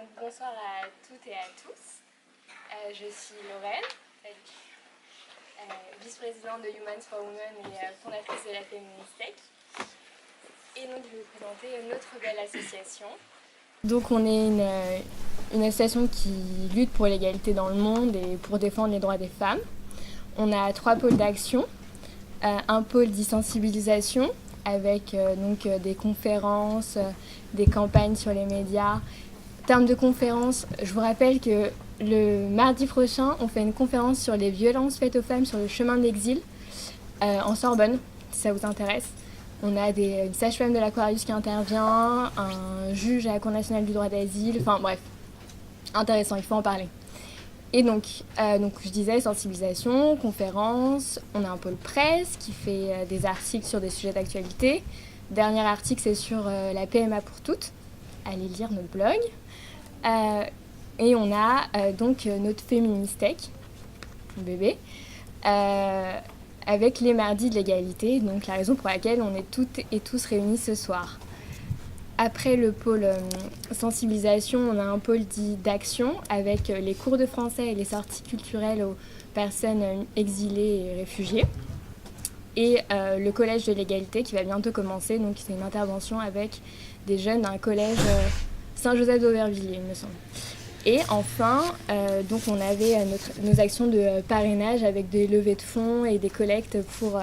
Bonsoir à toutes et à tous. Je suis Lorraine, vice-présidente de Humans for Women et fondatrice de la Feminist Tech. Et donc je vais vous présenter notre belle association. Donc on est une association qui lutte pour l'égalité dans le monde et pour défendre les droits des femmes. On a 3 pôles d'action. Un pôle d'e-sensibilisation avec des conférences, des campagnes sur les médias. En termes de conférences, je vous rappelle que le mardi prochain, on fait une conférence sur les violences faites aux femmes sur le chemin de l'exil en Sorbonne, si ça vous intéresse. On a une sage-femme de l'Aquarius qui intervient, un juge à la Cour nationale du droit d'asile, enfin bref, intéressant, il faut en parler. Et donc je disais sensibilisation, conférences, on a un pôle presse qui fait des articles sur des sujets d'actualité. Dernier article, c'est sur la PMA pour toutes. Allez lire notre blog. Et on a notre Feminist Tech, bébé, avec les mardis de l'égalité, donc la raison pour laquelle on est toutes et tous réunis ce soir. Après le pôle sensibilisation, on a un pôle dit d'action avec les cours de français et les sorties culturelles aux personnes exilées et réfugiées. Et le collège de l'égalité qui va bientôt commencer, donc c'est une intervention avec des jeunes d'un collège Saint-Joseph d'Aubervilliers, il me semble. Et enfin, on avait nos actions de parrainage avec des levées de fonds et des collectes pour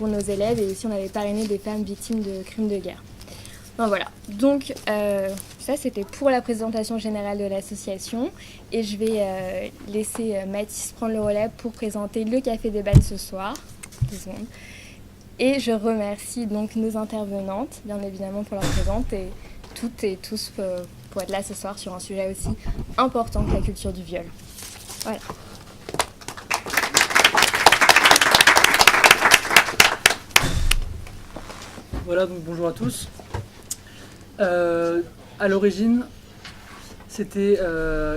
nos élèves, et aussi on avait parrainé des femmes victimes de crimes de guerre. Enfin, voilà, donc ça c'était pour la présentation générale de l'association, et je vais laisser Mathis prendre le relais pour présenter le café débat de ce soir. 2 secondes. Et je remercie donc nos intervenantes, bien évidemment pour leur présence, et toutes et tous pour être là ce soir sur un sujet aussi important que la culture du viol. Voilà. Voilà, donc bonjour à tous. À l'origine, c'était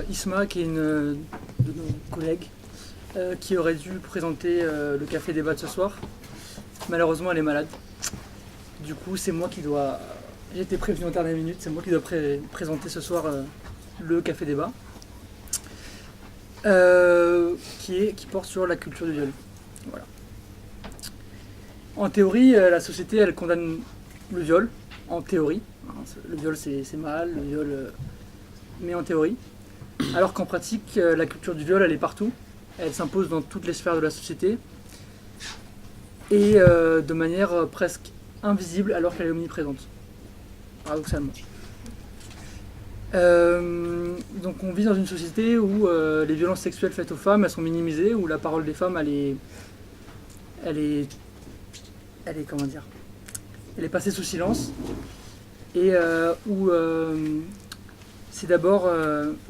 Isma, qui est une de nos collègues, qui aurait dû présenter le café débat de ce soir. Malheureusement, elle est malade. Du coup, c'est moi qui dois... J'ai été prévenu en dernière minute, c'est moi qui dois présenter ce soir le café débat, qui porte sur la culture du viol. Voilà. En théorie, la société, elle condamne le viol, en théorie. Le viol, c'est mal, le viol... mais en théorie. Alors qu'en pratique, la culture du viol, elle est partout. Elle s'impose dans toutes les sphères de la société. Et de manière presque invisible, alors qu'elle est omniprésente. Paradoxalement. Donc on vit dans une société où les violences sexuelles faites aux femmes, elles sont minimisées, où la parole des femmes, elle est comment dire, elle est passée sous silence, et où c'est d'abord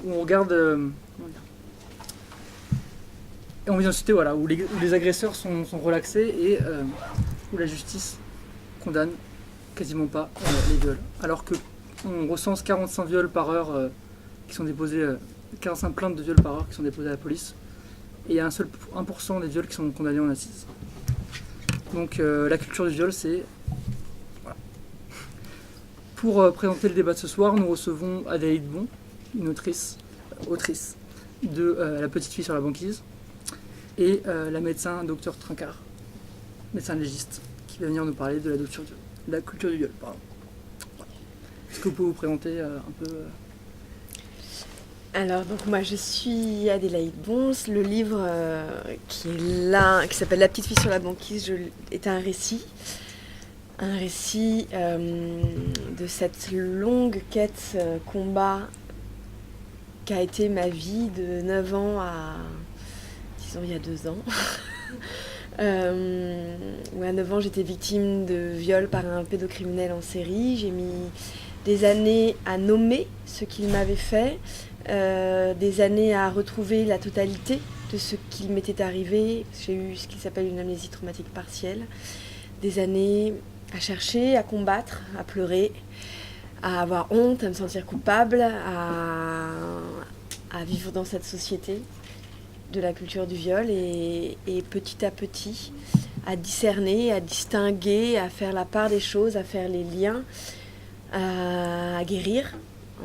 où on regarde, comment dire, et on vit dans une société voilà, où les agresseurs sont relaxés et où la justice condamne quasiment pas les viols. Alors qu'on recense 45 viols par heure qui sont déposés, 45 plaintes de viols par heure qui sont déposées à la police, et il y a un seul 1% des viols qui sont condamnés en assises. Donc la culture du viol, c'est... Voilà. Pour présenter le débat de ce soir, nous recevons Adélaïde Bon, une autrice de La petite fille sur la banquise, et la médecin Dr Trincard, médecin légiste, qui va venir nous parler de la culture du viol. Pardon. Voilà. Est-ce que vous pouvez vous présenter un peu Alors, donc moi je suis Adélaïde Bons. Le livre qui est là, qui s'appelle La petite fille sur la banquise, est un récit de cette longue quête, combat qu'a été ma vie de 9 ans à, disons, il y a 2 ans. Où à 9 ans j'étais victime de viol par un pédocriminel en série. J'ai mis des années à nommer ce qu'il m'avait fait, des années à retrouver la totalité de ce qu'il m'était arrivé. J'ai eu ce qui s'appelle une amnésie traumatique partielle. Des années à chercher, à combattre, à pleurer, à avoir honte, à me sentir coupable, à vivre dans cette société de la culture du viol, et petit à petit à discerner, à distinguer, à faire la part des choses, à faire les liens, à guérir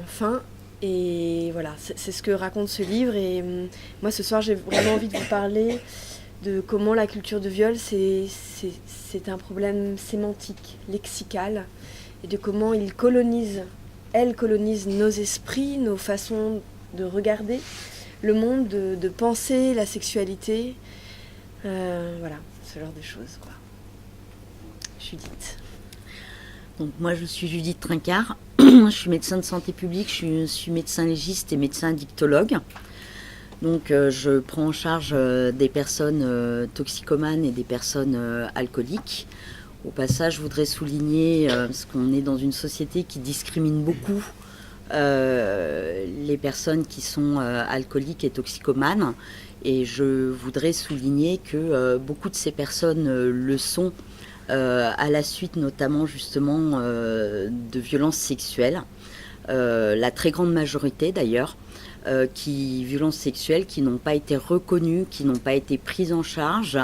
enfin, et voilà, c'est ce que raconte ce livre. Et moi, ce soir, j'ai vraiment envie de vous parler de comment la culture du viol, c'est un problème sémantique, lexical, et de comment elle colonise nos esprits, nos façons de regarder le monde, de penser la sexualité. Voilà, ce genre de choses, quoi. Judith. Donc moi je suis Judith Trincard, je suis médecin de santé publique, je suis médecin légiste et médecin addictologue. Donc je prends en charge des personnes toxicomanes et des personnes alcooliques. Au passage, je voudrais souligner, parce qu'on est dans une société qui discrimine beaucoup les personnes qui sont alcooliques et toxicomanes. Et je voudrais souligner que beaucoup de ces personnes le sont à la suite notamment justement de violences sexuelles. La très grande majorité d'ailleurs, violences sexuelles qui n'ont pas été reconnues, qui n'ont pas été prises en charge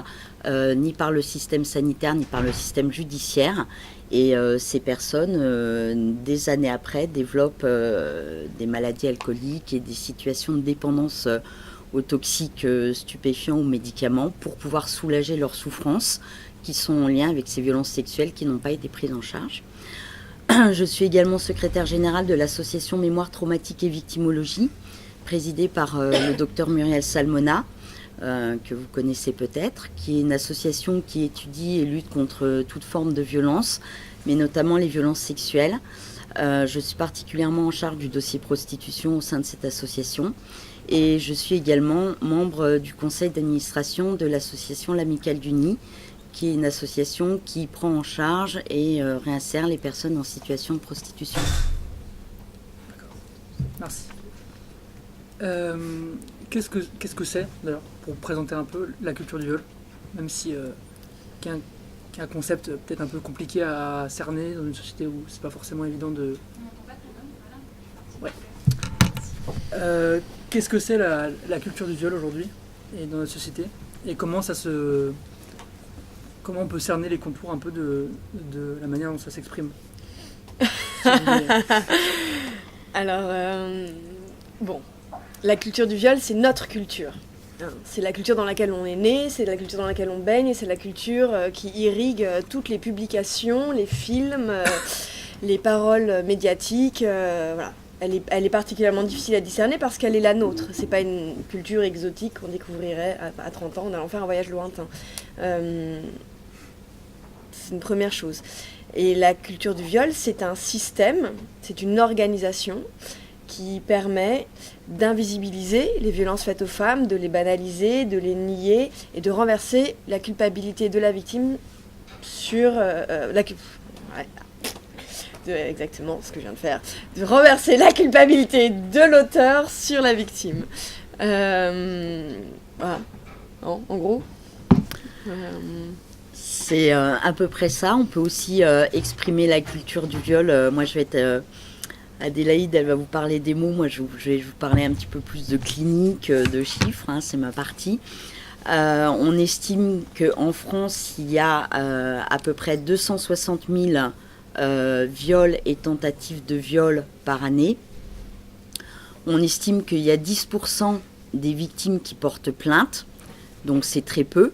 ni par le système sanitaire ni par le système judiciaire. Et ces personnes, des années après, développent des maladies alcooliques et des situations de dépendance aux toxiques stupéfiants ou médicaments pour pouvoir soulager leurs souffrances qui sont en lien avec ces violences sexuelles qui n'ont pas été prises en charge. Je suis également secrétaire générale de l'association Mémoire traumatique et victimologie, présidée par le docteur Muriel Salmona, que vous connaissez peut-être, qui est une association qui étudie et lutte contre toute forme de violence, mais notamment les violences sexuelles. Je suis particulièrement en charge du dossier prostitution au sein de cette association. Et je suis également membre du conseil d'administration de l'association L'Amicale du Nid, qui est une association qui prend en charge et réinsère les personnes en situation de prostitution. D'accord. Merci. Qu'est-ce que c'est, d'ailleurs, pour présenter un peu la culture du viol, même si qui est un concept peut-être un peu compliqué à cerner dans une société où c'est pas forcément évident de... Ouais. Qu'est-ce que c'est la culture du viol aujourd'hui et dans notre société, et comment on peut cerner les contours un peu de la manière dont ça s'exprime? Alors, bon, la culture du viol, c'est notre culture. C'est la culture dans laquelle on est né, c'est la culture dans laquelle on baigne, et c'est la culture qui irrigue toutes les publications, les films, les paroles médiatiques. Voilà. Elle est particulièrement difficile à discerner parce qu'elle est la nôtre. C'est pas une culture exotique qu'on découvrirait à 30 ans en allant faire un voyage lointain. C'est une première chose. Et la culture du viol, c'est un système, c'est une organisation qui permet d'invisibiliser les violences faites aux femmes, de les banaliser, de les nier et de renverser la culpabilité de la victime sur exactement ce que je viens de faire, de renverser la culpabilité de l'auteur sur la victime. Voilà, non, en gros. C'est à peu près ça. On peut aussi exprimer la culture du viol. Moi, je vais être... Adélaïde, elle va vous parler des mots. Moi, je vais vous parler un petit peu plus de clinique, de chiffres. Hein, c'est ma partie. On estime qu'en France, il y a à peu près 260 000 viols et tentatives de viol par année. On estime qu'il y a 10% des victimes qui portent plainte. Donc, c'est très peu.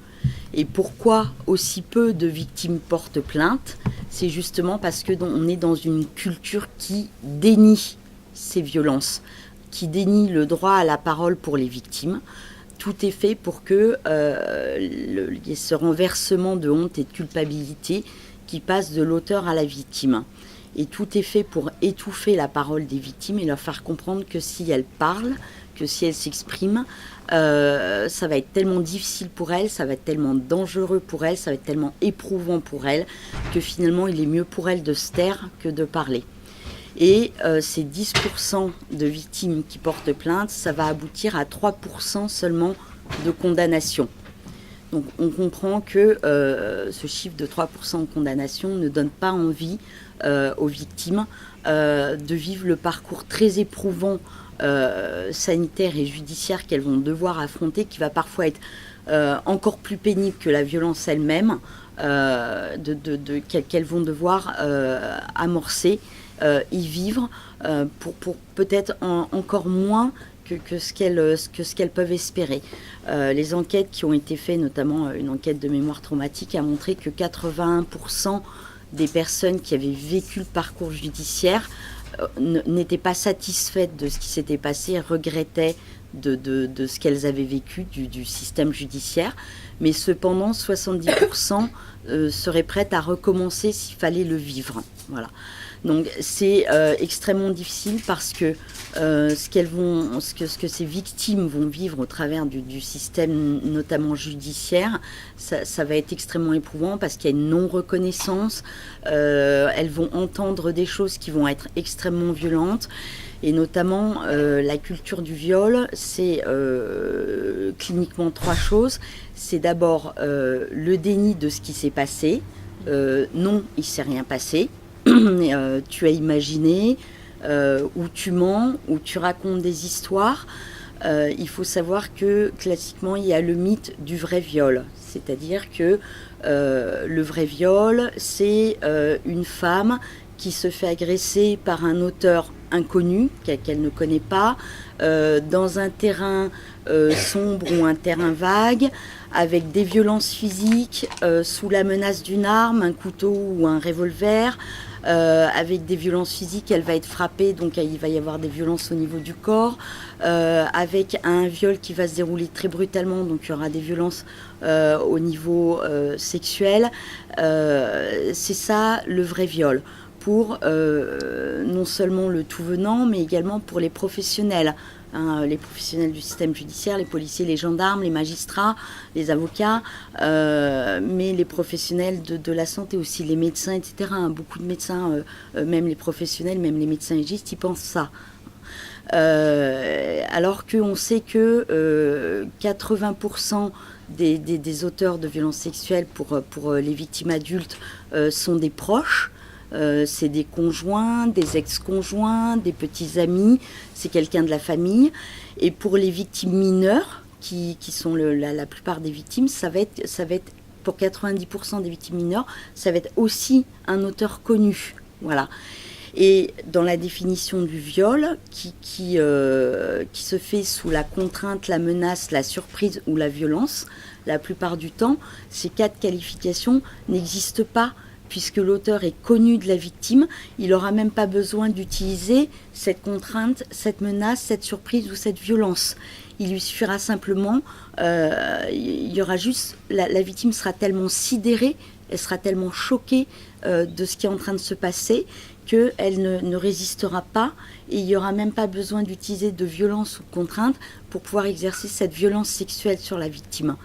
Et pourquoi aussi peu de victimes portent plainte? C'est justement parce qu'on est dans une culture qui dénie ces violences, qui dénie le droit à la parole pour les victimes. Tout est fait pour que y ait ce renversement de honte et de culpabilité qui passe de l'auteur à la victime. Et tout est fait pour étouffer la parole des victimes et leur faire comprendre que si elles parlent, que si elles s'expriment, ça va être tellement difficile pour elles, ça va être tellement dangereux pour elles, ça va être tellement éprouvant pour elles, que finalement il est mieux pour elles de se taire que de parler. Et ces 10% de victimes qui portent plainte, ça va aboutir à 3% seulement de condamnation. Donc on comprend que ce chiffre de 3% de condamnation ne donne pas envie aux victimes de vivre le parcours très éprouvant sanitaire et judiciaire qu'elles vont devoir affronter, qui va parfois être encore plus pénible que la violence elle-même, qu'elles vont devoir amorcer y vivre pour peut-être encore moins que ce qu'elles peuvent espérer. Les enquêtes qui ont été faites, notamment une enquête de mémoire traumatique, a montré que 81% des personnes qui avaient vécu le parcours judiciaire n'étaient pas satisfaites de ce qui s'était passé, regrettaient de ce qu'elles avaient vécu du système judiciaire, mais cependant 70% seraient prêtes à recommencer s'il fallait le vivre. Voilà. Donc c'est extrêmement difficile parce que ce que ces victimes vont vivre au travers du système, notamment judiciaire, ça va être extrêmement éprouvant parce qu'il y a une non-reconnaissance. Elles vont entendre des choses qui vont être extrêmement violentes. Et notamment, la culture du viol, c'est cliniquement 3 choses. C'est d'abord le déni de ce qui s'est passé. Non, il ne s'est rien passé. Tu as imaginé, ou tu mens, ou tu racontes des histoires. Il faut savoir que classiquement, il y a le mythe du vrai viol. C'est-à-dire que le vrai viol, c'est une femme qui se fait agresser par un auteur inconnu, qu'elle ne connaît pas, dans un terrain sombre ou un terrain vague, avec des violences physiques, sous la menace d'une arme, un couteau ou un revolver. Avec des violences physiques, elle va être frappée, donc il va y avoir des violences au niveau du corps, avec un viol qui va se dérouler très brutalement, donc il y aura des violences au niveau sexuel. C'est ça le vrai viol, pour non seulement le tout venant, mais également pour les professionnels. Les professionnels du système judiciaire, les policiers, les gendarmes, les magistrats, les avocats, mais les professionnels de la santé aussi, les médecins, etc. Beaucoup de médecins, même les professionnels, même les médecins légistes, ils pensent ça. Alors qu'on sait que 80% des auteurs de violences sexuelles pour les victimes adultes sont des proches. C'est des conjoints, des ex-conjoints, des petits amis, c'est quelqu'un de la famille. Et pour les victimes mineures, qui sont la plupart des victimes, ça va être pour 90% des victimes mineures, ça va être aussi un auteur connu. Voilà. Et dans la définition du viol, qui se fait sous la contrainte, la menace, la surprise ou la violence, la plupart du temps, ces 4 qualifications n'existent pas, puisque l'auteur est connu de la victime. Il n'aura même pas besoin d'utiliser cette contrainte, cette menace, cette surprise ou cette violence. Il lui suffira simplement, il y aura juste, la victime sera tellement sidérée, elle sera tellement choquée de ce qui est en train de se passer, qu'elle ne résistera pas, et il n'y aura même pas besoin d'utiliser de violence ou de contrainte pour pouvoir exercer cette violence sexuelle sur la victime.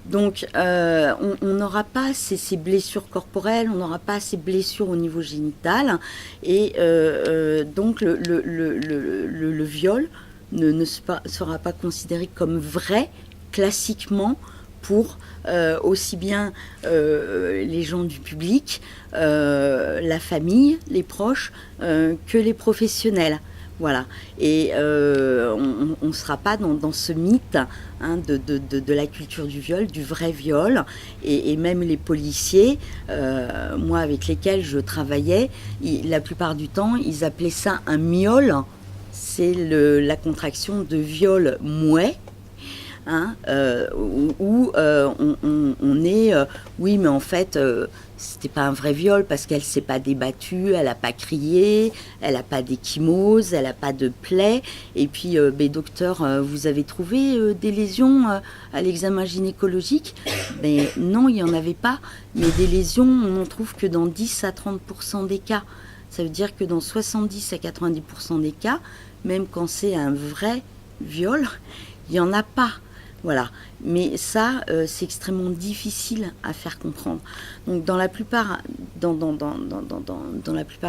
Donc, on n'aura pas ces blessures corporelles, on n'aura pas ces blessures au niveau génital, et donc le viol ne sera pas considéré comme vrai, classiquement, pour aussi bien les gens du public, la famille, les proches, que les professionnels. Voilà, et on ne sera pas dans ce mythe de la culture du viol, du vrai viol, et même les policiers, moi avec lesquels je travaillais, la plupart du temps, ils appelaient ça un miol, c'est la contraction de viol mouet, où on est, oui mais en fait c'était pas un vrai viol parce qu'elle s'est pas débattue, elle a pas crié, elle a pas d'échymose, elle a pas de plaie, et puis docteur, vous avez trouvé des lésions à l'examen gynécologique? Mais non, il y en avait pas, mais des lésions on en trouve que dans 10 à 30% des cas. Ça veut dire que dans 70 à 90% des cas, même quand c'est un vrai viol, il y en a pas. Voilà, mais ça, c'est extrêmement difficile à faire comprendre. Donc, dans la plupart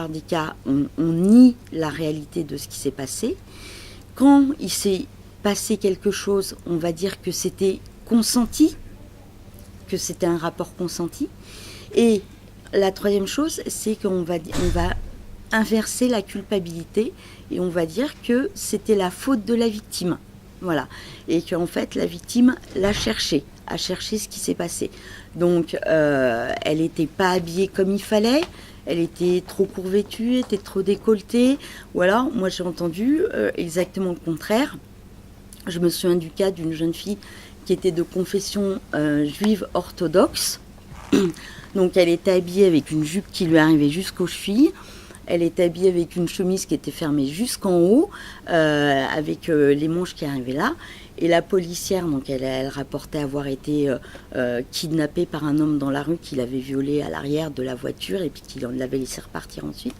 des cas, on nie la réalité de ce qui s'est passé. Quand il s'est passé quelque chose, on va dire que c'était consenti, que c'était un rapport consenti. Et la troisième chose, c'est qu'on va inverser la culpabilité et on va dire que c'était la faute de la victime. Voilà, et qu'en fait la victime a cherché ce qui s'est passé. Donc elle n'était pas habillée comme il fallait, elle était trop court vêtue, était trop décolletée. Ou alors, moi j'ai entendu exactement le contraire. Je me souviens du cas d'une jeune fille qui était de confession juive orthodoxe. Donc elle était habillée avec une jupe qui lui arrivait jusqu'aux chevilles. Elle était habillée avec une chemise qui était fermée jusqu'en haut, avec les manches qui arrivaient là. Et la policière, donc elle rapportait avoir été kidnappée par un homme dans la rue qui l'avait violée à l'arrière de la voiture et puis qui l'avait laissé repartir ensuite.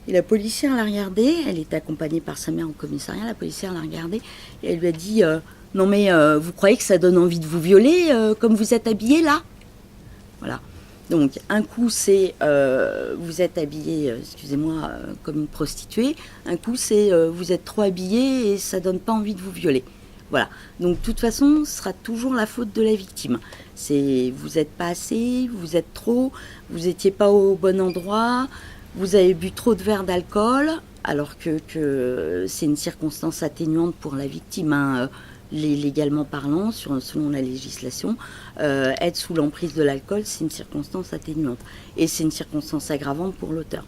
Et la policière l'a regardée, elle était accompagnée par sa mère au commissariat, la policière l'a regardée et elle lui a dit non mais vous croyez que ça donne envie de vous violer comme vous êtes habillée là ? Voilà. Donc un coup c'est vous êtes habillée, excusez-moi, comme une prostituée, un coup c'est vous êtes trop habillée et ça donne pas envie de vous violer. Voilà. Donc de toute façon, ce sera toujours la faute de la victime. C'est vous n'êtes pas assez, vous êtes trop, vous n'étiez pas au bon endroit, vous avez bu trop de verres d'alcool, alors que c'est une circonstance atténuante pour la victime, hein, légalement parlant, selon la législation. Être sous l'emprise de l'alcool, c'est une circonstance atténuante. Et c'est une circonstance aggravante pour l'auteur.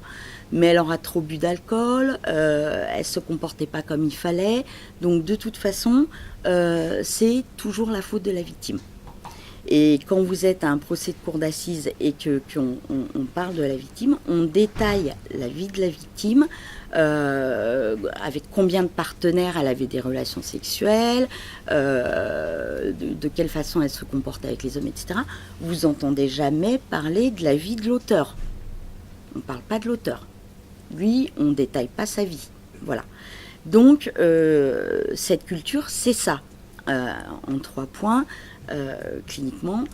Mais elle aura trop bu d'alcool, elle ne se comportait pas comme il fallait. Donc de toute façon, c'est toujours la faute de la victime. Et quand vous êtes à un procès de cour d'assises et qu'on parle de la victime, on détaille la vie de la victime, avec combien de partenaires elle avait des relations sexuelles, de quelle façon elle se comportait avec les hommes, etc. Vous n'entendez jamais parler de la vie de l'auteur. On ne parle pas de l'auteur. Lui, on ne détaille pas sa vie. Voilà. Donc, cette culture, c'est ça. En 3 points, cliniquement.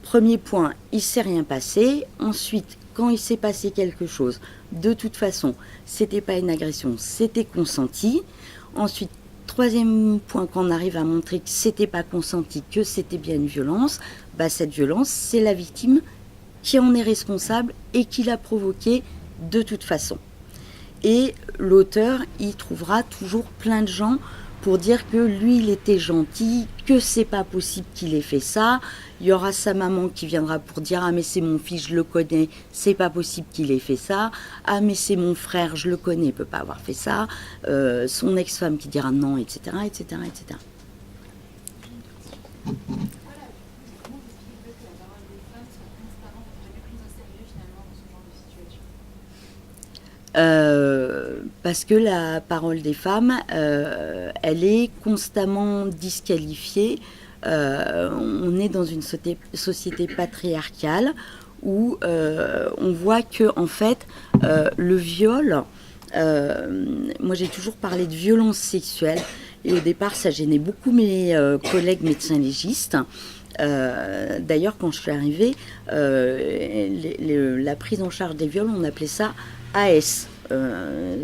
Premier point, il ne s'est rien passé. Ensuite, quand il s'est passé quelque chose, de toute façon, c'était pas une agression, c'était consenti. Ensuite, troisième point, quand on arrive à montrer que c'était pas consenti, que c'était bien une violence, bah, cette violence, c'est la victime qui en est responsable et qui l'a provoquée de toute façon. Et l'auteur, il trouvera toujours plein de gens pour dire que lui, il était gentil, que c'est pas possible qu'il ait fait ça. Il y aura sa maman qui viendra pour dire « Ah mais c'est mon fils, je le connais, c'est pas possible qu'il ait fait ça. Ah mais c'est mon frère, je le connais, il peut pas avoir fait ça. » Son ex-femme qui dira non, etc., etc., etc. Parce que la parole des femmes, elle est constamment disqualifiée. On est dans une société patriarcale où on voit que en fait le viol, moi j'ai toujours parlé de violence sexuelle et au départ ça gênait beaucoup mes collègues médecins légistes. D'ailleurs quand je suis arrivée, la prise en charge des viols, on appelait ça AS,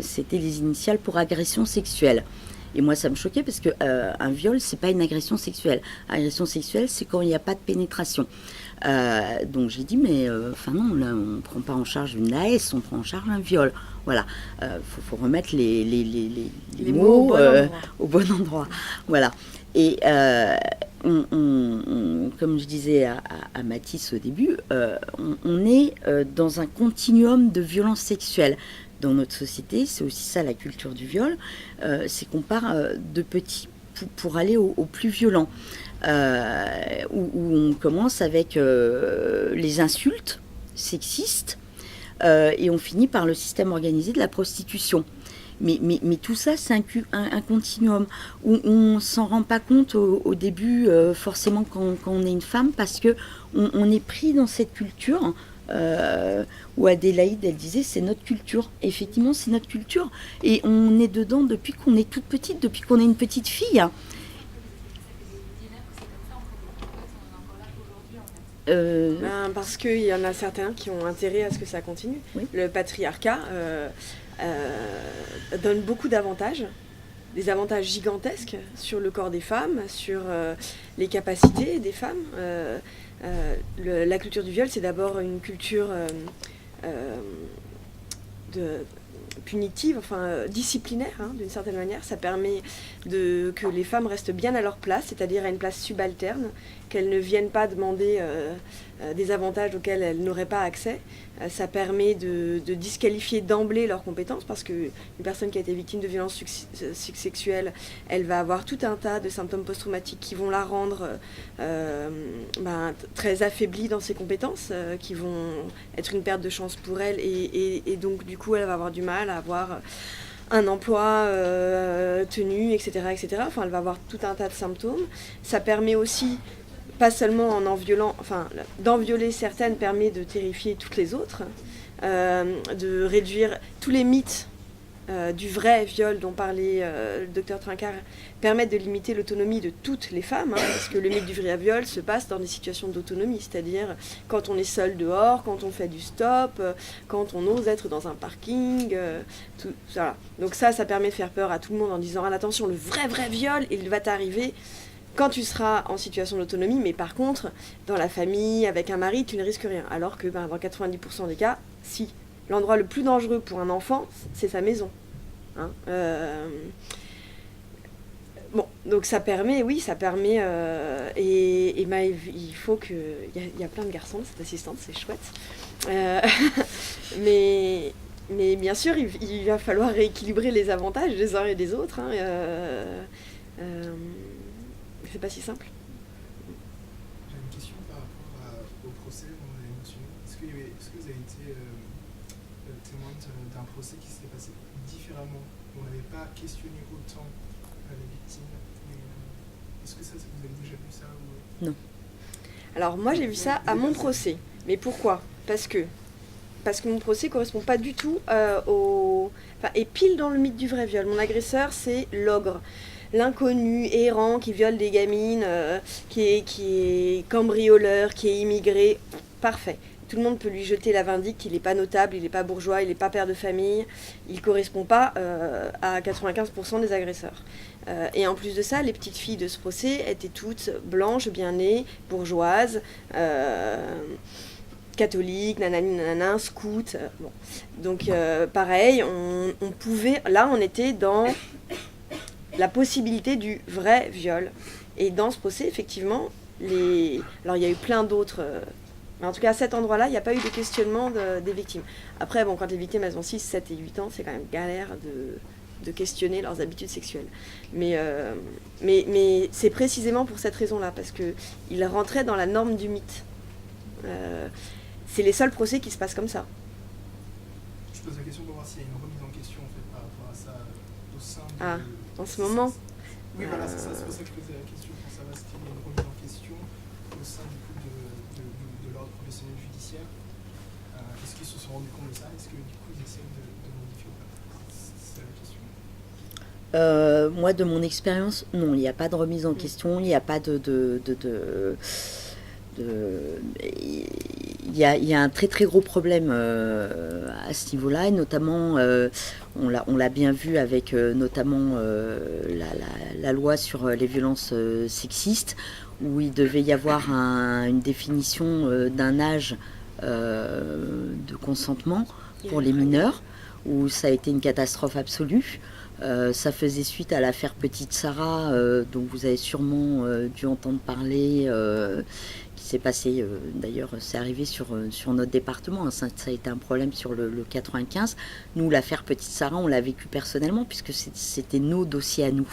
c'était les initiales pour agression sexuelle. Et moi, ça me choquait parce que un viol, c'est pas une agression sexuelle. Agression sexuelle, c'est quand il n'y a pas de pénétration. Donc j'ai dit, mais enfin non, là, on prend pas en charge une AS, on prend en charge un viol. Voilà, faut remettre les mots au bon endroit. Voilà. Et comme je disais à Mathis au début, on est dans un continuum de violence sexuelle. Dans notre société, c'est aussi ça la culture du viol, c'est qu'on part de petit pour aller au plus violent, où on commence avec les insultes sexistes et on finit par le système organisé de la prostitution. Mais tout ça, c'est un continuum où on ne s'en rend pas compte au début, forcément, quand on est une femme, parce qu'on est pris dans cette culture. Où Adélaïde, elle disait, c'est notre culture. Effectivement, c'est notre culture. Et on est dedans depuis qu'on est toute petite, depuis qu'on est une petite fille. Parce qu'il y en a certains qui ont intérêt à ce que ça continue. Oui. Le patriarcat donne beaucoup d'avantages, des avantages gigantesques sur le corps des femmes, sur les capacités des femmes. La culture du viol, c'est d'abord une culture punitive, disciplinaire, hein, d'une certaine manière. Ça permet que les femmes restent bien à leur place, c'est-à-dire à une place subalterne, qu'elles ne viennent pas demander des avantages auxquels elles n'auraient pas accès. Ça permet de disqualifier d'emblée leurs compétences parce qu'une personne qui a été victime de violences sexuelles, elle va avoir tout un tas de symptômes post-traumatiques qui vont la rendre très affaiblie dans ses compétences, qui vont être une perte de chance pour elle et donc du coup elle va avoir du mal à avoir un emploi tenu, etc., etc. Enfin, elle va avoir tout un tas de symptômes. Ça permet aussi, pas seulement d'en violer certaines permet de terrifier toutes les autres, de réduire tous les mythes du vrai viol dont parlait le docteur Trincart, permettent de limiter l'autonomie de toutes les femmes, parce que le mythe du vrai viol se passe dans des situations d'autonomie, c'est-à-dire quand on est seul dehors, quand on fait du stop, quand on ose être dans un parking, voilà. Donc ça permet de faire peur à tout le monde en disant attention, le vrai viol, il va t'arriver quand tu seras en situation d'autonomie, mais par contre, dans la famille, avec un mari, tu ne risques rien. Alors que dans 90% des cas, si. L'endroit le plus dangereux pour un enfant, c'est sa maison. Donc ça permet, il faut que... Il y a plein de garçons, cette assistante, c'est chouette. Mais bien sûr, il va falloir rééquilibrer les avantages des uns et des autres. C'est pas si simple. J'ai une question par rapport au procès dont vous avez mentionné. Est-ce que vous avez été témoin d'un procès qui s'était passé différemment, où on n'avait pas questionné autant les victimes Est-ce que vous avez déjà vu ça ou... Non. Alors moi j'ai vu ça à mon procès. Mais pourquoi ? Parce que mon procès correspond pas du tout est pile dans le mythe du vrai viol. Mon agresseur, c'est l'ogre. L'inconnu errant qui viole des gamines, qui est cambrioleur, qui est immigré, parfait. Tout le monde peut lui jeter la vindicte, il n'est pas notable, il n'est pas bourgeois, il n'est pas père de famille, il ne correspond pas à 95% des agresseurs. Et en plus de ça, les petites filles de ce procès étaient toutes blanches, bien nées, bourgeoises, catholiques, nanani, nanana, scouts. Bon. Donc pareil, on pouvait... Là, on était dans... la possibilité du vrai viol. Et dans ce procès, effectivement, alors il y a eu plein d'autres... mais en tout cas, à cet endroit-là, il n'y a pas eu de questionnement des victimes. Après, quand les victimes, elles ont 6, 7 et 8 ans, c'est quand même galère de questionner leurs habitudes sexuelles. Mais c'est précisément pour cette raison-là, parce qu'ils rentraient dans la norme du mythe. C'est les seuls procès qui se passent comme ça. Je pose la question pour voir s'il y a une remise en question en fait, par rapport à ça au sein en ce moment. Oui, voilà, c'est ça, c'est pour ça que je posais la question, pour savoir s'il y a une remise en question au sein du coup de l'ordre professionnel judiciaire. Est-ce qu'ils se sont rendus compte de ça? Est-ce que du coup ils essaient de modifier ou pas? C'est la question. Moi, de mon expérience, non, il n'y a pas de remise en question, il n'y a pas il y a un très très gros problème à ce niveau-là, et notamment on l'a bien vu avec notamment la loi sur les violences sexistes, où il devait y avoir une définition d'un âge de consentement pour les mineurs, où ça a été une catastrophe absolue. Ça faisait suite à l'affaire Petite Sarah, dont vous avez sûrement dû entendre parler, qui s'est passé, d'ailleurs c'est arrivé sur notre département, ça a été un problème sur le 95. Nous, l'affaire Petite Sarah, on l'a vécu personnellement, puisque c'était nos dossiers à nous.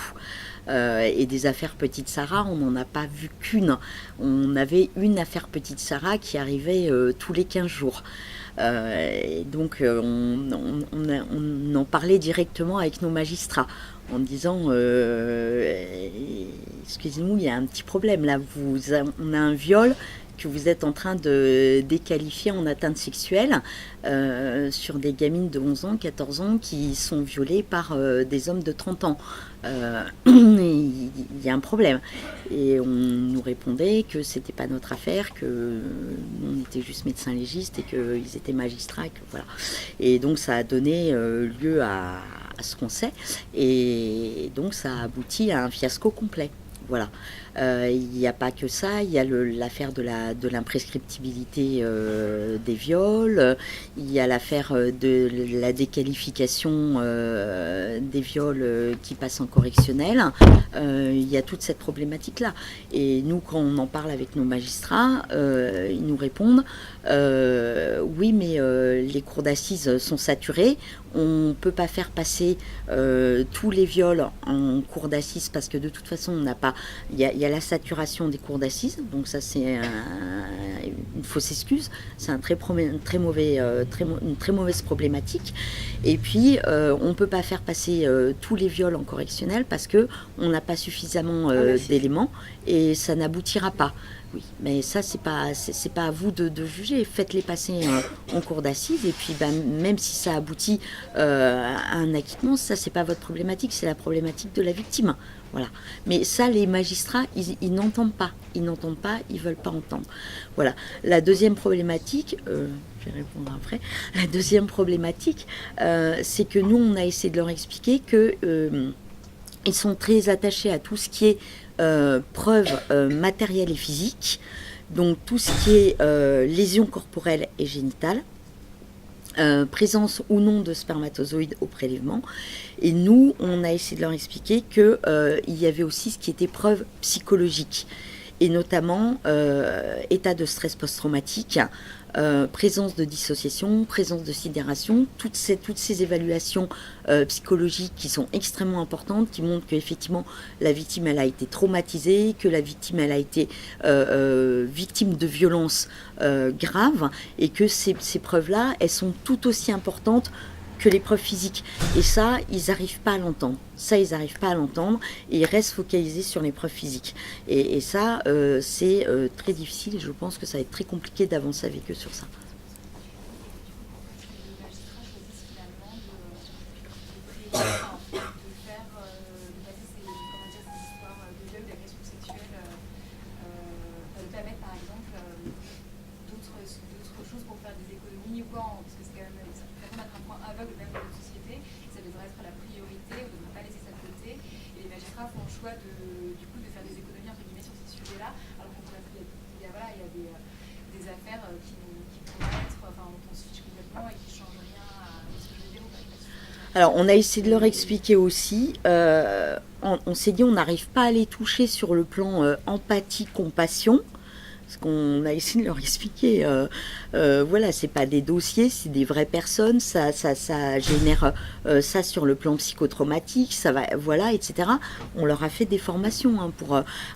Et des affaires Petite Sarah, on n'en a pas vu qu'une. On avait une affaire Petite Sarah qui arrivait tous les 15 jours. Et donc on en parlait directement avec nos magistrats en disant excusez-nous, il y a un petit problème là, on a un viol que vous êtes en train de déqualifier en atteinte sexuelle sur des gamines de 11 ans, 14 ans qui sont violées par des hommes de 30 ans. Il y a un problème. Et on nous répondait que c'était pas notre affaire, que on était juste médecins légistes et qu'ils étaient magistrats. Voilà. Et donc ça a donné lieu à ce qu'on sait. Et donc ça a abouti à un fiasco complet. Voilà. Il n'y a pas que ça, il y a l'affaire de l'imprescriptibilité des viols, il y a l'affaire de la déqualification des viols qui passent en correctionnel. Il y a toute cette problématique-là. Et nous, quand on en parle avec nos magistrats, ils nous répondent oui, mais les cours d'assises sont saturées. On ne peut pas faire passer tous les viols en cours d'assises parce que de toute façon, on n'a pas. Il y a la saturation des cours d'assises, donc ça c'est une fausse excuse. C'est une très mauvaise problématique. Et puis, on ne peut pas faire passer tous les viols en correctionnel parce que on n'a pas suffisamment d'éléments et ça n'aboutira pas. Oui, mais ça, c'est pas à vous de juger. Faites-les passer en cours d'assises et puis même si ça aboutit à un acquittement, ça, c'est pas votre problématique, c'est la problématique de la victime. Voilà. Mais ça, les magistrats, ils n'entendent pas. Ils n'entendent pas, ils veulent pas entendre. Voilà. La deuxième problématique, je vais répondre après. La deuxième problématique, c'est que nous, on a essayé de leur expliquer que ils sont très attachés à tout ce qui est preuves matérielles et physiques, donc tout ce qui est lésions corporelles et génitales, présence ou non de spermatozoïdes au prélèvement. Et nous, on a essayé de leur expliquer qu'il y avait aussi ce qui était preuve psychologique, et notamment état de stress post-traumatique, présence de dissociation, présence de sidération, toutes ces évaluations psychologiques qui sont extrêmement importantes, qui montrent qu'effectivement la victime elle a été traumatisée, que la victime elle a été victime de violences graves, et que ces preuves-là, elles sont tout aussi importantes que les preuves physiques. Et ça, ils n'arrivent pas à l'entendre. Et ils restent focalisés sur les preuves physiques. Et ça, c'est très difficile, et je pense que ça va être très compliqué d'avancer avec eux sur ça. Alors, on a essayé de leur expliquer aussi, on s'est dit on n'arrive pas à les toucher sur le plan empathie, compassion, parce qu'on a essayé de leur expliquer, voilà, c'est pas des dossiers, c'est des vraies personnes, ça génère ça sur le plan psychotraumatique, ça va, voilà, etc. On leur a fait des formations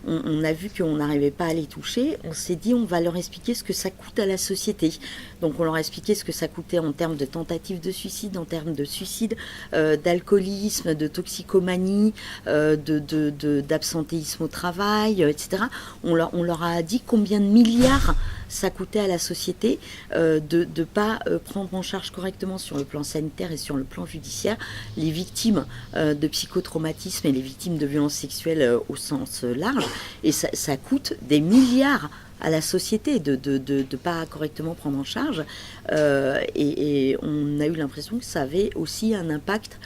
on a vu qu'on n'arrivait pas à les toucher, on s'est dit on va leur expliquer ce que ça coûte à la société. Donc on leur a expliqué ce que ça coûtait en termes de tentatives de suicide, en termes de suicide, d'alcoolisme, de toxicomanie, d'absentéisme au travail, etc. On leur a dit combien de milliards ça coûtait à la société de ne pas prendre en charge correctement sur le plan sanitaire et sur le plan judiciaire les victimes de psychotraumatisme et les victimes de violences sexuelles au sens large. Et ça coûte des milliards à la société de ne pas correctement prendre en charge. Et on a eu l'impression que ça avait aussi un impact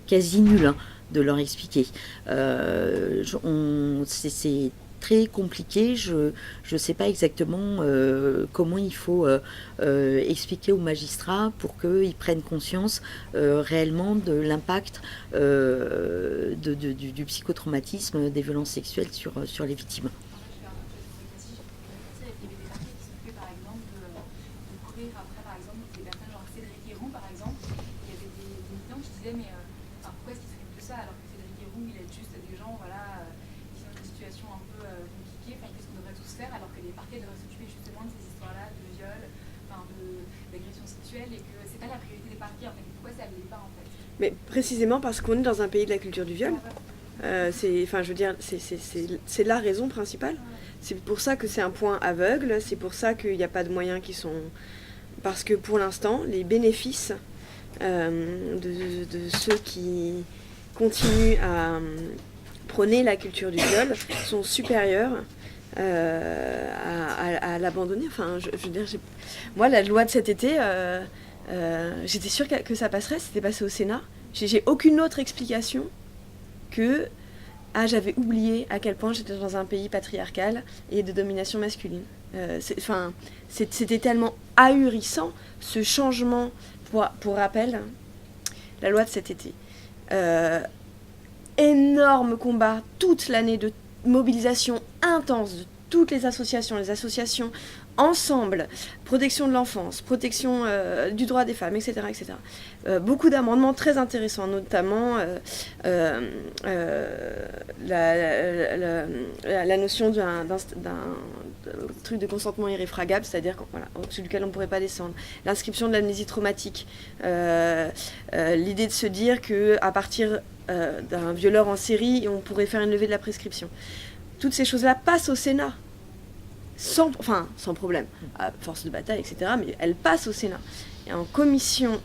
quasi nul, de leur expliquer. C'est très compliqué, je ne sais pas exactement comment il faut expliquer aux magistrats pour qu'ils prennent conscience réellement de l'impact du psychotraumatisme, des violences sexuelles sur les victimes. Mais précisément parce qu'on est dans un pays de la culture du viol. C'est la raison principale. C'est pour ça que c'est un point aveugle, c'est pour ça qu'il n'y a pas de moyens qui sont... Parce que pour l'instant, les bénéfices de ceux qui continuent à prôner la culture du viol sont supérieurs à l'abandonner. Enfin, je veux dire, moi, la loi de cet été... j'étais sûre que ça passerait, c'était passé au Sénat. J'ai aucune autre explication que ah, j'avais oublié à quel point j'étais dans un pays patriarcal et de domination masculine. C'était tellement ahurissant, ce changement. Pour rappel, la loi de cet été. Énorme combat, toute l'année de mobilisation intense de toutes les associations ensemble, protection de l'enfance, protection du droit des femmes, etc. etc. Beaucoup d'amendements très intéressants, notamment la notion d'un truc de consentement irréfragable, c'est-à-dire au-dessus duquel on ne pourrait pas descendre. L'inscription de l'amnésie traumatique. L'idée de se dire qu'à partir d'un violeur en série, on pourrait faire une levée de la prescription. Toutes ces choses-là passent au Sénat. Sans problème, à force de bataille, etc. Mais elle passe au Sénat. Et en commission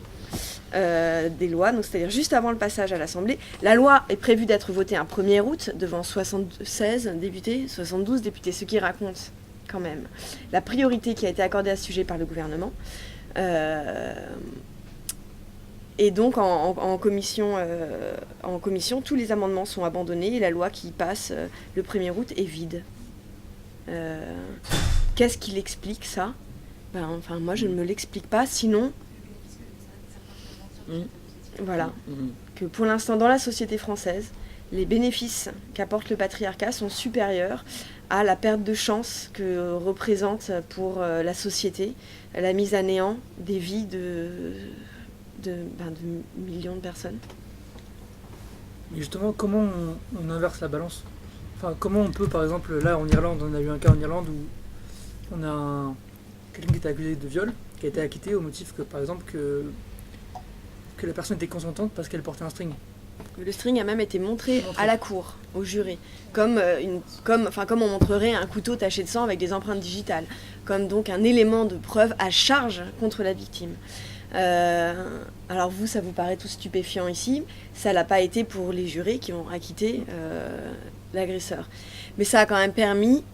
des lois, donc c'est-à-dire juste avant le passage à l'Assemblée, la loi est prévue d'être votée un 1er août devant 72 députés, ce qui raconte quand même la priorité qui a été accordée à ce sujet par le gouvernement. Et donc en commission, tous les amendements sont abandonnés et la loi qui passe le 1er août est vide. Qu'est-ce qui l'explique ça ? Moi je ne me l'explique pas, sinon voilà, que pour l'instant dans la société française, les bénéfices qu'apporte le patriarcat sont supérieurs à la perte de chance que représente pour la société la mise à néant des vies de millions de personnes. Et justement, comment on inverse la balance ? Enfin, comment on peut, par exemple, là en Irlande, on a eu un cas en Irlande où on a quelqu'un qui était accusé de viol, qui a été acquitté au motif que, par exemple, que la personne était consentante parce qu'elle portait un string. Le string a même été montré à la cour, au juré, comme on montrerait un couteau taché de sang avec des empreintes digitales, comme donc un élément de preuve à charge contre la victime. Alors vous, ça vous paraît tout stupéfiant ici, ça l'a pas été pour les jurés qui ont acquitté l'agresseur. Mais ça a quand même permis,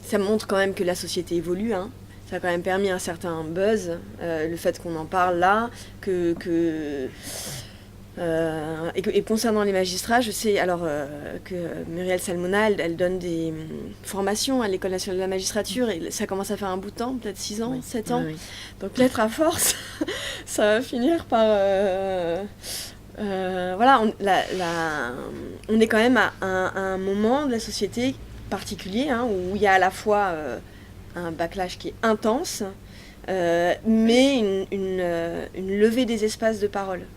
ça montre quand même que la société évolue, hein. Ça a quand même permis un certain buzz, le fait qu'on en parle là, et concernant les magistrats, je sais que Muriel Salmona, elle donne des formations à l'École nationale de la magistrature, et ça commence à faire un bout de temps, peut-être 6 ans, 7 ans. Oui. Donc l'être à force, ça va finir par... on est quand même à un moment de la société particulier, hein, où il y a à la fois un backlash qui est intense, mais une levée des espaces de parole.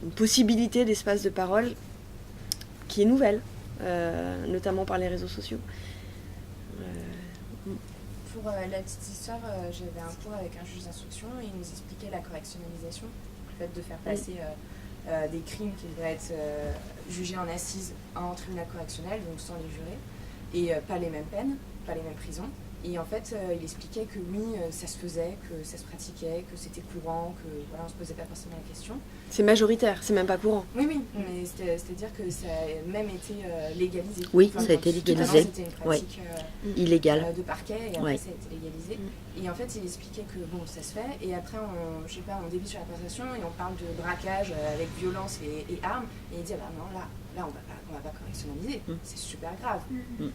Une possibilité d'espace de parole qui est nouvelle, notamment par les réseaux sociaux. Pour la petite histoire, j'avais un cours avec un juge d'instruction et il nous expliquait la correctionnalisation, le fait de faire passer des crimes qui devraient être jugés en assises en tribunal correctionnel, donc sans les jurés, et pas les mêmes peines, pas les mêmes prisons. Et en fait, il expliquait que oui, ça se faisait, que ça se pratiquait, que c'était courant, que voilà, on se posait pas forcément la question. C'est majoritaire, c'est même pas courant. Oui, mais c'est-à-dire que ça a même été légalisé. Oui, ça a été légalisé. C'était une pratique illégale de parquet, et après ça a été légalisé. Et en fait, il expliquait que bon, ça se fait, et après, on débute sur la conversation et on parle de braquage avec violence et armes, et il dit non, là on va pas correctionnaliser, c'est super grave.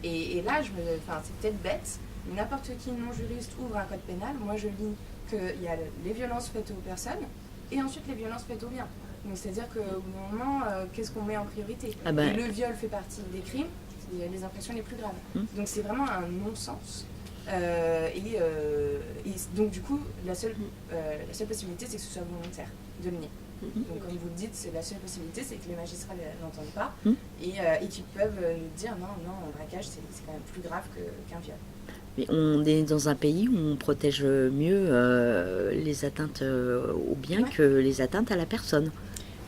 Et là, c'est peut-être bête. N'importe qui non-juriste ouvre un code pénal, moi je lis qu'il y a les violences faites aux personnes et ensuite les violences faites aux biens. Donc c'est-à-dire qu'au bout d'un moment, qu'est-ce qu'on met en priorité ? Et le viol fait partie des crimes, c'est les infractions les plus graves. Donc c'est vraiment un non-sens. Et donc du coup, la seule possibilité, c'est que ce soit volontaire de le nier. Donc comme vous le dites, c'est la seule possibilité, c'est que les magistrats ne l'entendent pas et qu'ils peuvent nous dire non, un braquage c'est quand même plus grave qu'un viol. Mais on est dans un pays où on protège mieux les atteintes aux biens que les atteintes à la personne.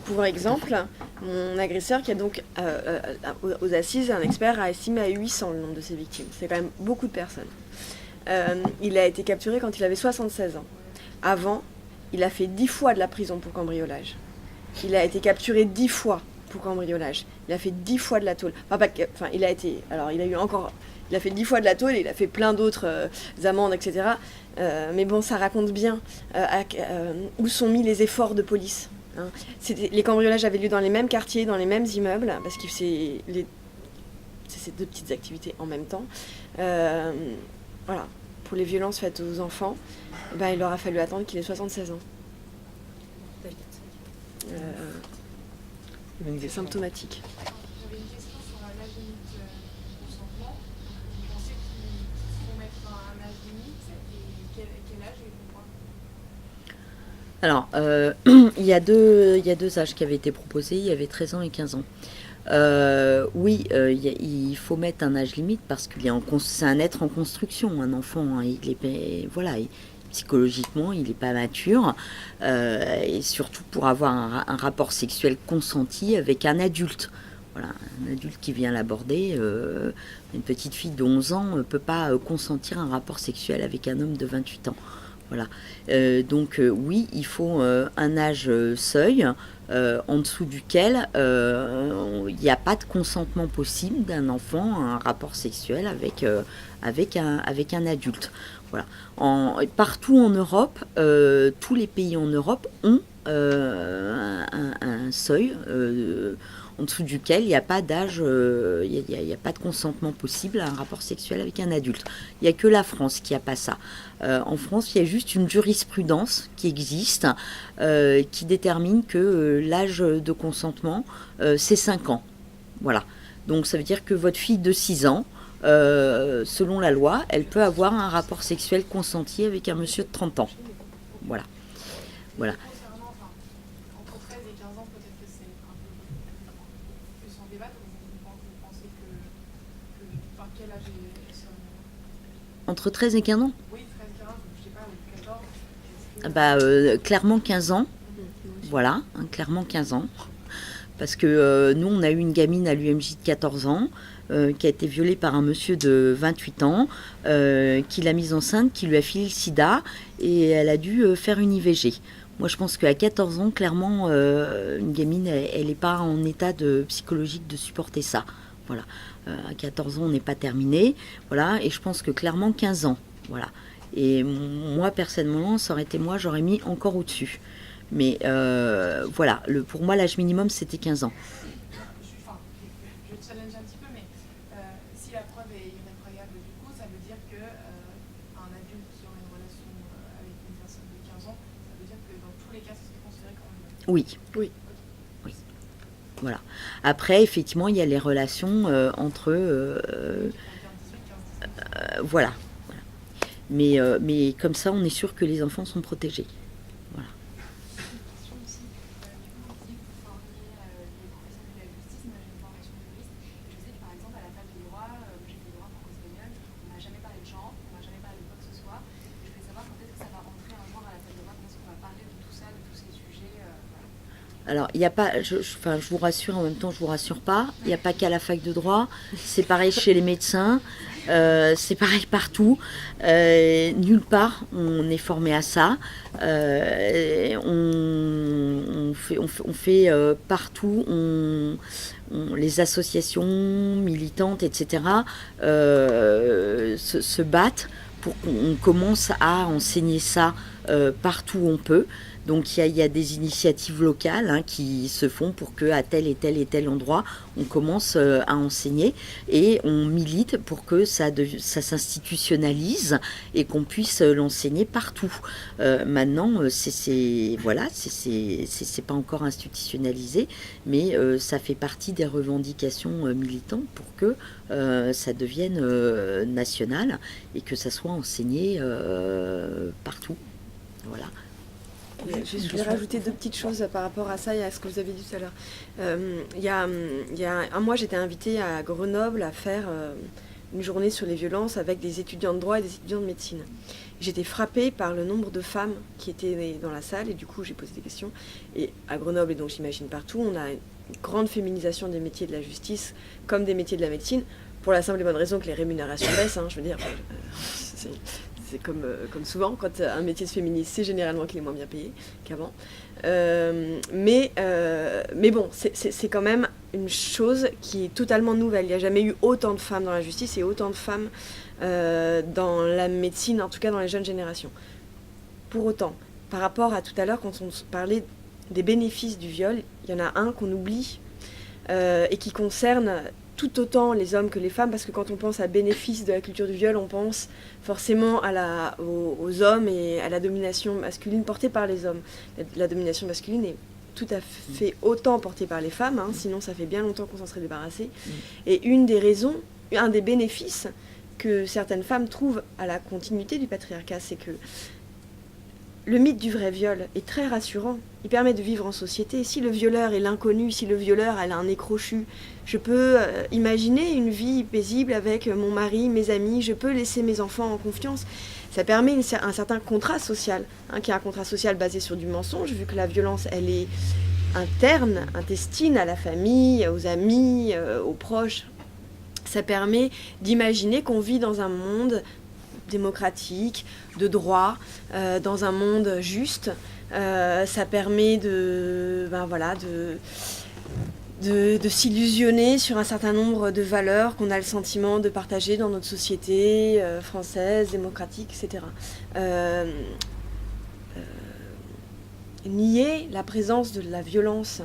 Pour exemple, mon agresseur qui a donc aux assises, un expert a estimé à 800 le nombre de ses victimes. C'est quand même beaucoup de personnes. Il a été capturé quand il avait 76 ans. Avant, il a fait 10 fois de la prison pour cambriolage. Il a été capturé 10 fois pour cambriolage. Il a fait 10 fois de la tôle. Il a fait 10 fois de la tôle et il a fait plein d'autres amendes, etc. Mais bon, ça raconte bien où sont mis les efforts de police hein. Les cambriolages avaient lieu dans les mêmes quartiers, dans les mêmes immeubles, parce que c'est ces deux petites activités en même temps. Voilà. Pour les violences faites aux enfants, il aura fallu attendre qu'il ait 76 ans. C'est symptomatique. J'avais une question sur l'âge limite du consentement. Vous pensez qu'il faut mettre un âge limite et quel âge et pourquoi? Alors, il y a deux âges qui avaient été proposés, il y avait 13 ans et 15 ans. Oui, il faut mettre un âge limite parce que c'est un être en construction, un enfant. Hein, psychologiquement, il n'est pas mature. Et surtout pour avoir un rapport sexuel consenti avec un adulte. Voilà, un adulte qui vient l'aborder, une petite fille de 11 ans ne peut pas consentir un rapport sexuel avec un homme de 28 ans. Voilà. Donc oui, il faut un âge seuil en dessous duquel il n'y a pas de consentement possible d'un enfant à un rapport sexuel avec un adulte. Voilà. Partout en Europe, tous les pays en Europe ont un seuil en dessous duquel il n'y a pas d'âge, il n'y a pas de consentement possible à un rapport sexuel avec un adulte. Il n'y a que la France qui n'a pas ça. En France, il y a juste une jurisprudence qui existe, qui détermine que l'âge de consentement, c'est 5 ans. Voilà. Donc ça veut dire que votre fille de 6 ans, selon la loi, elle peut avoir un rapport sexuel consenti avec un monsieur de 30 ans. Voilà. Voilà. Entre 13 et 15 ans, peut-être que c'est un peu plus en débat. Vous pensez que quel âge est Entre 13 et 15 ans? Oui, 13, 15, je sais pas, ou 14. Clairement 15 ans. Voilà, hein, clairement 15 ans. Parce que nous, on a eu une gamine à l'UMJ de 14 ans qui a été violée par un monsieur de 28 ans, qui l'a mise enceinte, qui lui a filé le sida et elle a dû faire une IVG. Moi, je pense qu'à 14 ans, clairement, une gamine, elle n'est pas en état psychologique de supporter ça. Voilà. À 14 ans, on n'est pas terminé. Voilà. Et je pense que clairement, 15 ans. Voilà. Et moi, personnellement, ça aurait été moi, j'aurais mis encore au-dessus. Mais voilà, pour moi, l'âge minimum, c'était 15 ans. Je challenge un petit peu, mais si la preuve est irréfragable, du coup, ça veut dire qu'un adulte qui aurait une relation avec une personne de 15 ans, ça veut dire que dans tous les cas, ça serait considéré comme un viol. Oui. Voilà. Après, effectivement, il y a les relations entre... voilà. Mais comme ça, on est sûr que les enfants sont protégés. Voilà. Alors, il n'y a pas, je vous rassure, en même temps, je vous rassure pas, il n'y a pas qu'à la fac de droit, c'est pareil chez les médecins, c'est pareil partout, nulle part on est formé à ça, on fait partout, les associations militantes, etc., se battent pour qu'on commence à enseigner ça partout où on peut. Donc il y a des initiatives locales qui se font pour qu'à tel et tel endroit, on commence à enseigner et on milite pour que ça s'institutionnalise et qu'on puisse l'enseigner partout. Maintenant, c'est pas encore institutionnalisé, mais ça fait partie des revendications militantes pour que ça devienne national et que ça soit enseigné partout. Voilà. Je voulais rajouter deux petites choses par rapport à ça et à ce que vous avez dit tout à l'heure. Il y a un mois, j'étais invitée à Grenoble à faire une journée sur les violences avec des étudiants de droit et des étudiants de médecine. J'étais frappée par le nombre de femmes qui étaient dans la salle et du coup, j'ai posé des questions. Et à Grenoble, et donc j'imagine partout, on a une grande féminisation des métiers de la justice comme des métiers de la médecine pour la simple et bonne raison que les rémunérations baissent. Je veux dire, c'est comme souvent, quand un métier se féminise, c'est généralement qu'il est moins bien payé qu'avant. Mais bon, c'est quand même une chose qui est totalement nouvelle. Il n'y a jamais eu autant de femmes dans la justice et autant de femmes dans la médecine, en tout cas dans les jeunes générations. Pour autant, par rapport à tout à l'heure, quand on parlait des bénéfices du viol, il y en a un qu'on oublie et qui concerne tout autant les hommes que les femmes, parce que quand on pense à bénéfices de la culture du viol, on pense forcément aux hommes et à la domination masculine portée par les hommes. La domination masculine est tout à fait autant portée par les femmes, sinon ça fait bien longtemps qu'on s'en serait débarrassé. Et une des raisons, un des bénéfices que certaines femmes trouvent à la continuité du patriarcat, c'est que le mythe du vrai viol est très rassurant. Il permet de vivre en société. Si le violeur est l'inconnu, si le violeur a un nez crochu, je peux imaginer une vie paisible avec mon mari, mes amis, je peux laisser mes enfants en confiance. Ça permet un certain contrat social, qui est un contrat social basé sur du mensonge, vu que la violence, elle est interne, intestine à la famille, aux amis, aux proches. Ça permet d'imaginer qu'on vit dans un monde démocratique, de droit, dans un monde juste. Ça permet de s'illusionner sur un certain nombre de valeurs qu'on a le sentiment de partager dans notre société française, démocratique, etc. Nier la présence de la violence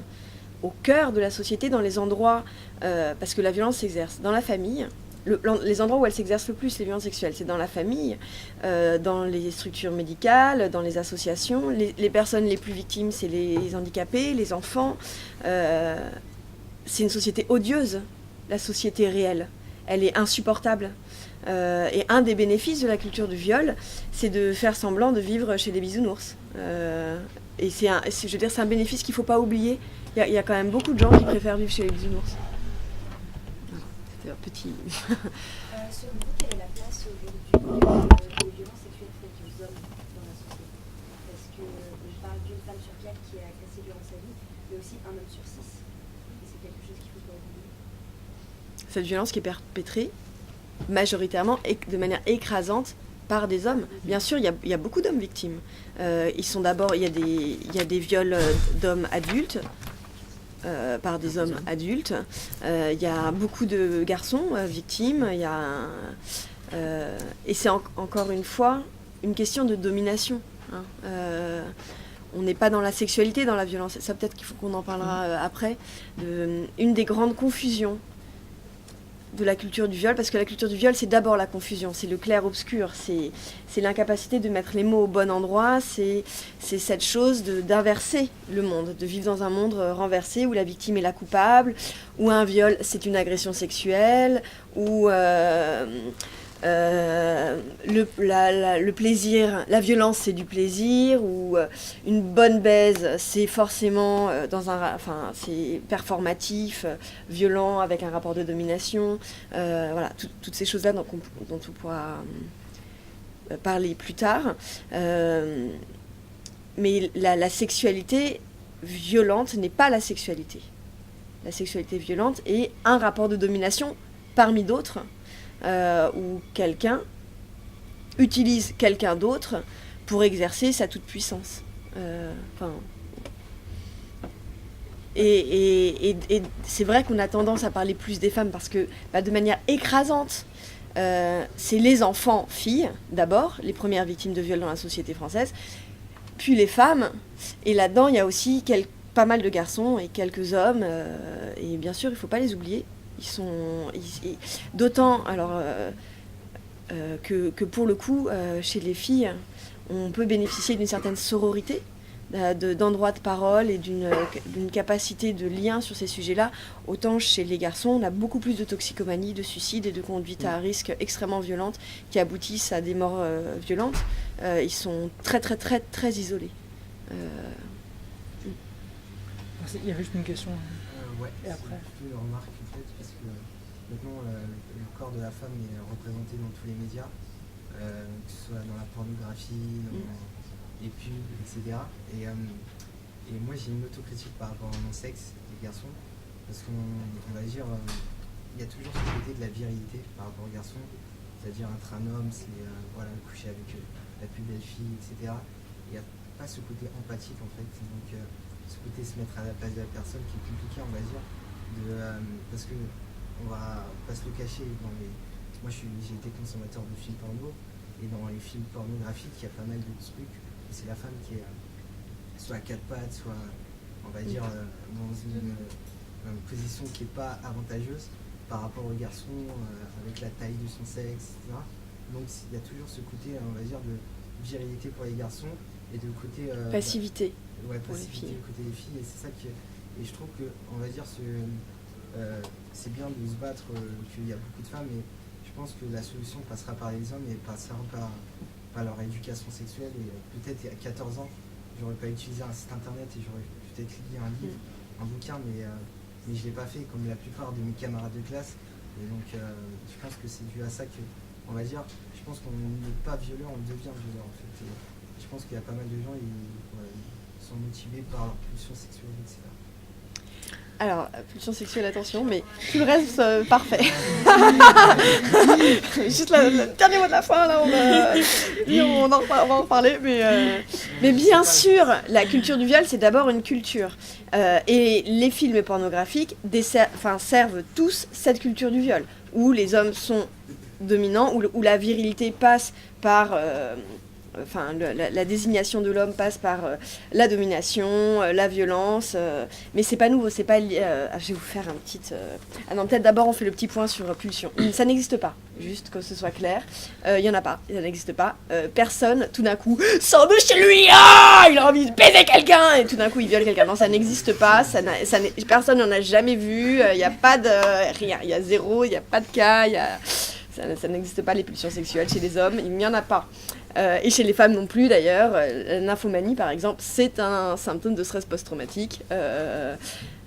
au cœur de la société, dans les endroits, parce que la violence s'exerce dans la famille. Les endroits où elle s'exerce le plus, les violences sexuelles, c'est dans la famille, dans les structures médicales, dans les associations. Les personnes les plus victimes, c'est les handicapés, les enfants. C'est une société odieuse, la société réelle. Elle est insupportable. Et un des bénéfices de la culture du viol, c'est de faire semblant de vivre chez les bisounours. Et c'est un bénéfice qu'il ne faut pas oublier. Il y a quand même beaucoup de gens qui préfèrent vivre chez les bisounours. C'était un petit... Selon vous, quelle est la place aujourd'hui des violences sexuelles faites aux hommes dans la société? Parce que je parle d'une femme sur 4 qui est agressée durant sa vie, mais aussi un homme sur 6. Et c'est quelque chose qu'il faut pas oublier. Cette violence qui est perpétrée majoritairement et de manière écrasante par des hommes. Bien sûr, il y a beaucoup d'hommes victimes. Il y a des viols d'hommes adultes, par des hommes adultes. Il y a beaucoup de garçons victimes. Et c'est encore une fois une question de domination. On n'est pas dans la sexualité, dans la violence. Ça, peut-être qu'il faut qu'on en parlera après. Une des grandes confusions de la culture du viol, parce que la culture du viol, c'est d'abord la confusion, c'est le clair-obscur, c'est l'incapacité de mettre les mots au bon endroit, c'est cette chose d'inverser le monde, de vivre dans un monde renversé où la victime est la coupable, où un viol, c'est une agression sexuelle, où le plaisir, la violence, c'est du plaisir, ou une bonne baise, c'est forcément c'est performatif, violent, avec un rapport de domination. Voilà, toutes ces choses-là dont on pourra parler plus tard. Mais la sexualité violente n'est pas la sexualité. La sexualité violente est un rapport de domination parmi d'autres. Où quelqu'un utilise quelqu'un d'autre pour exercer sa toute-puissance. Et c'est vrai qu'on a tendance à parler plus des femmes parce que, de manière écrasante, c'est les enfants, filles, d'abord, les premières victimes de viol dans la société française, puis les femmes, et là-dedans, il y a aussi pas mal de garçons et quelques hommes, et bien sûr, il ne faut pas les oublier. D'autant que pour le coup, chez les filles, on peut bénéficier d'une certaine sororité, d'endroits de parole et d'une capacité de lien sur ces sujets-là. Autant chez les garçons, on a beaucoup plus de toxicomanie, de suicide et de conduite à risque extrêmement violente qui aboutissent à des morts violentes. Ils sont très très très très isolés. Il y avait juste une question. Ouais, et après c'est plutôt une remarque en fait, parce que maintenant le corps de la femme est représenté dans tous les médias, que ce soit dans la pornographie, dans les pubs, etc. Et moi j'ai une autocritique par rapport à mon sexe, les garçons, parce qu'on va dire, il y a toujours ce côté de la virilité par rapport aux garçons, c'est-à-dire être un homme, c'est coucher avec la plus belle fille, etc. Il n'y a pas ce côté empathique en fait, donc ce côté se mettre à la place de la personne qui est compliqué, on va dire, parce que on va pas se le cacher. Moi j'ai été consommateur de films porno, et dans les films pornographiques il y a pas mal de trucs, et c'est la femme qui est soit à quatre pattes, soit on va dire, dans une position qui n'est pas avantageuse par rapport aux garçons, avec la taille de son sexe, etc. Donc il y a toujours ce côté, on va dire, de virilité pour les garçons et de côté... Passivité. Ouais, pour les passivité filles. côté des filles. Et c'est ça qui... Et je trouve que, on va dire, c'est bien de se battre, qu'il y a beaucoup de femmes, mais je pense que la solution passera par les hommes et passera par leur éducation sexuelle. Et peut-être à 14 ans, j'aurais pas utilisé un site internet et j'aurais peut-être lu un livre, un bouquin, mais je ne l'ai pas fait comme la plupart de mes camarades de classe. Et donc je pense que c'est dû à ça que, on va dire, je pense qu'on n'est pas violent, on devient violent en fait. Et je pense qu'il y a pas mal de gens, ils sont motivés par leur pulsion sexuelle, etc. Alors, pulsion sexuelle, attention, mais tout le reste, parfait. Juste le dernier mot de la fin, là, on va en parler. Mais bien sûr, la culture du viol, c'est d'abord une culture. Et les films pornographiques servent tous cette culture du viol, où les hommes sont dominants, où la virilité passe par... la désignation de l'homme passe par la domination, la violence, mais c'est pas nouveau, c'est pas... je vais vous faire un petit... Ah non, peut-être d'abord on fait le petit point sur pulsion. Ça n'existe pas, juste que ce soit clair. Il y en a pas, ça n'existe pas. Personne, tout d'un coup, sort de chez lui, il a envie de baiser quelqu'un, et tout d'un coup il viole quelqu'un. Non, ça n'existe pas, personne n'en a jamais vu, il n'y a pas de... rien, il y a zéro, il n'y a pas de cas, ça n'existe pas les pulsions sexuelles chez les hommes, il n'y en a pas. Et chez les femmes non plus d'ailleurs, la nymphomanie par exemple, c'est un symptôme de stress post-traumatique.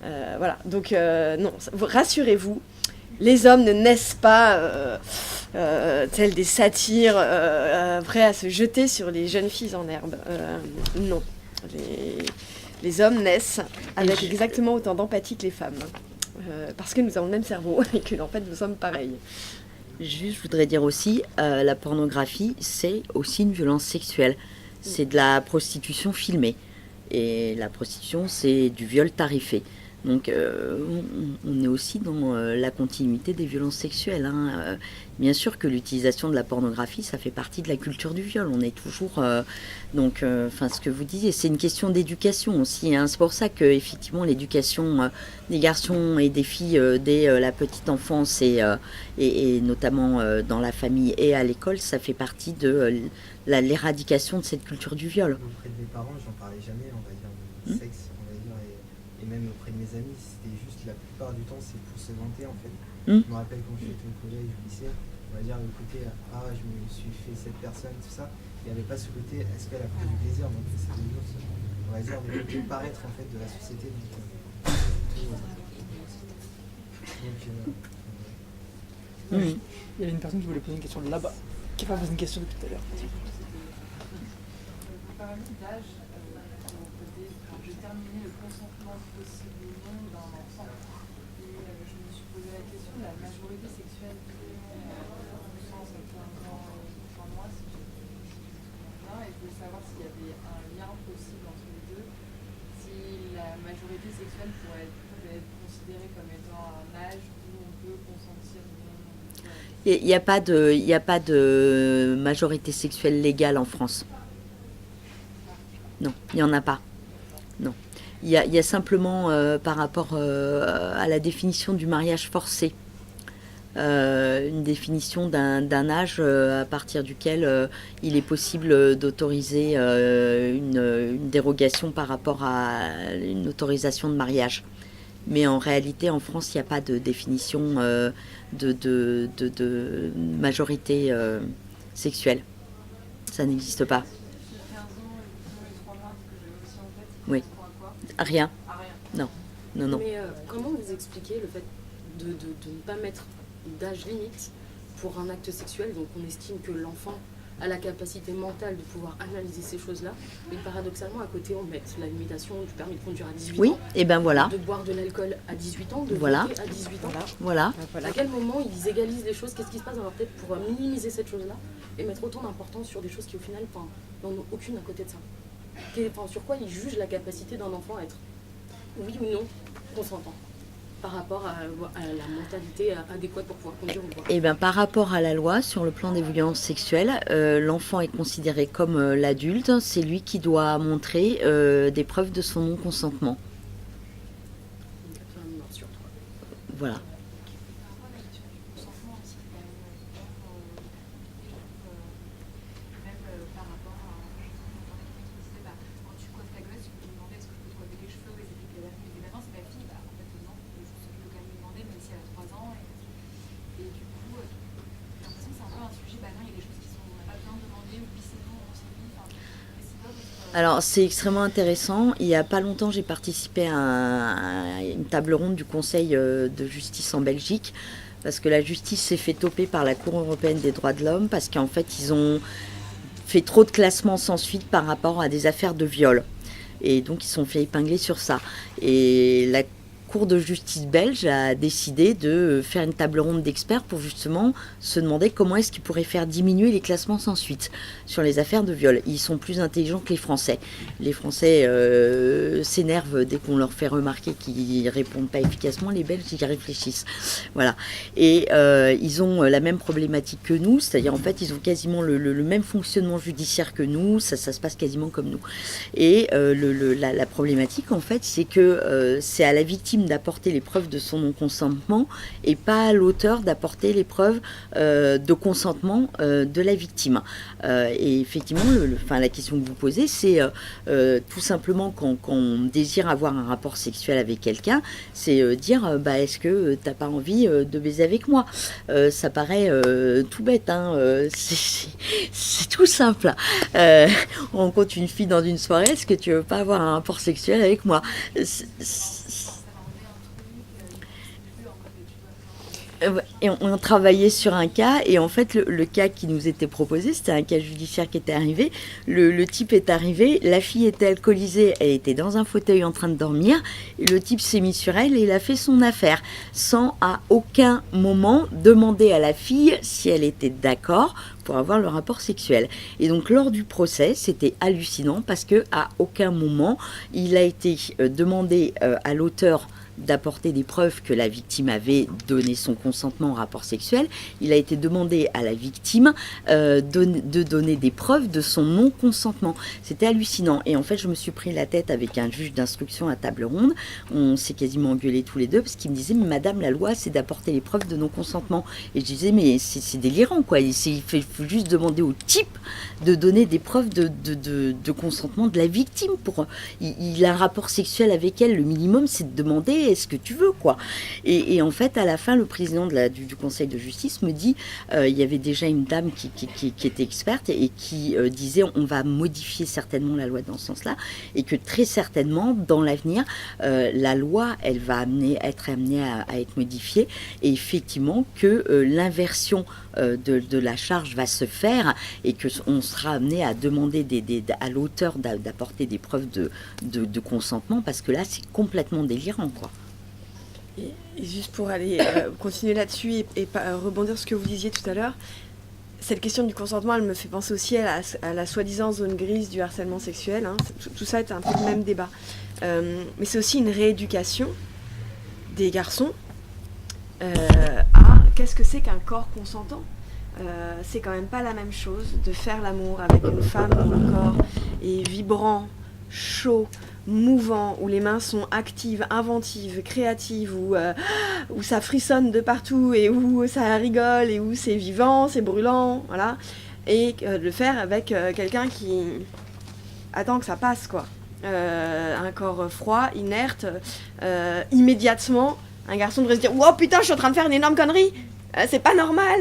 Voilà, donc non, rassurez-vous, les hommes ne naissent pas tels des satyres prêts à se jeter sur les jeunes filles en herbe. Non, les hommes naissent avec exactement autant d'empathie que les femmes, parce que nous avons le même cerveau et que en fait nous sommes pareils. Juste, je voudrais dire aussi, la pornographie, c'est aussi une violence sexuelle. C'est de la prostitution filmée. Et la prostitution, c'est du viol tarifé. Donc, on est aussi dans la continuité des violences sexuelles. Hein. Bien sûr que l'utilisation de la pornographie, ça fait partie de la culture du viol. On est toujours... ce que vous disiez, c'est une question d'éducation aussi. Hein. C'est pour ça que effectivement, l'éducation des garçons et des filles dès la petite enfance et notamment dans la famille et à l'école, ça fait partie de l'éradication de cette culture du viol. Auprès de mes parents, j'en parlais jamais, on va dire, de sexe, on va dire, et même auprès de mes amis, c'était juste la plupart du temps, c'est pour se vanter en fait. Je me rappelle quand j'étais au collège, au lycée, on va dire le côté je me suis fait cette personne, tout ça. Il n'y avait pas ce côté est-ce qu'elle a pris du plaisir, donc c'est juste, on va dire, le paraître en fait de la société. Il y avait une personne qui voulait poser une question là-bas, qui n'a pas posé une question depuis tout à l'heure. Par l'âge, j'ai terminé le consentement possible ou non d'un enfant. Et je me suis posé la question de la majorité sexuelle sans être un grand moi, si je me souviens bien, et je voulais savoir s'il y avait un lien possible entre les deux, si la majorité sexuelle pourrait être considérée comme étant un âge où on peut consentir ou non. Il n'y a pas de majorité sexuelle légale en France. Non, il n'y en a pas. Non. Il y a simplement, par rapport à la définition du mariage forcé, une définition d'un âge à partir duquel il est possible d'autoriser une dérogation par rapport à une autorisation de mariage. Mais en réalité, en France, il n'y a pas de définition de majorité sexuelle. Ça n'existe pas. Oui. Rien. Non. Non. Mais comment vous expliquez le fait de ne pas mettre d'âge limite pour un acte sexuel? Donc on estime que l'enfant a la capacité mentale de pouvoir analyser ces choses-là, mais paradoxalement à côté on met la limitation du permis de conduire à 18 ans. Oui, et ben voilà. De boire de l'alcool à 18 ans, de voilà. voter à 18 ans. Voilà. À quel moment ils égalisent les choses? Qu'est-ce qui se passe dans leur tête pour minimiser cette chose-là et mettre autant d'importance sur des choses qui au final n'en ont aucune à côté de ça? Sur quoi ils jugent la capacité d'un enfant à être oui ou non consentant par rapport à la mentalité adéquate pour pouvoir conduire ou boire? Eh bien, par rapport à la loi, sur le plan des violences sexuelles, l'enfant est considéré comme l'adulte. C'est lui qui doit montrer des preuves de son non-consentement. voilà. Alors, c'est extrêmement intéressant. Il n'y a pas longtemps, j'ai participé à une table ronde du Conseil de justice en Belgique, parce que la justice s'est fait toper par la Cour européenne des droits de l'homme, parce qu'en fait, ils ont fait trop de classements sans suite par rapport à des affaires de viol. Et donc, ils se sont fait épingler sur ça. Et la Cour de justice belge a décidé de faire une table ronde d'experts pour justement se demander comment est-ce qu'ils pourraient faire diminuer les classements sans suite sur les affaires de viol. Ils sont plus intelligents que les Français. Les Français s'énervent dès qu'on leur fait remarquer qu'ils répondent pas efficacement. Les Belges, ils y réfléchissent. Voilà. Et ils ont la même problématique que nous, c'est-à-dire en fait, ils ont quasiment le même fonctionnement judiciaire que nous. Ça se passe quasiment comme nous. Et la problématique, en fait, c'est que c'est à la victime d'apporter les preuves de son non-consentement et pas à l'auteur d'apporter les preuves de consentement de la victime. Et effectivement, la question que vous posez, c'est tout simplement quand on désire avoir un rapport sexuel avec quelqu'un, c'est dire est-ce que t'as pas envie de baiser avec moi. Ça paraît tout bête, hein, c'est tout simple. On rencontre une fille dans une soirée, est-ce que tu veux pas avoir un rapport sexuel avec moi? Et on travaillait sur un cas, et en fait le cas qui nous était proposé, c'était un cas judiciaire qui était arrivé. Le type est arrivé, la fille était alcoolisée, elle était dans un fauteuil en train de dormir, et le type s'est mis sur elle et il a fait son affaire, sans à aucun moment demander à la fille si elle était d'accord pour avoir le rapport sexuel. Et donc lors du procès, c'était hallucinant parce que à aucun moment il a été demandé à l'auteur d'apporter des preuves que la victime avait donné son consentement au rapport sexuel. Il a été demandé à la victime de donner des preuves de son non-consentement. C'était hallucinant. Et en fait, je me suis pris la tête avec un juge d'instruction à table ronde. On s'est quasiment engueulés tous les deux parce qu'il me disait « Mais madame, la loi, c'est d'apporter les preuves de non-consentement. » Et je disais « Mais c'est délirant, quoi. Il faut juste demander au type de donner des preuves de consentement de la victime. Il a un rapport sexuel avec elle. Le minimum, c'est de demander est-ce que tu veux, quoi. Et en fait, à la fin, le président du Conseil de justice me dit il y avait déjà une dame qui était experte et qui disait on va modifier certainement la loi dans ce sens-là, et que très certainement, dans l'avenir, la loi, elle va être amenée à être modifiée, et effectivement que l'inversion de la charge va se faire, et qu'on sera amené à demander à l'auteur d'apporter des preuves de consentement, parce que là, c'est complètement délirant, quoi. Et juste pour aller continuer là-dessus et rebondir sur ce que vous disiez tout à l'heure, cette question du consentement, elle me fait penser aussi à la soi-disant zone grise du harcèlement sexuel. Hein. Tout ça est un peu le même débat. Mais c'est aussi une rééducation des garçons à qu'est-ce que c'est qu'un corps consentant. C'est quand même pas la même chose de faire l'amour avec une femme dont le corps est vibrant, chaud, mouvant, où les mains sont actives, inventives, créatives, où ça frissonne de partout et où ça rigole et où c'est vivant, c'est brûlant, voilà. Et de le faire avec quelqu'un qui attend que ça passe, quoi. Un corps froid, inerte, immédiatement, un garçon devrait se dire « Oh putain, je suis en train de faire une énorme connerie, c'est pas normal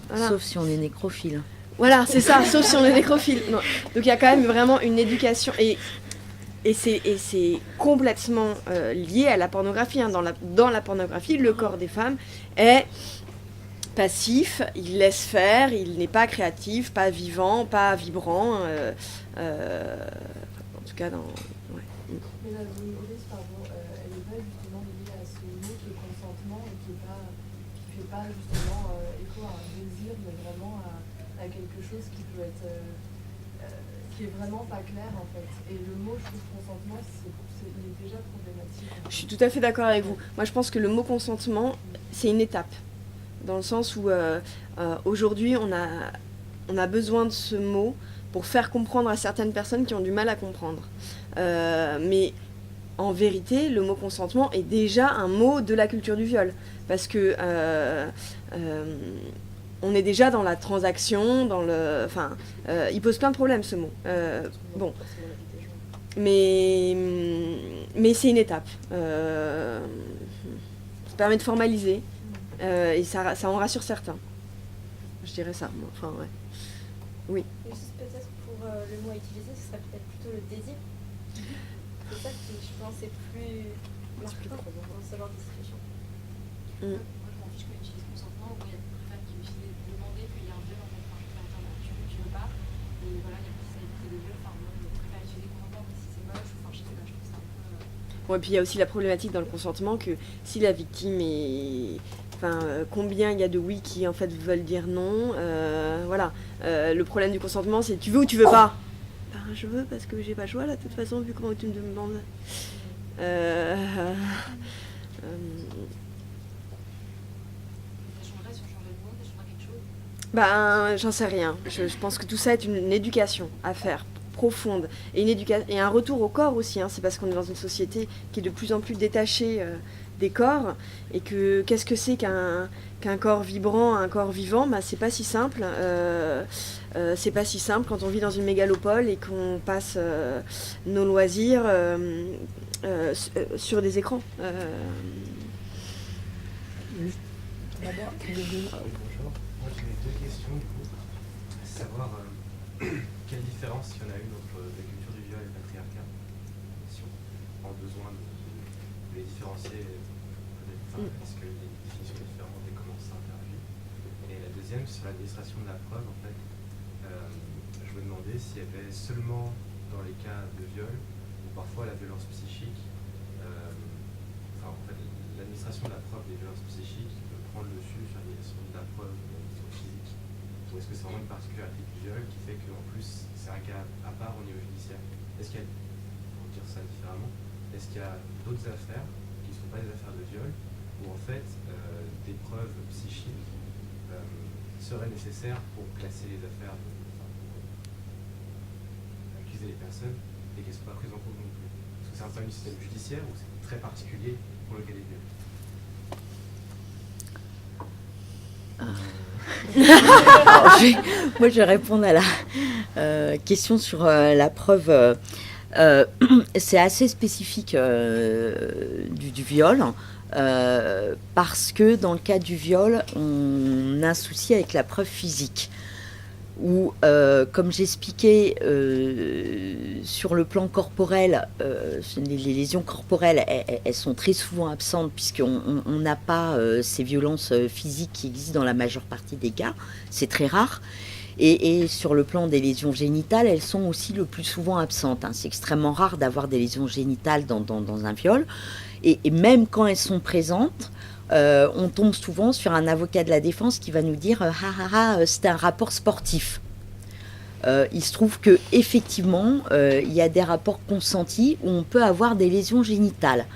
voilà. ». Sauf si on est nécrophile. Voilà, c'est ça, sauf si on est nécrophile. Non. Donc il y a quand même vraiment une éducation, et c'est complètement lié à la pornographie. Hein. Dans la pornographie, le corps des femmes est passif, il laisse faire, il n'est pas créatif, pas vivant, pas vibrant. En tout cas, dans... Ouais. Mais la vulnérabilité, pardon, elle n'est pas justement liée à ce mot qui est consentement et qui ne fait pas justement écho à un désir, mais vraiment à quelque chose qui peut être... qui est vraiment pas clair, en fait. Et le mot, je trouve, consentement, il est déjà problématique. Je suis tout à fait d'accord avec vous. Moi, je pense que le mot consentement, c'est une étape. Dans le sens où aujourd'hui, on a besoin de ce mot pour faire comprendre à certaines personnes qui ont du mal à comprendre. Mais en vérité, le mot consentement est déjà un mot de la culture du viol. Parce que on est déjà dans la transaction, dans le... Enfin, il pose plein de problèmes, ce mot. Bon. Mais c'est une étape. Ça permet de formaliser. Et ça en rassure certains. Je dirais ça, moi. Enfin, ouais. Oui. Et juste peut-être pour le mot à utiliser, ce serait peut-être plutôt le désir. C'est ça qui, je pense, est plus marquant dans ce genre de situation. Moi, je m'en fiche qu'on utilise consentement. Il y a beaucoup de femmes qui utilisent demander qu'il y a un viol en fait. Enfin, je peux dire, tu veux, tu veux pas. Et voilà, il y a plus ça éviter des viols. Enfin, moi, je préfère utiliser consentement, mais si c'est moche, enfin, je sais pas, je trouve ça un peu. Ouais, puis il y a aussi la problématique dans le consentement que si la victime est... Enfin, combien il y a de oui qui en fait veulent dire non. Voilà. Le problème du consentement, c'est tu veux ou tu veux pas. Ben, je veux parce que j'ai pas le choix là, de toute façon, vu comment tu me demandes. Ça changerait si on changeait de mot, ça changerait quelque chose. Ben, j'en sais rien. Je pense que tout ça est une éducation à faire, profonde. Et, et un retour au corps aussi. Hein. C'est parce qu'on est dans une société qui est de plus en plus détachée des corps. Et que qu'est-ce que c'est qu'un corps vibrant, un corps vivant, ben, c'est pas si simple. C'est pas si simple quand on vit dans une mégalopole et qu'on passe nos loisirs sur des écrans. D'abord, bonjour. Moi j'ai deux questions du coup. Savoir quelle différence il y en a une entre la culture du viol et le patriarcat. Si on a besoin de les différencier, est-ce que les définitions différentes et comment ça interagit. Et la deuxième, sur l'administration de la preuve, en fait, je me demandais s'il y avait seulement dans les cas de viol ou parfois la violence psychique, en fait, l'administration de la preuve des violences psychiques peut prendre le dessus sur l'administration de la preuve de la violence physique. Ou est-ce que c'est vraiment une particularité du viol qui fait qu'en plus c'est un cas à part au niveau judiciaire? Est-ce qu'il y a, pour dire ça différemment, est-ce qu'il y a d'autres affaires qui ne sont pas des affaires de viol où en fait des preuves psychiques seraient nécessaires pour classer les affaires, accuser les personnes et qu'elles ne sont pas prises en compte non plus? Est-ce que c'est un peu un système judiciaire ou c'est très particulier pour le cas des viols? Moi, je vais répondre à la question sur la preuve. C'est assez spécifique du viol parce que dans le cas du viol, on a un souci avec la preuve physique. Où, comme j'expliquais, sur le plan corporel, les lésions corporelles, elles sont très souvent absentes puisqu'on n'a pas ces violences physiques qui existent dans la majeure partie des cas. C'est très rare. Et sur le plan des lésions génitales, elles sont aussi le plus souvent absentes. Hein. C'est extrêmement rare d'avoir des lésions génitales dans un viol. Et même quand elles sont présentes, on tombe souvent sur un avocat de la défense qui va nous dire c'est un rapport sportif. Il se trouve que effectivement, il y a des rapports consentis où on peut avoir des lésions génitales.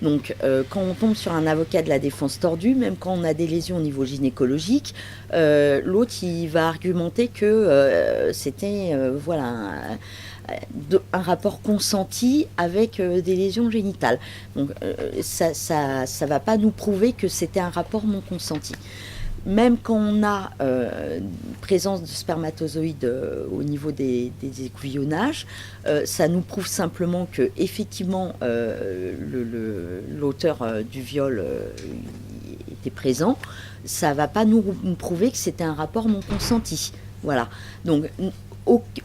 Donc, quand on tombe sur un avocat de la défense tordu, même quand on a des lésions au niveau gynécologique, l'autre il va argumenter que c'était un rapport consenti avec des lésions génitales. Donc ça va pas nous prouver que c'était un rapport non consenti. Même quand on a présence de spermatozoïdes au niveau des écouvillonnages, ça nous prouve simplement que effectivement l'auteur du viol était présent. Ça va pas nous prouver que c'était un rapport non consenti. Voilà. Donc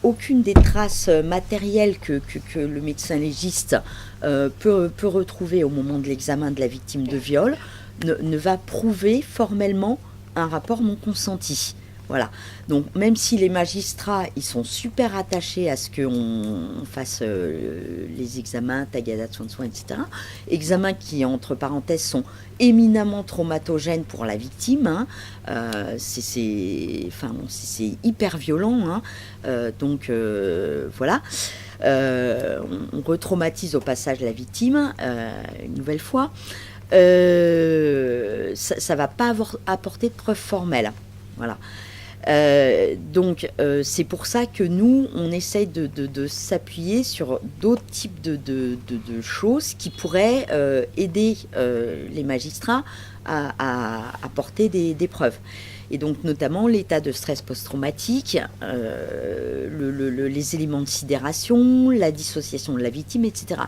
aucune des traces matérielles que le médecin légiste peut retrouver au moment de l'examen de la victime de viol ne va prouver formellement un rapport non consenti. Voilà. Donc même si les magistrats ils sont super attachés à ce qu'on fasse les examens, tagada de soins, etc. Examens qui, entre parenthèses, sont éminemment traumatogènes pour la victime. Hein. C'est hyper violent. Hein. Donc voilà. On retraumatise au passage la victime une nouvelle fois. Ça va pas apporter de preuves formelles. Voilà. Donc c'est pour ça que nous, on essaye de s'appuyer sur d'autres types de choses qui pourraient aider les magistrats à apporter des preuves. Et donc notamment l'état de stress post-traumatique, les éléments de sidération, la dissociation de la victime, etc.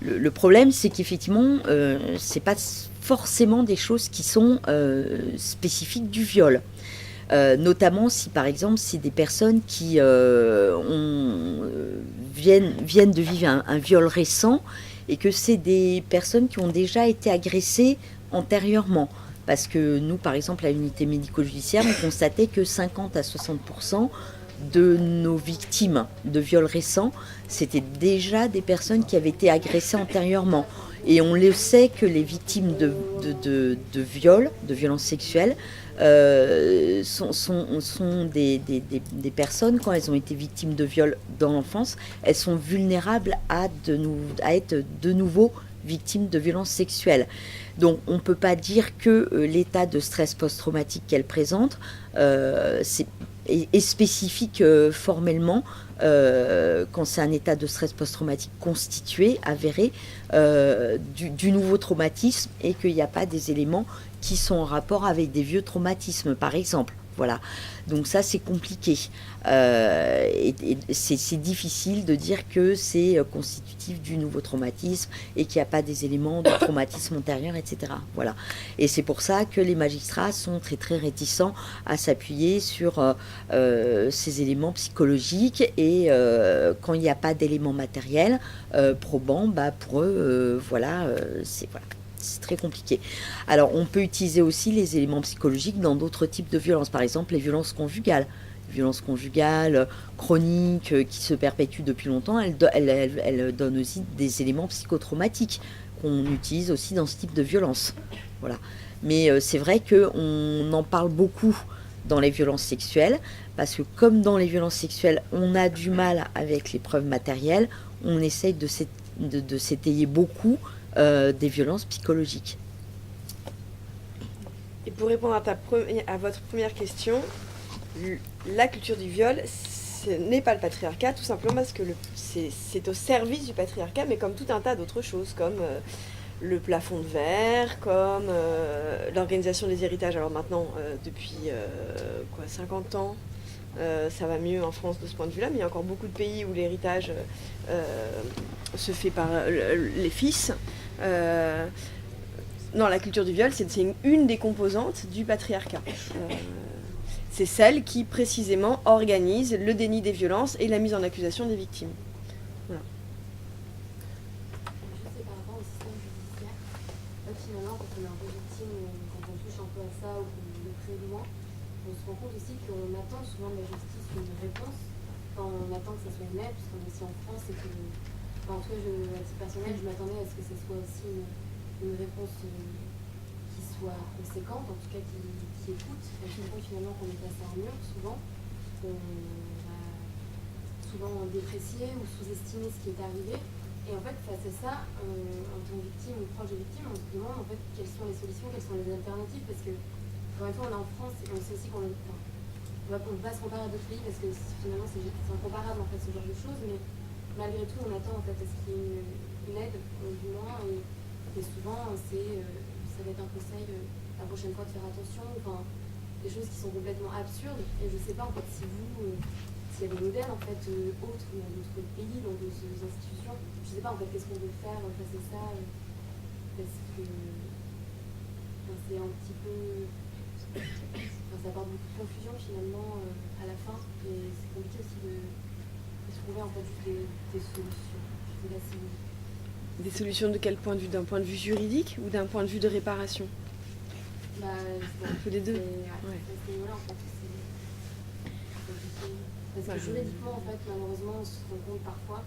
Le problème, c'est qu'effectivement, c'est pas forcément des choses qui sont spécifiques du viol. Notamment si par exemple c'est des personnes qui viennent de vivre un viol récent et que c'est des personnes qui ont déjà été agressées antérieurement. Parce que nous, par exemple, à l'unité médico-judiciaire, on constatait que 50 à 60% de nos victimes de viols récents, c'était déjà des personnes qui avaient été agressées antérieurement. Et on le sait que les victimes de viols, de violences sexuelles, sont des personnes, quand elles ont été victimes de viols dans l'enfance, elles sont vulnérables à être de nouveau victimes de violences sexuelles. Donc on ne peut pas dire que l'état de stress post-traumatique qu'elle présente est spécifique formellement quand c'est un état de stress post-traumatique constitué, avéré, du nouveau traumatisme et qu'il n'y a pas des éléments qui sont en rapport avec des vieux traumatismes, par exemple. Voilà. Donc ça, c'est compliqué. Et c'est difficile de dire que c'est constitutif du nouveau traumatisme et qu'il n'y a pas des éléments de traumatisme antérieur, etc. Voilà. Et c'est pour ça que les magistrats sont très très réticents à s'appuyer sur ces éléments psychologiques et quand il n'y a pas d'éléments matériels probants, pour eux, c'est très compliqué. Alors, on peut utiliser aussi les éléments psychologiques dans d'autres types de violences. Par exemple, les violences conjugales. Violences conjugales chroniques qui se perpétuent depuis longtemps, elles donnent aussi des éléments psychotraumatiques qu'on utilise aussi dans ce type de violence. Voilà. Mais c'est vrai qu'on en parle beaucoup dans les violences sexuelles, parce que comme dans les violences sexuelles, on a du mal avec les preuves matérielles, on essaye de s'étayer beaucoup des violences psychologiques. Et pour répondre à votre première question, la culture du viol, ce n'est pas le patriarcat, tout simplement parce que c'est au service du patriarcat, mais comme tout un tas d'autres choses, comme le plafond de verre, comme l'organisation des héritages. Alors maintenant, depuis 50 ans, ça va mieux en France de ce point de vue-là, mais il y a encore beaucoup de pays où l'héritage se fait par les fils. Non, la culture du viol, c'est une des composantes du patriarcat. C'est celle qui, précisément, organise le déni des violences et la mise en accusation des victimes. Voilà. Je sais par rapport au système judiciaire, finalement, quand on est un peu victime, quand on touche un peu à ça ou qu'on est très loin, on se rend compte aussi qu'on attend souvent de la justice une réponse. Enfin, on attend que ça soit net, puisqu'on est ici en France et que, en tout cas, à titre personnel, je m'attendais à ce que ce soit aussi une réponse qui soit conséquente, en tout cas qui écoute. Et je trouve finalement qu'on est passé un mur, souvent. On va souvent déprécier ou sous-estimer ce qui est arrivé. Et en fait, face à ça, en tant que victime ou proche de victime, on se demande en fait quelles sont les solutions, quelles sont les alternatives, parce que, encore une fois, on est en France et on sait aussi qu'on va pas se comparer à d'autres pays, parce que finalement, c'est incomparable en fait ce genre de choses, mais malgré tout, on attend en fait à ce qu'il y ait une aide, du moins, et souvent, ça va être un conseil la prochaine fois de faire attention, enfin, des choses qui sont complètement absurdes, et je sais pas en fait si s'il y a des modèles en fait autres dans d'autres pays, dans d'autres institutions, je sais pas en fait qu'est-ce qu'on veut faire face à ça, parce que c'est un petit peu, ça apporte beaucoup de confusion finalement à la fin, et c'est compliqué aussi de trouver en fait des solutions. Je sais pas si Des solutions de quel point de vue? D'un point de vue juridique ou d'un point de vue de réparation? Un peu les deux. Ouais. Parce que juridiquement, en fait, malheureusement, on se rend compte parfois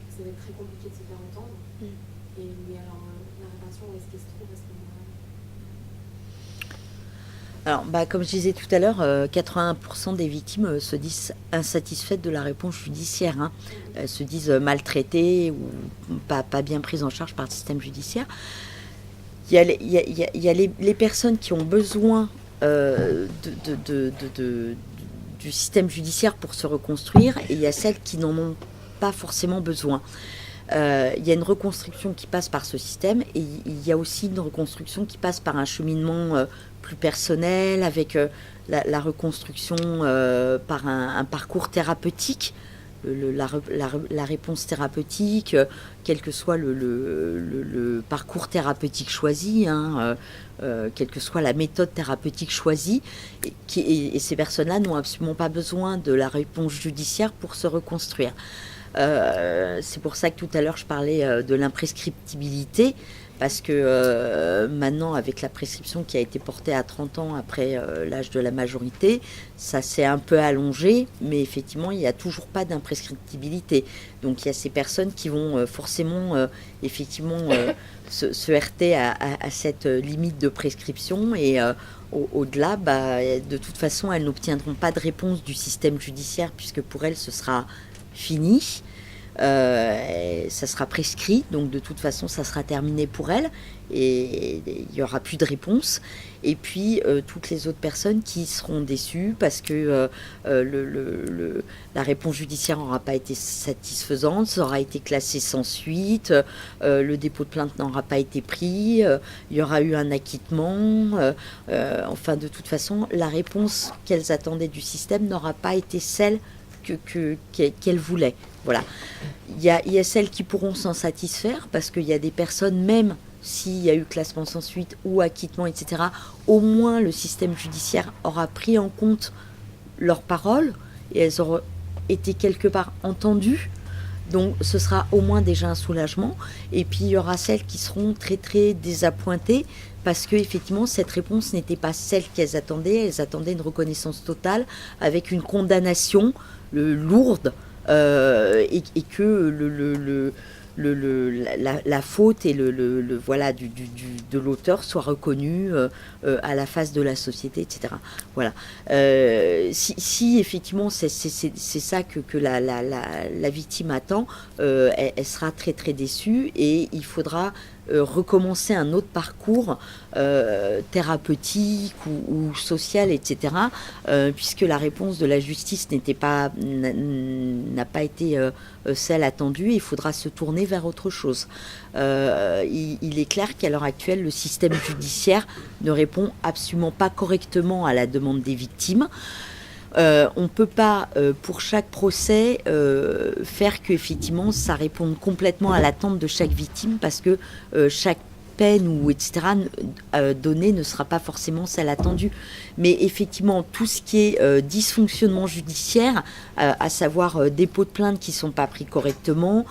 que ça va être très compliqué de se faire entendre. Mais alors, la réparation, où est-ce qu'elle se trouve à ce moment-là? Alors, comme je disais tout à l'heure, 81% des victimes se disent insatisfaites de la réponse judiciaire. Hein. Elles se disent maltraitées ou pas bien prises en charge par le système judiciaire. Il y a les personnes qui ont besoin du système judiciaire pour se reconstruire, et il y a celles qui n'en ont pas forcément besoin. Il y a une reconstruction qui passe par ce système, et il y a aussi une reconstruction qui passe par un cheminement plus personnel, avec la reconstruction par un parcours thérapeutique, la réponse thérapeutique, quel que soit le parcours thérapeutique choisi, quelle que soit la méthode thérapeutique choisie, et ces personnes-là n'ont absolument pas besoin de la réponse judiciaire pour se reconstruire. C'est pour ça que tout à l'heure je parlais de l'imprescriptibilité, parce que maintenant, avec la prescription qui a été portée à 30 ans après l'âge de la majorité, ça s'est un peu allongé, mais effectivement il n'y a toujours pas d'imprescriptibilité. Donc il y a ces personnes qui vont forcément effectivement se heurter à cette limite de prescription, et au-delà, de toute façon elles n'obtiendront pas de réponse du système judiciaire, puisque pour elles ce sera fini, ça sera prescrit, donc de toute façon ça sera terminé pour elle, et il n'y aura plus de réponse. Et puis toutes les autres personnes qui seront déçues parce que la réponse judiciaire n'aura pas été satisfaisante, ça aura été classé sans suite, le dépôt de plainte n'aura pas été pris, il y aura eu un acquittement, enfin de toute façon la réponse qu'elles attendaient du système n'aura pas été celle qu'elles voulaient. Voilà. Il y a celles qui pourront s'en satisfaire, parce qu'il y a des personnes, même s'il y a eu classement sans suite ou acquittement, etc., au moins le système judiciaire aura pris en compte leurs paroles, et elles auront été quelque part entendues. Donc ce sera au moins déjà un soulagement. Et puis il y aura celles qui seront très très désappointées, parce que effectivement cette réponse n'était pas celle qu'elles attendaient. Elles attendaient une reconnaissance totale avec une condamnation lourde, et que la faute et voilà de l'auteur soit reconnue à la face de la société, etc. Voilà. Si effectivement c'est ça que la victime attend, elle sera très très déçue, et il faudra recommencer un autre parcours thérapeutique ou social, etc., puisque la réponse de la justice n'a pas été celle attendue. Il faudra se tourner vers autre chose. Il est clair qu'à l'heure actuelle, le système judiciaire ne répond absolument pas correctement à la demande des victimes. On ne peut pas, pour chaque procès, faire qu'effectivement ça réponde complètement à l'attente de chaque victime, parce que chaque peine ou etc. donnée ne sera pas forcément celle attendue. Mais effectivement, tout ce qui est dysfonctionnement judiciaire, à savoir dépôt de plainte qui ne sont pas pris correctement,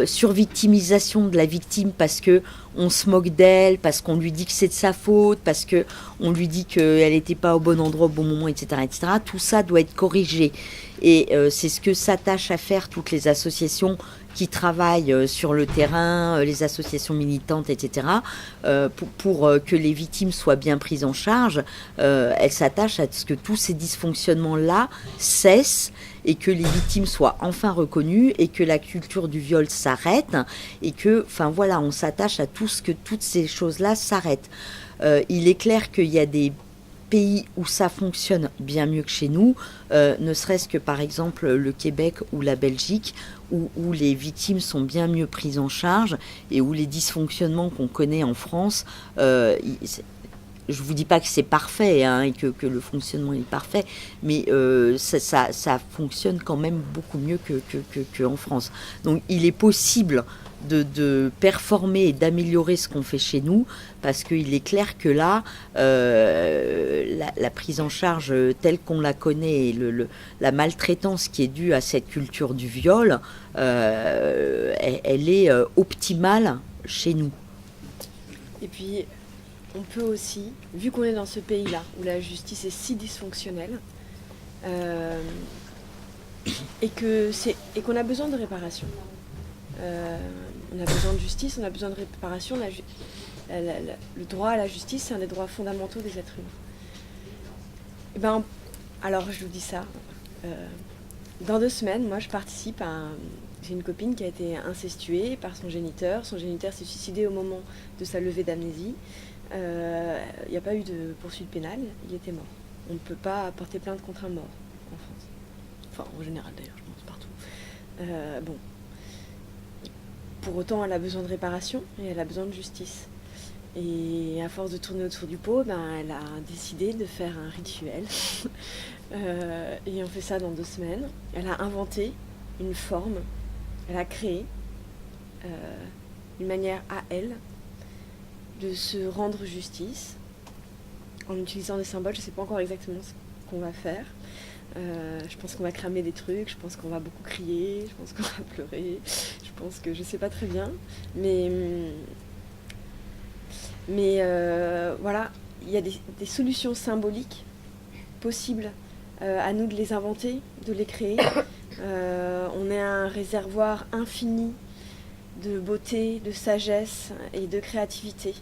survictimisation de la victime parce que on se moque d'elle, parce qu'on lui dit que c'est de sa faute, parce que on lui dit qu'elle n'était pas au bon endroit au bon moment, etc., etc. Tout ça doit être corrigé. Et c'est ce que s'attachent à faire toutes les associations qui travaillent sur le terrain, les associations militantes, etc., pour que les victimes soient bien prises en charge. Elles s'attachent à ce que tous ces dysfonctionnements-là cessent, et que les victimes soient enfin reconnues, et que la culture du viol s'arrête, et que, enfin voilà, on s'attache à tout ce que toutes ces choses-là s'arrêtent. Il est clair qu'il y a des pays où ça fonctionne bien mieux que chez nous, ne serait-ce que par exemple le Québec ou la Belgique, où les victimes sont bien mieux prises en charge, et où les dysfonctionnements qu'on connaît en France, je ne vous dis pas que c'est parfait, et que le fonctionnement est parfait, mais ça fonctionne quand même beaucoup mieux qu'en France. Donc il est possible de performer et d'améliorer ce qu'on fait chez nous, parce qu'il est clair que là, la prise en charge telle qu'on la connaît, et la maltraitance qui est due à cette culture du viol, elle est optimale chez nous. Et puis, on peut aussi, vu qu'on est dans ce pays-là, où la justice est si dysfonctionnelle, et qu'on a besoin de réparation. On a besoin de justice, on a besoin de réparation. Le droit à la justice, c'est un des droits fondamentaux des êtres humains. Alors je vous dis ça. Dans 2 semaines, moi je participe à j'ai une copine qui a été incestuée par son géniteur. Son géniteur s'est suicidé au moment de sa levée d'amnésie. Il n'y a pas eu de poursuite pénale, il était mort. On ne peut pas porter plainte contre un mort Enfin, en général d'ailleurs, je pense partout. Bon. Pour autant, elle a besoin de réparation et elle a besoin de justice. Et à force de tourner autour du pot, elle a décidé de faire un rituel. Et on fait ça dans 2 semaines. Elle a inventé une forme, elle a créé une manière à elle de se rendre justice en utilisant des symboles. Je ne sais pas encore exactement ce qu'on va faire. Je pense qu'on va cramer des trucs, je pense qu'on va beaucoup crier, je pense qu'on va pleurer, je pense que je sais pas très bien. Mais voilà, il y a des solutions symboliques possibles, à nous de les inventer, de les créer. On est un réservoir infini de beauté, de sagesse et de créativité.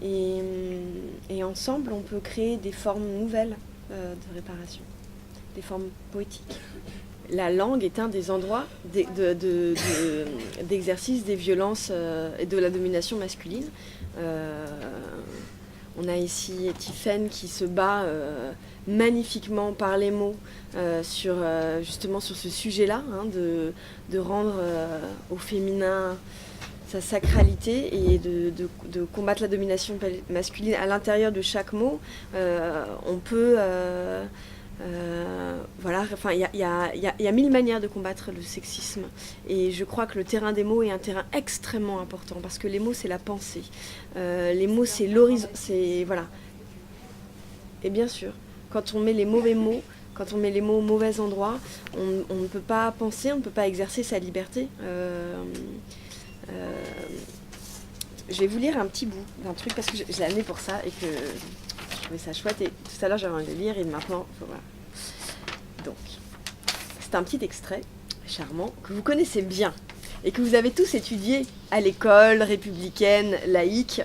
Et ensemble, on peut créer des formes nouvelles de réparation, des formes poétiques. La langue est un des endroits d'exercice des violences et de la domination masculine. On a ici Tiffaine qui se bat magnifiquement par les mots justement sur ce sujet-là, de rendre au féminin sa sacralité et de combattre la domination masculine à l'intérieur de chaque mot. On peut... voilà, enfin, il y a 1000 manières de combattre le sexisme. Et je crois que le terrain des mots est un terrain extrêmement important, parce que les mots, c'est la pensée. Les mots, c'est l'horizon. Voilà. Et bien sûr, quand on met les mauvais mots, quand on met les mots au mauvais endroit, on ne peut pas penser, on ne peut pas exercer sa liberté. Je vais vous lire un petit bout d'un truc, parce que je l'ai amené pour ça, et que je trouvais ça chouette. Et tout à l'heure, j'avais envie de le lire, et maintenant, voilà. Donc, c'est un petit extrait charmant que vous connaissez bien et que vous avez tous étudié à l'école républicaine, laïque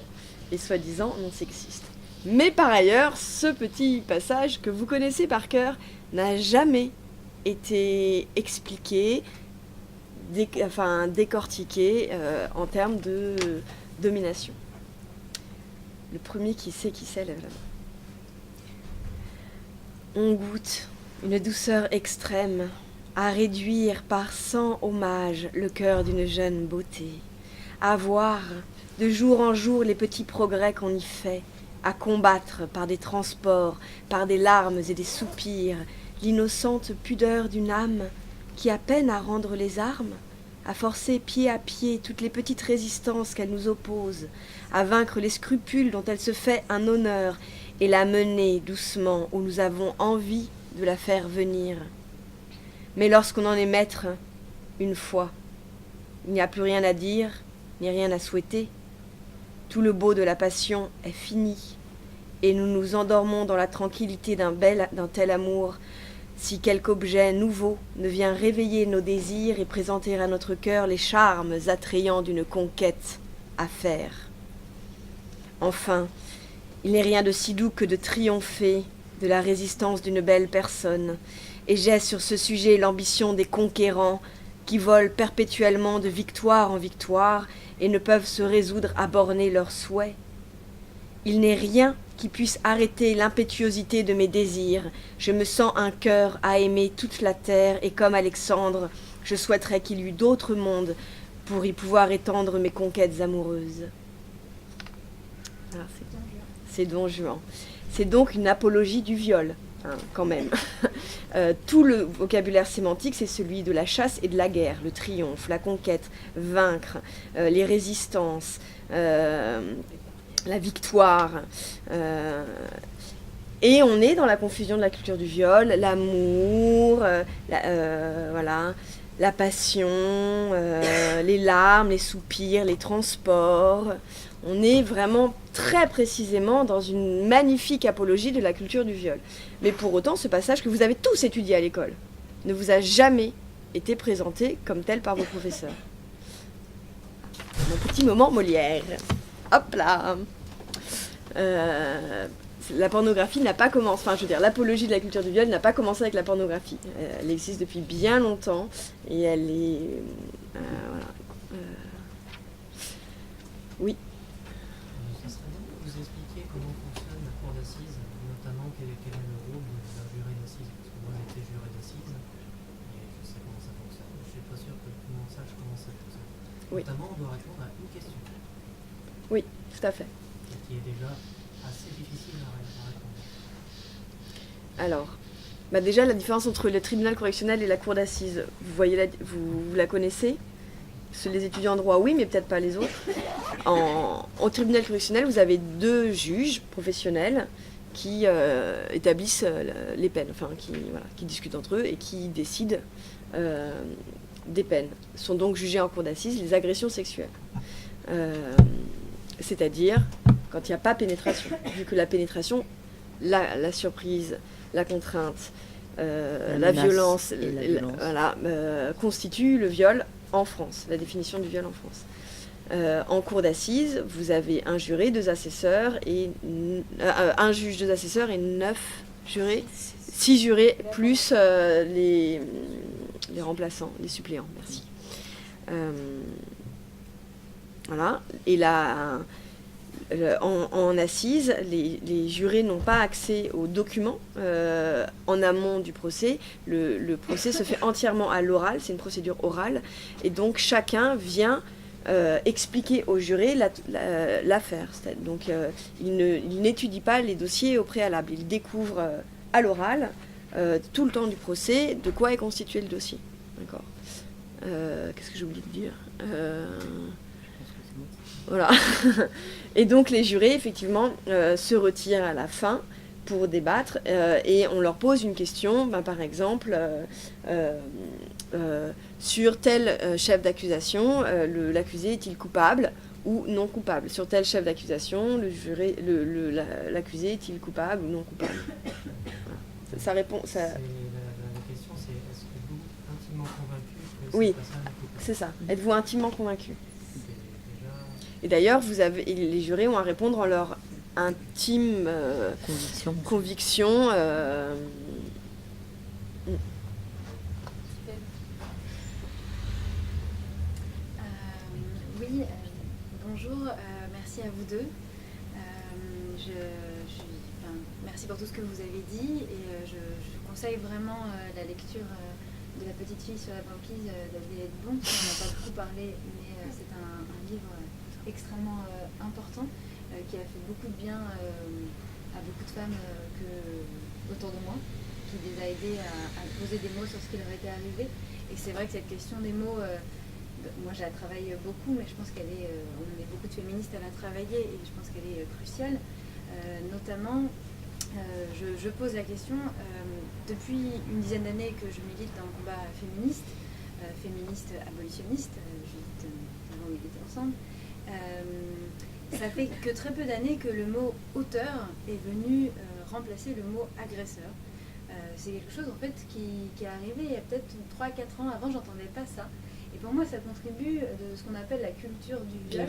et soi-disant non sexiste. Mais par ailleurs, ce petit passage que vous connaissez par cœur n'a jamais été expliqué, décortiqué en termes de domination. Le premier qui sait, lève la main. On goûte une douceur extrême à réduire par 100 hommages le cœur d'une jeune beauté, à voir de jour en jour les petits progrès qu'on y fait, à combattre par des transports, par des larmes et des soupirs, l'innocente pudeur d'une âme qui a peine à rendre les armes, à forcer pied à pied toutes les petites résistances qu'elle nous oppose, à vaincre les scrupules dont elle se fait un honneur et la mener doucement où nous avons envie de la faire venir. Mais lorsqu'on en est maître, une fois, il n'y a plus rien à dire, ni rien à souhaiter. Tout le beau de la passion est fini, et nous nous endormons dans la tranquillité d'un tel amour, si quelque objet nouveau ne vient réveiller nos désirs et présenter à notre cœur les charmes attrayants d'une conquête à faire. Enfin, il n'est rien de si doux que de triompher de la résistance d'une belle personne, et j'ai sur ce sujet l'ambition des conquérants qui volent perpétuellement de victoire en victoire et ne peuvent se résoudre à borner leurs souhaits. Il n'est rien qui puisse arrêter l'impétuosité de mes désirs. Je me sens un cœur à aimer toute la terre, et comme Alexandre, je souhaiterais qu'il y eût d'autres mondes pour y pouvoir étendre mes conquêtes amoureuses. Ah, c'est Don Juan. C'est donc une apologie du viol, quand même. Tout le vocabulaire sémantique, c'est celui de la chasse et de la guerre, le triomphe, la conquête, vaincre, les résistances, la victoire. Et on est dans la confusion de la culture du viol, l'amour, voilà, la passion, les larmes, les soupirs, les transports. On est vraiment très précisément dans une magnifique apologie de la culture du viol. Mais pour autant, ce passage que vous avez tous étudié à l'école ne vous a jamais été présenté comme tel par vos professeurs. Un petit moment Molière. Hop là. La pornographie n'a pas commencé, enfin je veux dire, l'apologie de la culture du viol n'a pas commencé avec la pornographie. Elle existe depuis bien longtemps et elle est... voilà. Oui. Ça serait bien de vous expliquer comment fonctionne la cour d'assises, notamment quel est le rôle de la jurée d'assises, parce que moi j'ai été juré d'assises, et Oui. Notamment, on doit répondre à une question. Oui, tout à fait. Et qui est déjà assez difficile à répondre. Alors, déjà la différence entre le tribunal correctionnel et la cour d'assises, vous la connaissez? Les étudiants en droit, oui, mais peut-être pas les autres. En tribunal correctionnel, vous avez 2 juges professionnels qui établissent les peines, enfin qui discutent entre eux et qui décident des peines. Sont donc jugées en cour d'assises les agressions sexuelles. C'est-à-dire quand il n'y a pas pénétration. Vu que la pénétration, la surprise, la contrainte, la violence, constitue le viol en France, la définition du viol en France. En cour d'assises, vous avez un juré, 2 assesseurs, un juge, 2 assesseurs et 9 jurés, 6 jurés, plus les remplaçants, les suppléants, merci. Voilà, et là, en assises, les jurés n'ont pas accès aux documents en amont du procès. Le procès se fait entièrement à l'oral, c'est une procédure orale, et donc chacun vient expliquer au juré l'affaire. Donc il n'étudie pas les dossiers au préalable, il découvre à l'oral, tout le temps du procès, de quoi est constitué le dossier. D'accord. Qu'est-ce que j'ai oublié de dire Voilà. Et donc les jurés, effectivement, se retirent à la fin pour débattre et on leur pose une question, par exemple, sur tel chef d'accusation, l'accusé est-il coupable ou non coupable? Sur tel chef d'accusation, l'accusé est-il coupable ou non coupable? Voilà. Ça répond... Ça... La question, c'est est-ce que vous intimement convaincu que oui, cette personne est coupable? C'est ça. Êtes-vous intimement convaincu? Et d'ailleurs, les jurés ont à répondre en leur intime conviction. Oui, bonjour, merci à vous deux. Merci pour tout ce que vous avez dit et je conseille vraiment la lecture de La petite fille sur la banquise d'Adélaïde Bon. On n'a pas beaucoup parlé, mais c'est un livre extrêmement important qui a fait beaucoup de bien à beaucoup de femmes autour de moi, qui les a aidées à poser des mots sur ce qui leur était arrivé. Et c'est vrai que cette question des mots, moi je la travaille beaucoup, mais je pense on est beaucoup de féministes à la travailler et je pense qu'elle est cruciale. Notamment, je pose la question, depuis une dizaine d'années que je milite dans le combat féministe abolitionniste, Judith, avant on militait ensemble. Ça fait que très peu d'années que le mot auteur est venu remplacer le mot agresseur. C'est quelque chose en fait qui est arrivé il y a peut-être 3-4 ans. Avant, j'entendais pas ça. Et pour moi, ça contribue de ce qu'on appelle la culture du viol.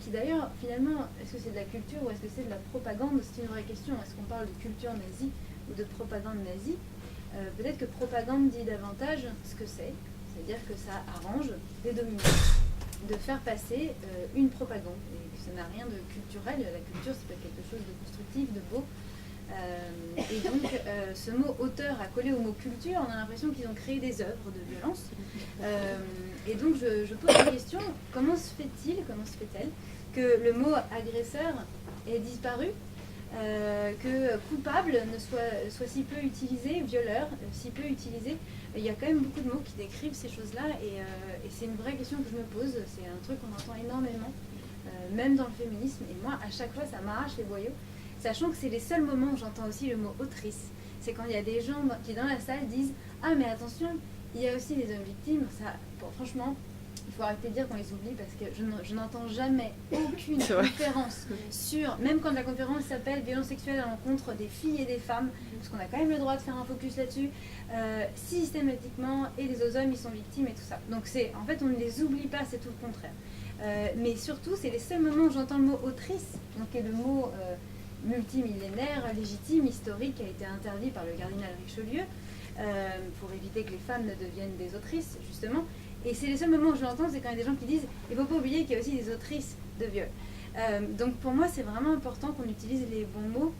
Qui d'ailleurs, finalement, est-ce que c'est de la culture ou est-ce que c'est de la propagande? C'est une vraie question. Est-ce qu'on parle de culture nazie ou de propagande nazie? Peut-être que propagande dit davantage ce que c'est. C'est-à-dire que ça arrange des dominants de faire passer une propagande et que ça n'a rien de culturel. La culture, c'est pas quelque chose de constructif, de beau. Et donc, ce mot auteur accolé au mot culture, on a l'impression qu'ils ont créé des œuvres de violence. Et donc, je pose la question, comment se fait-elle que le mot agresseur ait disparu, que coupable ne soit si peu utilisé, violeur si peu utilisé? Il y a quand même beaucoup de mots qui décrivent ces choses-là et c'est une vraie question que je me pose. C'est un truc qu'on entend énormément, même dans le féminisme. Et moi, à chaque fois, ça m'arrache les boyaux, sachant que c'est les seuls moments où j'entends aussi le mot autrice. C'est quand il y a des gens qui, dans la salle, disent « Ah, mais attention, il y a aussi les hommes victimes. » Franchement, il faut arrêter de dire qu'on les oublie parce que je n'entends jamais aucune conférence sur, même quand la conférence s'appelle « Violence sexuelle à l'encontre des filles et des femmes », parce qu'on a quand même le droit de faire un focus là-dessus, systématiquement, et les autres hommes, ils sont victimes et tout ça. Donc en fait, on ne les oublie pas, c'est tout le contraire. Mais surtout, c'est les seuls moments où j'entends le mot autrice, donc qui est le mot multimillénaire, légitime, historique, qui a été interdit par le cardinal Richelieu, pour éviter que les femmes ne deviennent des autrices, justement. Et c'est les seuls moments où je l'entends, c'est quand il y a des gens qui disent « il ne faut pas oublier qu'il y a aussi des autrices de viol ». Donc pour moi, c'est vraiment important qu'on utilise les bons mots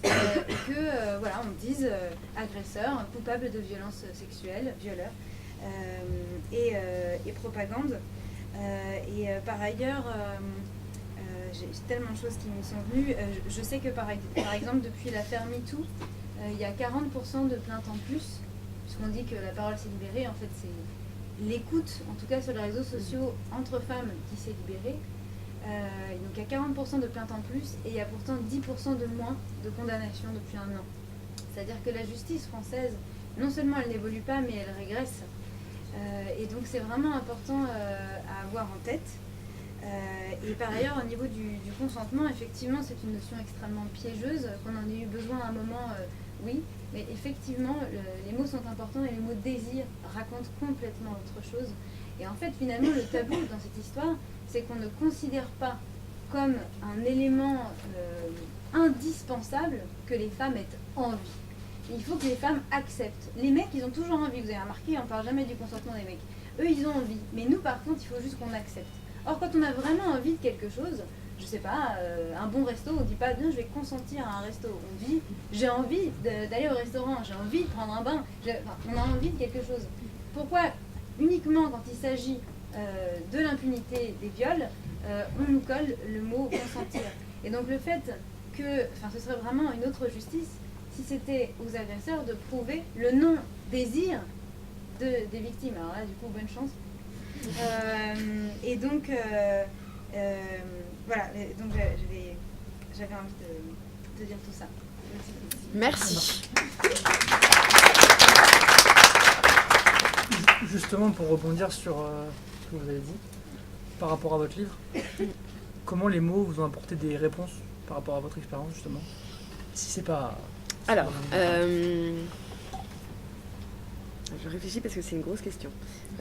et que voilà, on dise agresseur, coupable de violence sexuelle, violeur et propagande. Par ailleurs, j'ai tellement de choses qui me sont venues. Je sais que par exemple, depuis l'affaire MeToo, il y a 40% de plaintes en plus, puisqu'on dit que la parole s'est libérée. En fait, c'est l'écoute, en tout cas sur les réseaux sociaux, entre femmes qui s'est libérée. Donc il y a 40% de plaintes en plus, et il y a pourtant 10% de moins de condamnations depuis un an. C'est-à-dire que la justice française, non seulement elle n'évolue pas, mais elle régresse. Et donc c'est vraiment important à avoir en tête. Et par ailleurs, au niveau du consentement, effectivement, c'est une notion extrêmement piégeuse, qu'on en ait eu besoin à un moment, oui, mais effectivement, les mots sont importants et le mot désir raconte complètement autre chose. Et en fait, finalement, le tabou dans cette histoire, c'est qu'on ne considère pas comme un élément indispensable que les femmes aient envie. Il faut que les femmes acceptent. Les mecs, ils ont toujours envie. Vous avez remarqué, on ne parle jamais du consentement des mecs. Eux, ils ont envie. Mais nous, par contre, il faut juste qu'on accepte. Or, quand on a vraiment envie de quelque chose, je sais pas, un bon resto, on ne dit pas, non, je vais consentir à un resto. On dit, j'ai envie d'aller au restaurant, j'ai envie de prendre un bain. On a envie de quelque chose. Pourquoi uniquement quand il s'agit de l'impunité des viols, on nous colle le mot consentir? Et donc le fait que, ce serait vraiment une autre justice si c'était aux agresseurs de prouver le non-désir des victimes. Alors là, du coup, bonne chance. Et donc, voilà, donc j'avais envie de dire tout ça. Merci. Justement, pour rebondir sur ce que vous avez dit, par rapport à votre livre, comment les mots vous ont apporté des réponses par rapport à votre expérience, justement? Si c'est pas... Alors, je réfléchis parce que c'est une grosse question.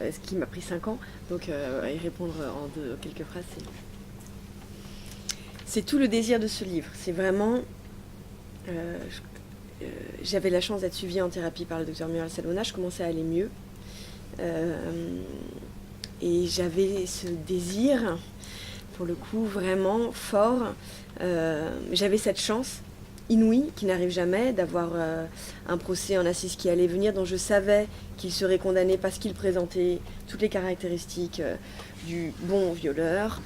Ce qui m'a pris 5 ans, donc y répondre en quelques phrases, c'est tout le désir de ce livre. C'est vraiment... j'avais la chance d'être suivie en thérapie par le docteur Muriel Salona, je commençais à aller mieux. Et j'avais ce désir, pour le coup, vraiment fort. J'avais cette chance inouïe, qui n'arrive jamais, d'avoir un procès en assises qui allait venir, dont je savais qu'il serait condamné parce qu'il présentait toutes les caractéristiques du bon violeur.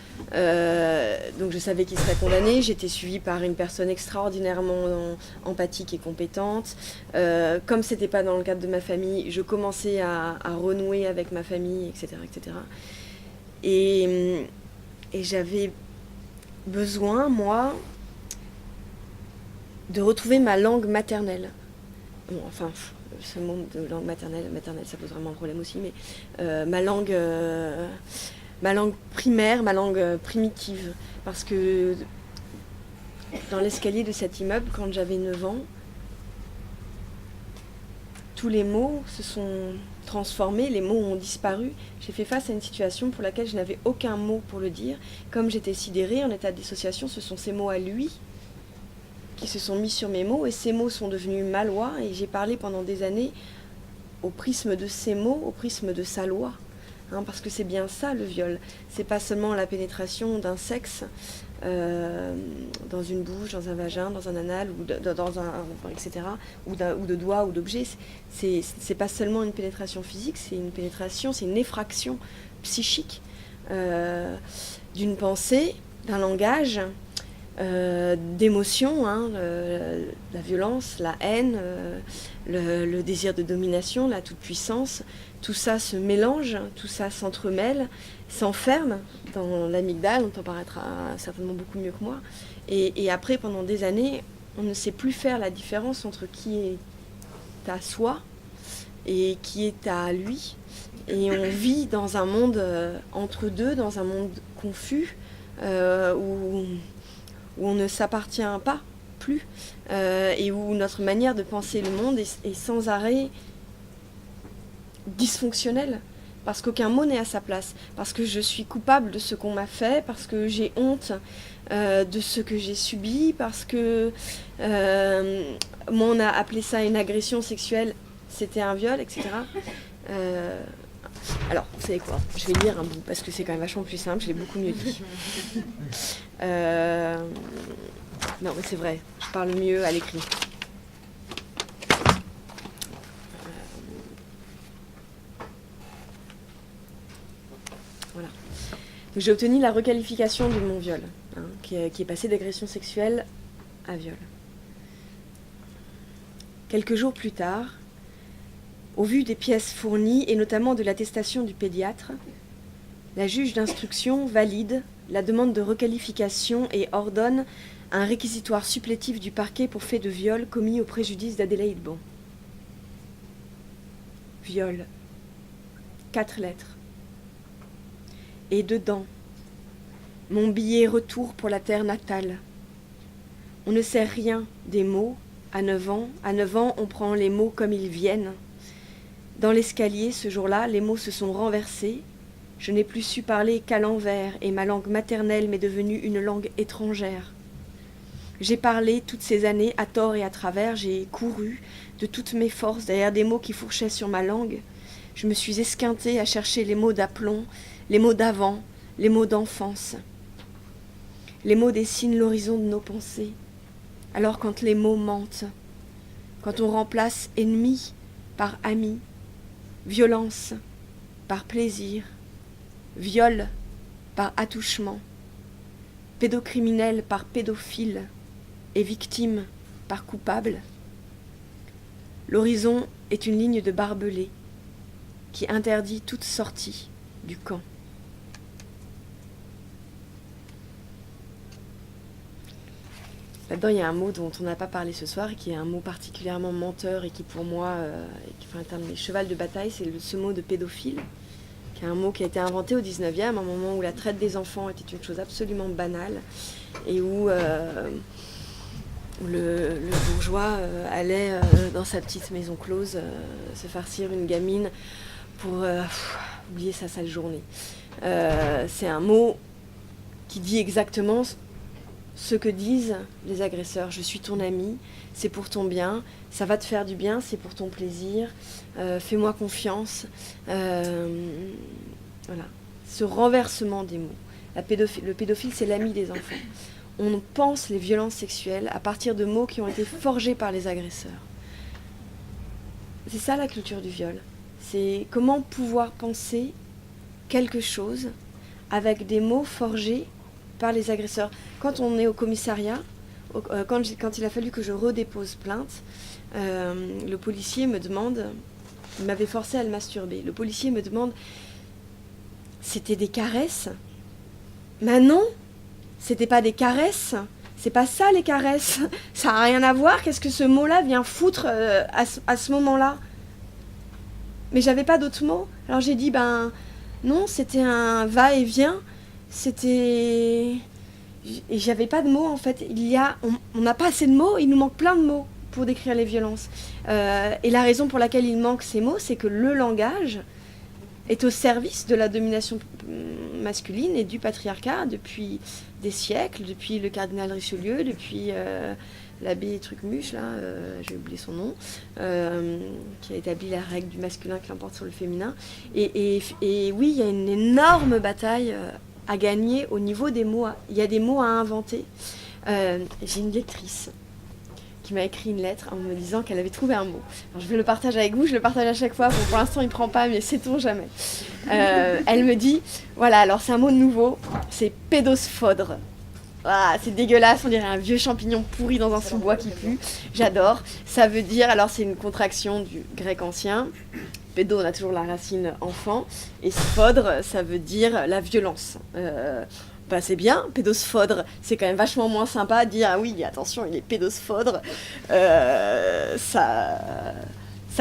Donc je savais qu'il serait condamné. J'étais suivie par une personne extraordinairement empathique et compétente. Comme c'était pas dans le cadre de ma famille, je commençais à renouer avec ma famille, etc. etc. Et j'avais besoin, moi, de retrouver ma langue maternelle. Bon, enfin, ce mot de langue maternelle, ça pose vraiment un problème aussi, mais ma langue primaire, ma langue primitive. Parce que dans l'escalier de cet immeuble, quand j'avais 9 ans, tous les mots se sont transformés, les mots ont disparu. J'ai fait face à une situation pour laquelle je n'avais aucun mot pour le dire. Comme j'étais sidérée, en état de dissociation, ce sont ces mots à lui qui se sont mis sur mes mots, et ces mots sont devenus ma loi, et j'ai parlé pendant des années au prisme de ces mots, au prisme de sa loi. Parce que c'est bien ça le viol. C'est pas seulement la pénétration d'un sexe dans une bouche, dans un vagin, dans un anal, ou etc., ou de doigts ou d'objets. C'est pas seulement une pénétration physique, c'est une pénétration, c'est une effraction psychique d'une pensée, d'un langage, d'émotions, la violence, la haine, le désir de domination, la toute-puissance. Tout ça se mélange, tout ça s'entremêle, s'enferme dans l'amygdale, on t'en paraîtra certainement beaucoup mieux que moi. Et après, pendant des années, on ne sait plus faire la différence entre qui est à soi et qui est à lui. Et on vit dans un monde entre deux, dans un monde confus, où on ne s'appartient pas plus, et où notre manière de penser le monde est sans arrêt dysfonctionnelle, parce qu'aucun mot n'est à sa place, parce que je suis coupable de ce qu'on m'a fait, parce que j'ai honte de ce que j'ai subi, parce que moi on a appelé ça une agression sexuelle, c'était un viol, etc. Alors, vous savez quoi? Je vais lire un bout, parce que c'est quand même vachement plus simple, je l'ai beaucoup mieux dit. Non, mais c'est vrai, je parle mieux à l'écrit. Voilà. J'ai obtenu la requalification de mon viol, qui est passé d'agression sexuelle à viol. Quelques jours plus tard, au vu des pièces fournies et notamment de l'attestation du pédiatre, la juge d'instruction valide la demande de requalification et ordonne un réquisitoire supplétif du parquet pour fait de viol commis au préjudice d'Adélaïde Bon. Viol. 4 lettres. Et dedans, mon billet retour pour la terre natale. On ne sait rien des mots. À 9 ans, on prend les mots comme ils viennent. Dans l'escalier, ce jour-là, les mots se sont renversés. Je n'ai plus su parler qu'à l'envers, et ma langue maternelle m'est devenue une langue étrangère. J'ai parlé toutes ces années, à tort et à travers, j'ai couru de toutes mes forces derrière des mots qui fourchaient sur ma langue. Je me suis esquintée à chercher les mots d'aplomb, les mots d'avant, les mots d'enfance. Les mots dessinent l'horizon de nos pensées. Alors quand les mots mentent, quand on remplace ennemi par ami, violence par plaisir, viol par attouchement, pédocriminel par pédophile et victime par coupable, l'horizon est une ligne de barbelé qui interdit toute sortie du camp. Là-dedans, il y a un mot dont on n'a pas parlé ce soir, qui est un mot particulièrement menteur et qui, pour moi, est un de mes chevals de bataille, c'est ce mot de pédophile, qui est un mot qui a été inventé au 19e, à un moment où la traite des enfants était une chose absolument banale, et où le bourgeois allait dans sa petite maison close se farcir une gamine pour oublier sa sale journée. C'est un mot qui dit exactement ce que disent les agresseurs. Je suis ton ami, c'est pour ton bien, ça va te faire du bien, c'est pour ton plaisir, fais-moi confiance. Voilà. Ce renversement des mots. Le pédophile, c'est l'ami des enfants. On pense les violences sexuelles à partir de mots qui ont été forgés par les agresseurs. C'est ça la culture du viol. C'est comment pouvoir penser quelque chose avec des mots forgés par les agresseurs. Quand on est au commissariat, quand il a fallu que je redépose plainte, le policier me demande, il m'avait forcé à le masturber, le policier me demande, c'était des caresses? Mais non, c'était pas des caresses, c'est pas ça les caresses, ça n'a rien à voir, qu'est-ce que ce mot-là vient foutre à ce moment-là? Mais j'avais pas d'autres mots, alors j'ai dit, non, c'était un va-et-vient, c'était... Et j'avais pas de mots en fait, on n'a pas assez de mots, il nous manque plein de mots pour décrire les violences. Et la raison pour laquelle il manque ces mots, c'est que le langage est au service de la domination masculine et du patriarcat depuis des siècles, depuis le cardinal Richelieu, depuis l'abbé Trucmuche, là, j'ai oublié son nom, qui a établi la règle du masculin qui l'emporte sur le féminin. Et oui, il y a une énorme bataille à gagner au niveau des mots. Il y a des mots à inventer. J'ai une lectrice qui m'a écrit une lettre en me disant qu'elle avait trouvé un mot. Alors, je vais le partager avec vous, je le partage à chaque fois. Bon, pour l'instant, il ne prend pas, mais sait-on jamais. Elle me dit, voilà, alors c'est un mot nouveau, c'est pédosphodre. Ah, c'est dégueulasse, on dirait un vieux champignon pourri dans un sous-bois qui pue. J'adore. Ça veut dire, alors c'est une contraction du grec ancien. Pédo, on a toujours la racine enfant. Et sphodre, ça veut dire la violence. C'est bien, pédosphodre, c'est quand même vachement moins sympa à dire, ah oui, attention, il est pédosphodre. Ça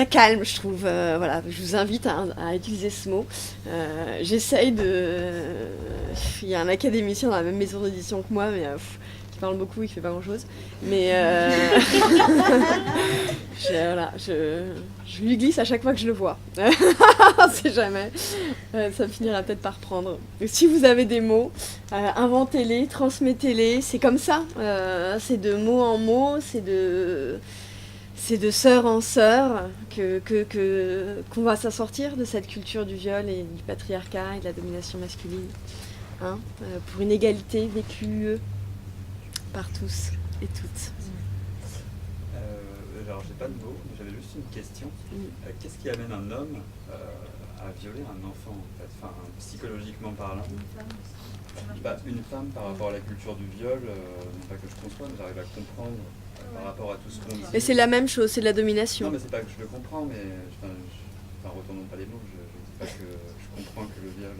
calme, je trouve. Voilà, je vous invite à utiliser ce mot. J'essaye de... Il y a un académicien dans la même maison d'édition que moi, mais qui parle beaucoup, il fait pas grand-chose. Mais je lui glisse à chaque fois que je le vois. On sait jamais. Ça me finira peut-être par prendre. Donc, si vous avez des mots, inventez-les, transmettez-les. C'est comme ça. C'est de mot en mot, c'est de sœur en sœur qu'on va s'assortir de cette culture du viol et du patriarcat et de la domination masculine. Pour une égalité vécue par tous et toutes. alors j'ai pas de mots, mais j'avais juste une question. Qu'est-ce qui amène un homme à violer un enfant, en fait, enfin, psychologiquement parlant? Une femme par rapport à la culture du viol, non pas que je conçois, mais j'arrive à comprendre par rapport à tout ce qu'on dit. Mais c'est la même chose, c'est de la domination. Non, mais c'est pas que je le comprends, mais retournons pas les mots, je dis pas que je comprends que le viol.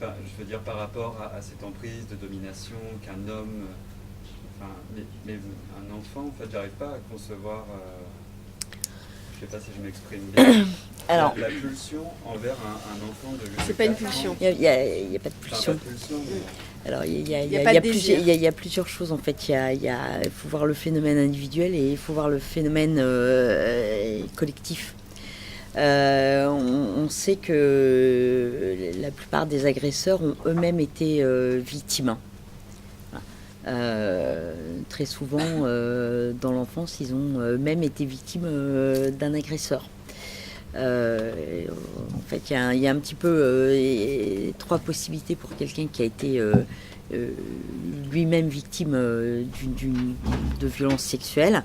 Enfin, je veux dire par rapport à cette emprise de domination qu'un homme. Mais un enfant, en fait, j'arrive pas à concevoir. Je sais pas si je m'exprime bien. Alors, la pulsion envers un enfant de. C'est pas une pulsion. Il n'y a pas de pulsion. Alors, il y a plusieurs choses en fait. Il faut voir le phénomène individuel et il faut voir le phénomène collectif. On sait que la plupart des agresseurs ont eux-mêmes été victimes. Très souvent, dans l'enfance, ils ont même été victimes d'un agresseur. En fait, il y a un petit peu trois possibilités pour quelqu'un qui a été lui-même victime de violences sexuelles.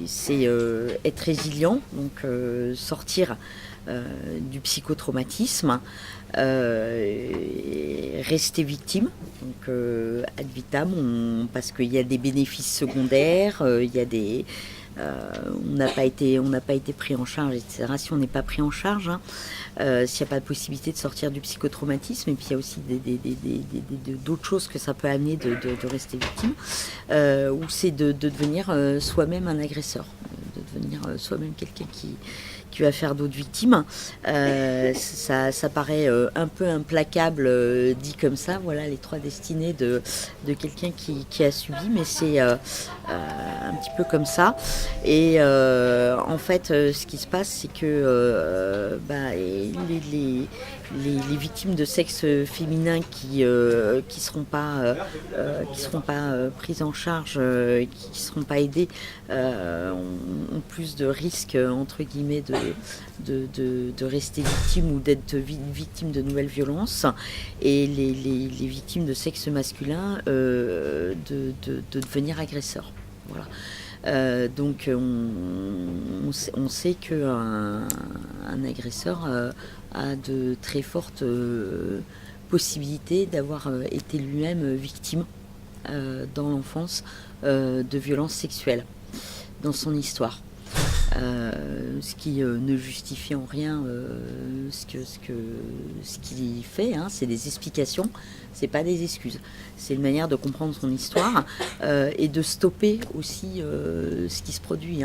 C'est être résilient, donc sortir du psychotraumatisme, rester victime, donc ad vitam, parce qu'il y a des bénéfices secondaires, il y a des on n'a pas été pris en charge, etc. Si on n'est pas pris en charge, s'il n'y a pas de possibilité de sortir du psychotraumatisme, et puis il y a aussi d'autres choses que ça peut amener de rester victime, ou c'est de devenir soi-même un agresseur, de devenir soi-même quelqu'un qui va faire d'autres victimes. Ça paraît un peu implacable dit comme ça, voilà les trois destinées de quelqu'un qui a subi, mais c'est un petit peu comme ça. Et en fait, ce qui se passe, c'est que les victimes de sexe féminin qui seront pas prises en charge, qui seront pas aidées, ont plus de risques entre guillemets de rester victimes ou d'être victimes de nouvelles violences, et les victimes de sexe masculin de devenir agresseurs. Voilà. Donc on sait qu'un agresseur a de très fortes possibilités d'avoir été lui-même victime dans l'enfance de violences sexuelles dans son histoire. Ce qui ne justifie en rien ce qu'il fait, c'est des explications, c'est pas des excuses, c'est une manière de comprendre son histoire et de stopper aussi ce qui se produit.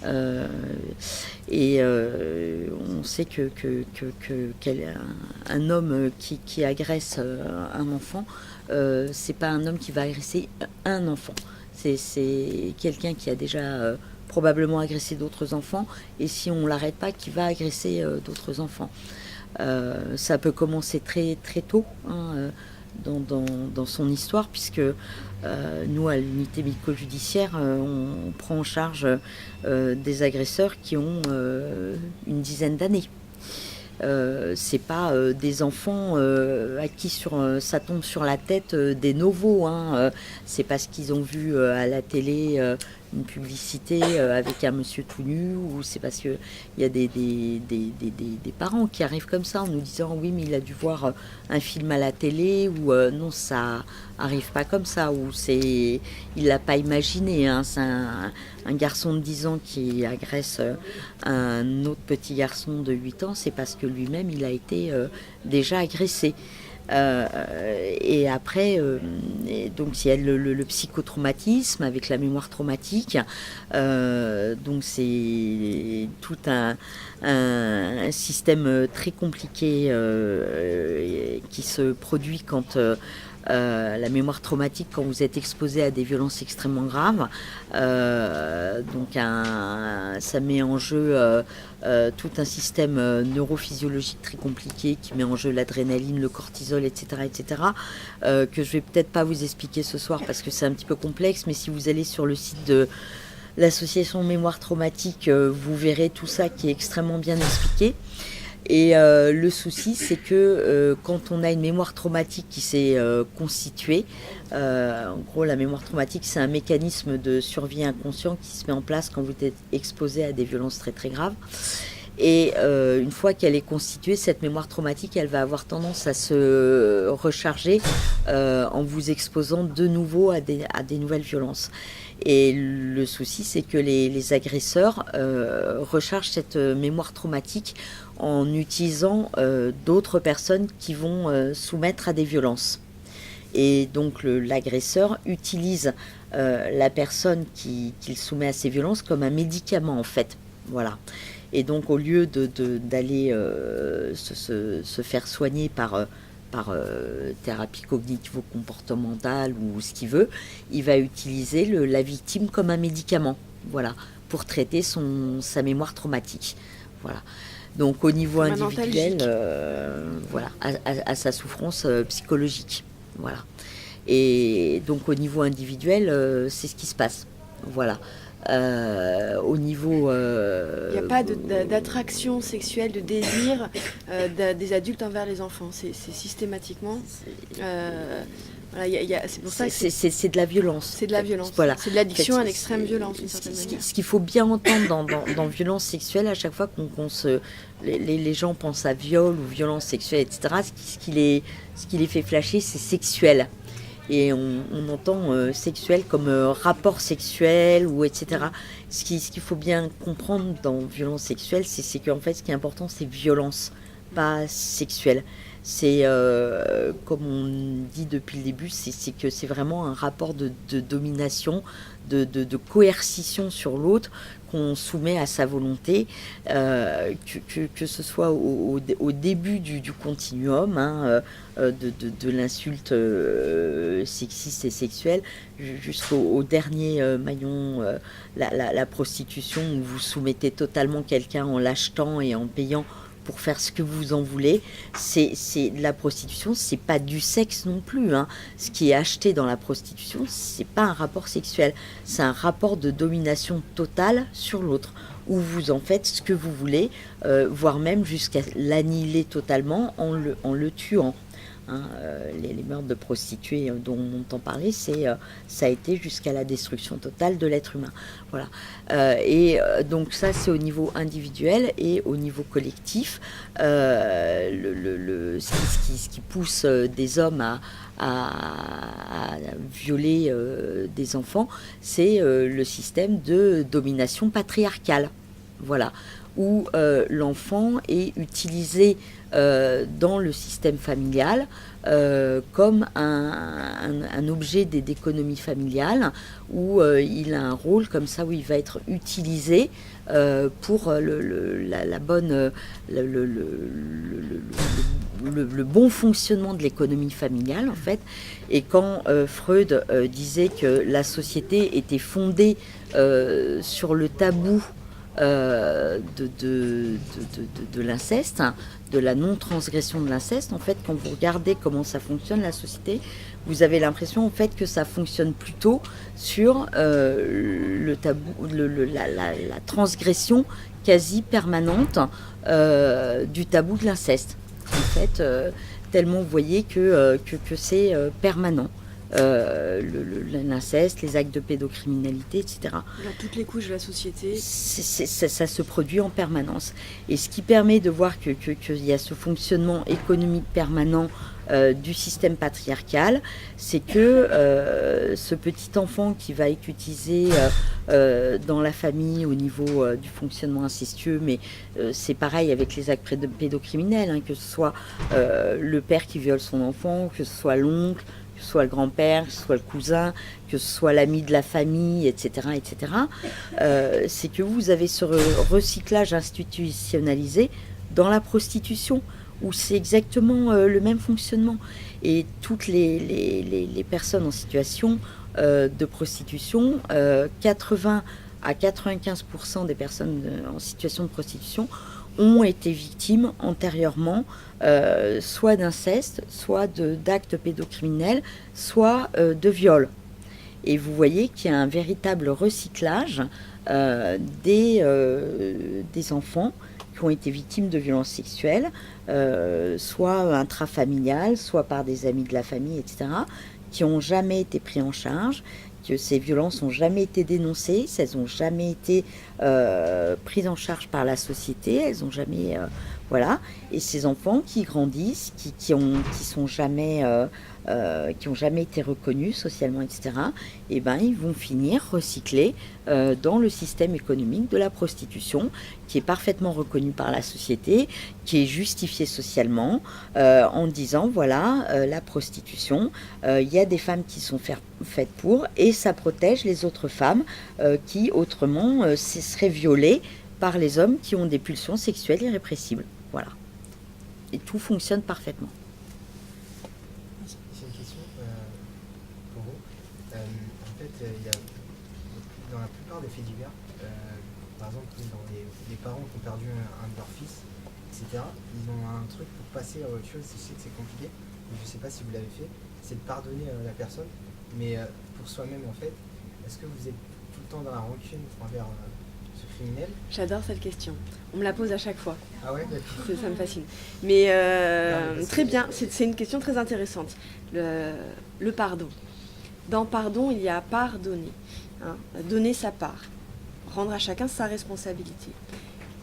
On sait qu'un homme qui agresse un enfant, c'est pas un homme qui va agresser un enfant, c'est quelqu'un qui a déjà probablement agressé d'autres enfants, et si on l'arrête pas, qui va agresser d'autres enfants. Ça peut commencer très très tôt dans son histoire, puisque nous, à l'unité médico-judiciaire, on prend en charge des agresseurs qui ont une dizaine d'années. C'est pas des enfants à qui ça tombe sur la tête des novos. C'est parce qu'ils ont vu à la télé une publicité avec un monsieur tout nu, ou c'est parce qu'il y a des parents qui arrivent comme ça en nous disant oui, mais il a dû voir un film à la télé, ou non, ça arrive pas comme ça, ou il l'a pas imaginé. C'est un garçon de 10 ans qui agresse un autre petit garçon de 8 ans, c'est parce que lui-même il a été déjà agressé. Et après, donc il y a le psychotraumatisme avec la mémoire traumatique. Donc c'est tout un système très compliqué qui se produit quand la mémoire traumatique, quand vous êtes exposé à des violences extrêmement graves. Donc ça met en jeu tout un système neurophysiologique très compliqué qui met en jeu l'adrénaline, le cortisol, etc., que je vais peut-être pas vous expliquer ce soir parce que c'est un petit peu complexe, mais si vous allez sur le site de l'association Mémoire Traumatique, vous verrez tout ça qui est extrêmement bien expliqué. Et le souci, c'est que quand on a une mémoire traumatique qui s'est constituée, en gros, la mémoire traumatique, c'est un mécanisme de survie inconscient qui se met en place quand vous êtes exposé à des violences très très graves. Et une fois qu'elle est constituée, cette mémoire traumatique, elle va avoir tendance à se recharger en vous exposant de nouveau à des nouvelles violences. Et le souci, c'est que les agresseurs rechargent cette mémoire traumatique en utilisant d'autres personnes qui vont soumettre à des violences. Et donc l'agresseur utilise la personne qu'il soumet à ces violences comme un médicament en fait. Voilà. Et donc au lieu d'aller se faire soigner par thérapie cognitivo-comportementale ou ce qu'il veut, il va utiliser la victime comme un médicament, voilà, pour traiter sa mémoire traumatique. Voilà. Donc au niveau individuel, voilà, à sa souffrance psychologique. Voilà. Et donc au niveau individuel, c'est ce qui se passe. Voilà. Au niveau... Il n'y a pas d'attraction sexuelle, de désir des adultes envers les enfants. C'est systématiquement... voilà, c'est pour ça que c'est de la violence. C'est de la violence. Voilà. C'est de l'addiction à l'extrême violence. Ce qu'il faut bien entendre dans violence sexuelle, à chaque fois les gens pensent à viol ou violence sexuelle, etc., ce qui les fait flasher, c'est sexuel. Et on entend sexuel comme rapport sexuel ou etc. Ce qu'il faut bien comprendre dans violence sexuelle, c'est qu'en fait, ce qui est important, c'est violence, pas sexuelle. C'est, comme on dit depuis le début, c'est que c'est vraiment un rapport de domination, de coercition sur l'autre qu'on soumet à sa volonté, que ce soit au début du continuum, hein, de l'insulte sexiste et sexuelle, jusqu'au dernier maillon, la prostitution, où vous soumettez totalement quelqu'un en l'achetant et en payant pour faire ce que vous en voulez. C'est la prostitution, c'est pas du sexe non plus, hein. Ce qui est acheté dans la prostitution, c'est pas un rapport sexuel, c'est un rapport de domination totale sur l'autre, où vous en faites ce que vous voulez, voire même jusqu'à l'annihiler totalement en le tuant. Hein, les meurtres de prostituées dont on entend parler, ça a été jusqu'à la destruction totale de l'être humain. Voilà. Donc ça, c'est au niveau individuel, et au niveau collectif, ce qui pousse des hommes à violer des enfants, c'est le système de domination patriarcale. Voilà. Où l'enfant est utilisé dans le système familial comme un objet d'économie familiale, où il a un rôle comme ça, où il va être utilisé pour le bon fonctionnement de l'économie familiale, en fait. Et quand Freud disait que la société était fondée sur le tabou de l'inceste, de la non-transgression de l'inceste, en fait, quand vous regardez comment ça fonctionne, la société, vous avez l'impression, en fait, que ça fonctionne plutôt sur le tabou, la transgression quasi permanente du tabou de l'inceste. En fait, tellement vous voyez que c'est permanent. L'inceste, les actes de pédocriminalité, etc. Dans toutes les couches de la société. Ça se produit en permanence. Et ce qui permet de voir qu'il y a ce fonctionnement économique permanent du système patriarcal, c'est que ce petit enfant qui va être utilisé dans la famille au niveau du fonctionnement incestueux, mais c'est pareil avec les actes pédocriminels, hein, que ce soit le père qui viole son enfant, que ce soit l'oncle, que ce soit le grand-père, que ce soit le cousin, que ce soit l'ami de la famille, etc., etc., c'est que vous avez ce recyclage institutionnalisé dans la prostitution, où c'est exactement le même fonctionnement. Et toutes les personnes en situation de prostitution, 80 à 95% des personnes en situation de prostitution ont été victimes antérieurement soit d'inceste, soit d'actes pédocriminels, soit de viol. Et vous voyez qu'il y a un véritable recyclage des enfants qui ont été victimes de violences sexuelles, soit intrafamiliales, soit par des amis de la famille, etc., qui n'ont jamais été pris en charge, que ces violences n'ont jamais été dénoncées, elles n'ont jamais été prises en charge par la société, elles n'ont jamais... voilà. Et ces enfants qui grandissent, qui ont jamais été reconnus socialement, etc., eh ben, ils vont finir recyclés dans le système économique de la prostitution, qui est parfaitement reconnu par la société, qui est justifié socialement, en disant, voilà, la prostitution, il y a des femmes qui sont faites pour, et ça protège les autres femmes qui, autrement, seraient violées par les hommes qui ont des pulsions sexuelles irrépressibles. Voilà. Et tout fonctionne parfaitement. J'ai une question pour vous. En fait, il y a, dans la plupart des faits divers, par exemple, dans les parents qui ont perdu un de leurs fils, etc., ils ont un truc pour passer à autre chose. Je sais que c'est compliqué, mais je ne sais pas si vous l'avez fait, c'est de pardonner la personne. Mais pour soi-même, en fait, est-ce que vous êtes tout le temps dans la rancune envers ce criminel? J'adore cette question. On me la pose à chaque fois. Ah ouais, d'accord. Ça me fascine. Mais très bien, c'est une question très intéressante. Le pardon. Dans pardon, il y a pardonner. Hein, donner sa part. Rendre à chacun sa responsabilité.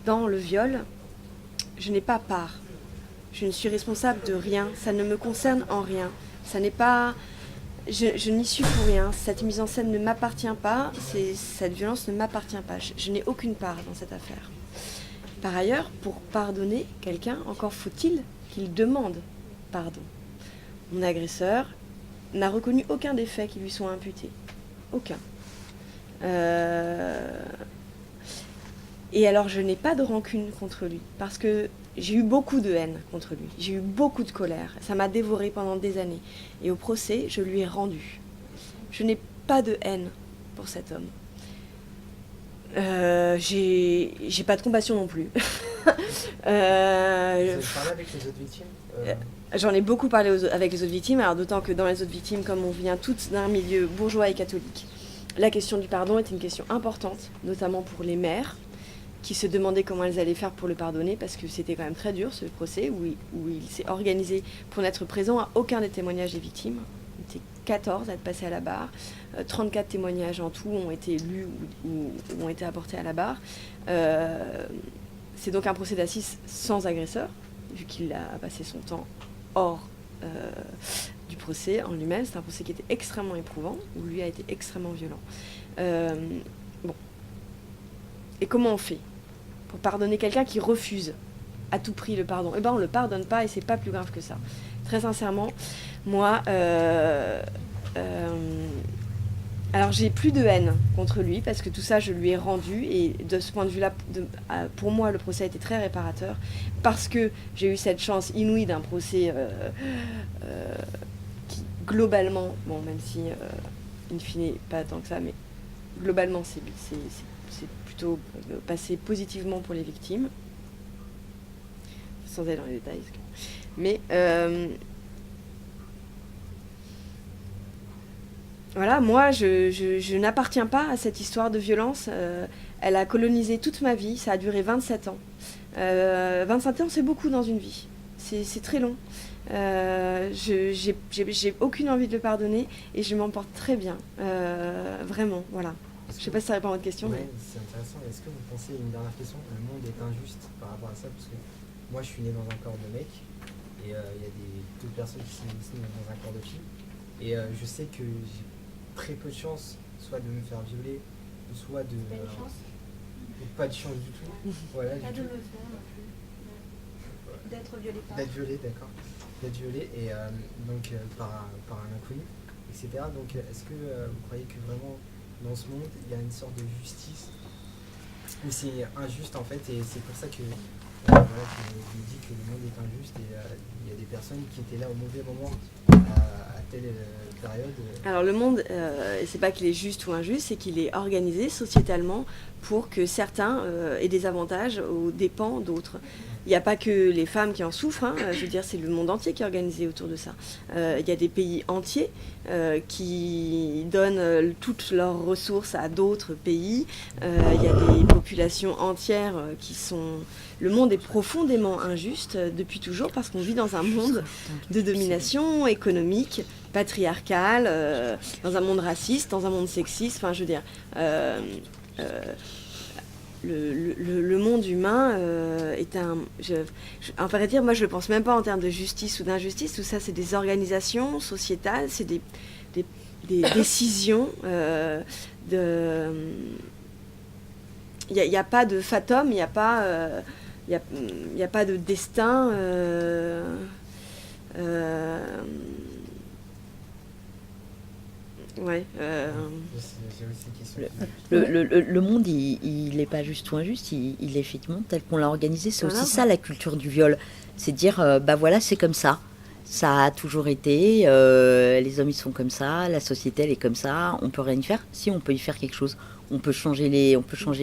Dans le viol, je n'ai pas part. Je ne suis responsable de rien. Ça ne me concerne en rien. Ça n'est pas... Je n'y suis pour rien, cette mise en scène ne m'appartient pas, cette violence ne m'appartient pas, je n'ai aucune part dans cette affaire. Par ailleurs, pour pardonner quelqu'un, encore faut-il qu'il demande pardon. Mon agresseur n'a reconnu aucun des faits qui lui sont imputés. Aucun. Et alors je n'ai pas de rancune contre lui, parce que j'ai eu beaucoup de haine contre lui, j'ai eu beaucoup de colère, ça m'a dévoré pendant des années. Et au procès, je lui ai rendu. Je n'ai pas de haine pour cet homme. J'ai pas de compassion non plus. Vous avez parlé avec les autres victimes J'en ai beaucoup parlé avec les autres victimes, alors d'autant que dans les autres victimes, comme on vient toutes d'un milieu bourgeois et catholique, la question du pardon est une question importante, notamment pour les mères, qui se demandaient comment elles allaient faire pour le pardonner, parce que c'était quand même très dur ce procès, où il s'est organisé pour n'être présent à aucun des témoignages des victimes. On était 14 à être passés à la barre, 34 témoignages en tout ont été lus ou ont été apportés à la barre. C'est donc un procès d'assises sans agresseur, vu qu'il a passé son temps hors du procès en lui-même. C'est un procès qui était extrêmement éprouvant, où lui a été extrêmement violent. Bon. Et comment on fait pour pardonner quelqu'un qui refuse à tout prix le pardon? Eh ben on le pardonne pas et c'est pas plus grave que ça. Très sincèrement, moi, alors j'ai plus de haine contre lui parce que tout ça je lui ai rendu, et de ce point de vue-là, pour moi le procès a été très réparateur parce que j'ai eu cette chance inouïe d'un procès qui globalement, bon même si in fine pas tant que ça, mais globalement c'est plutôt passé positivement pour les victimes, sans aller dans les détails. Mais voilà, moi je n'appartiens pas à cette histoire de violence. Elle a colonisé toute ma vie, ça a duré 27 ans. 27 ans c'est beaucoup dans une vie, c'est très long. J'ai aucune envie de le pardonner et je m'en porte très bien, vraiment, voilà. Je ne sais pas si ça répond à votre question. Oui, mais... c'est intéressant. Est-ce que vous pensez, une dernière question, le monde est injuste par rapport à ça? Parce que moi, je suis né dans un corps de mec, et il y a d'autres personnes qui sont nées dans un corps de fille. Et je sais que j'ai très peu de chance, soit de me faire violer, soit de... Pas de chance du tout. Voilà, Pas du de tout. le faire non plus. D'être violé par. D'être violé, d'accord. D'être violé, et donc par un inconnu, etc. Donc est-ce que vous croyez que vraiment... dans ce monde, il y a une sorte de justice où c'est injuste en fait, et c'est pour ça que voilà, je dis que le monde est injuste, et il y a des personnes qui étaient là au mauvais moment à telle période. Alors le monde, c'est pas qu'il est juste ou injuste, c'est qu'il est organisé sociétalement pour que certains aient des avantages aux dépens d'autres. il n'y a pas que les femmes qui en souffrent, hein. Je veux dire, c'est le monde entier qui est organisé autour de ça. Il y a des pays entiers qui donnent toutes leurs ressources à d'autres pays. Il y a des populations entières qui sont... Le monde est profondément injuste depuis toujours parce qu'on vit dans un monde de domination économique, patriarcale, dans un monde raciste, dans un monde sexiste. Enfin, je veux dire... Le monde humain est un... en vrai dire, moi je ne le pense même pas en termes de justice ou d'injustice. Tout ça, c'est des organisations sociétales, c'est des décisions. Il n'y a pas de fatum, il n'y a pas de destin. Ouais. Le monde, il n'est pas juste ou injuste, il est effectivement tel qu'on l'a organisé. C'est aussi ça la culture du viol. C'est dire, bah voilà, c'est comme ça. Ça a toujours été, les hommes ils sont comme ça, la société elle est comme ça, on peut rien y faire. Si, on peut y faire quelque chose. On peut changer les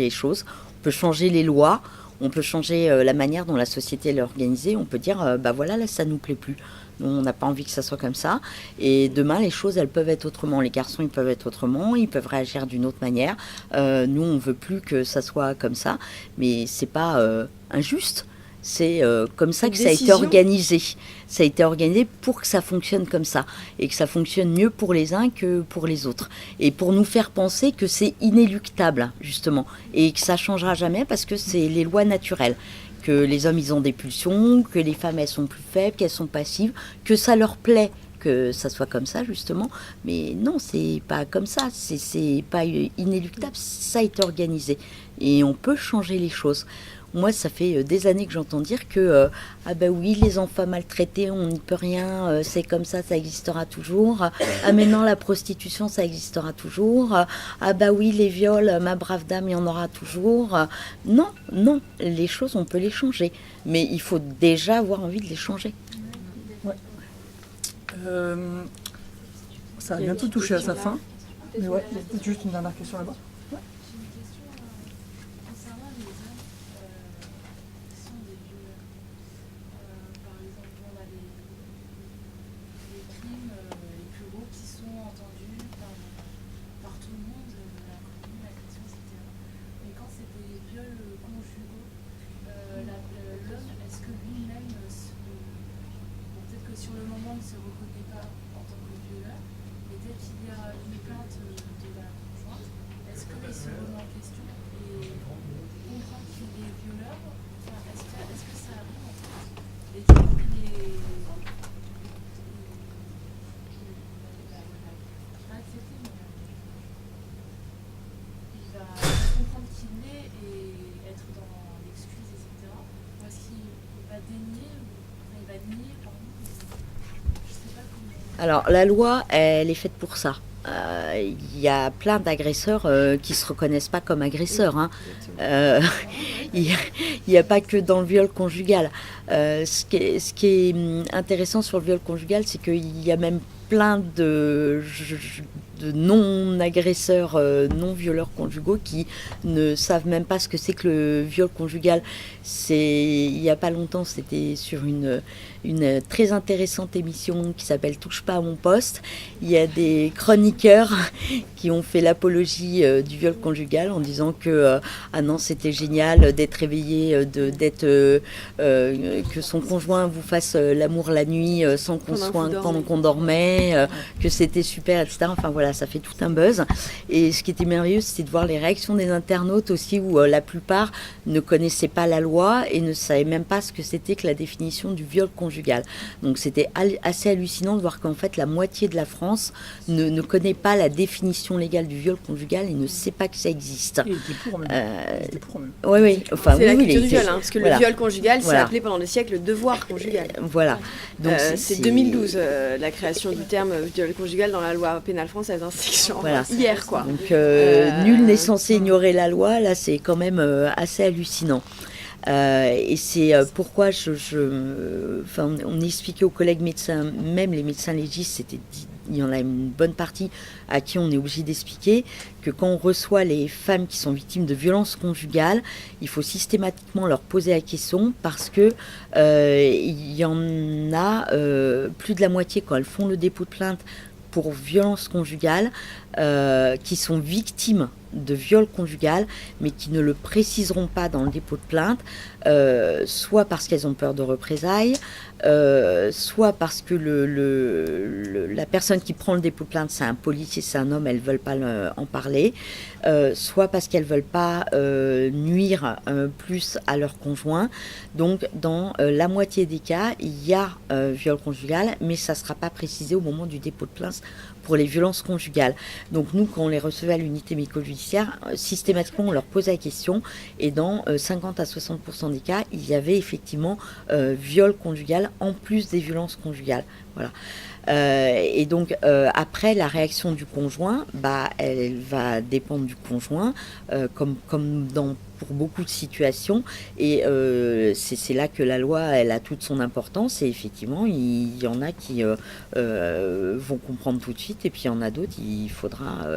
choses, on peut changer les lois, on peut changer la manière dont la société elle est organisée. On peut dire, bah voilà, là ça nous plaît plus. On n'a pas envie que ça soit comme ça. Et demain, les choses, elles peuvent être autrement. Les garçons, ils peuvent être autrement. Ils peuvent réagir d'une autre manière. Nous, on veut plus que ça soit comme ça. Mais c'est pas injuste. C'est comme ça que ça a été organisé. Ça a été organisé pour que ça fonctionne comme ça. Et que ça fonctionne mieux pour les uns que pour les autres. Et pour nous faire penser que c'est inéluctable, justement. Et que ça changera jamais parce que c'est les lois naturelles. Que les hommes, ils ont des pulsions, que les femmes, elles sont plus faibles, qu'elles sont passives, que ça leur plaît que ça soit comme ça, justement. Mais non, c'est pas comme ça, c'est pas inéluctable, ça a été organisé. Et on peut changer les choses. Moi, ça fait des années que j'entends dire que ah ben oui, les enfants maltraités, on n'y peut rien, c'est comme ça existera toujours. Ah mais non, la prostitution, ça existera toujours. Ah bah oui, les viols, ma brave dame, il y en aura toujours. Non, les choses, on peut les changer. Mais il faut déjà avoir envie de les changer. Ouais. Ça a bientôt touché à sa fin. Mais ouais, il y a peut-être juste une dernière question là-bas. Sur le moment, ne se reconnaît pas en tant que violeur, mais dès qu'il y a une plainte de la conjointe, est-ce qu'il se remet en question et comprend qu'il est violeur? Enfin, est-ce que ça arrive en fait? Et du coup, il va accepter, mais il va comprendre qui il est et être dans l'excuse, etc. Ou est-ce qu'il va dénier, il va nier, pardon. Alors, la loi, elle est faite pour ça. Il y a plein d'agresseurs qui ne se reconnaissent pas comme agresseurs. Hein. Il n'y a pas que dans le viol conjugal. Ce qui est intéressant sur le viol conjugal, c'est qu'il y a même plein de non-agresseurs, non-violeurs conjugaux qui ne savent même pas ce que c'est que le viol conjugal. Il n'y a pas longtemps, c'était sur une très intéressante émission qui s'appelle Touche pas à mon poste. Il y a des chroniqueurs qui ont fait l'apologie du viol conjugal en disant que ah non, c'était génial d'être réveillé, que son conjoint vous fasse l'amour la nuit sans qu'on soit pendant qu'on dormait, que c'était super, etc. Enfin voilà, ça fait tout un buzz. Et ce qui était merveilleux, c'était de voir les réactions des internautes aussi, où la plupart ne connaissaient pas la loi et ne savaient même pas ce que c'était que la définition du viol conjugal. Donc c'était assez hallucinant de voir qu'en fait la moitié de la France ne connaît pas la définition légale du viol conjugal et ne sait pas que ça existe. Et il était pour même. Oui. Enfin, c'est la oui, culture du viol, hein, parce que voilà. Le viol conjugal, c'est appelé pendant des siècles le devoir conjugal. Voilà. Donc c'est 2012 la création du terme viol conjugal dans la loi pénale française. Hein, c'est genre hier, quoi. Donc nul n'est censé ignorer la loi. Là, c'est quand même assez hallucinant. Et c'est pourquoi on expliquait aux collègues médecins, même les médecins légistes, c'était il y en a une bonne partie à qui on est obligé d'expliquer que quand on reçoit les femmes qui sont victimes de violences conjugales, il faut systématiquement leur poser la question parce que il y en a plus de la moitié quand elles font le dépôt de plainte pour violences conjugales qui sont victimes de viol conjugal, mais qui ne le préciseront pas dans le dépôt de plainte, soit parce qu'elles ont peur de représailles, soit parce que la personne qui prend le dépôt de plainte, c'est un policier, c'est un homme, elles ne veulent pas en parler, soit parce qu'elles ne veulent pas nuire plus à leur conjoint. Donc, dans la moitié des cas, il y a viol conjugal, mais ça ne sera pas précisé au moment du dépôt de plainte pour les violences conjugales. Donc nous, quand on les recevait à l'unité médico-judiciaire, systématiquement, on leur posait la question, et dans 50 à 60% des cas, il y avait effectivement viol conjugal en plus des violences conjugales. Voilà. Et donc, après, la réaction du conjoint, elle va dépendre du conjoint, comme pour beaucoup de situations, et c'est là que la loi, elle a toute son importance, et effectivement, il y en a qui vont comprendre tout de suite, et puis il y en a d'autres, il faudra...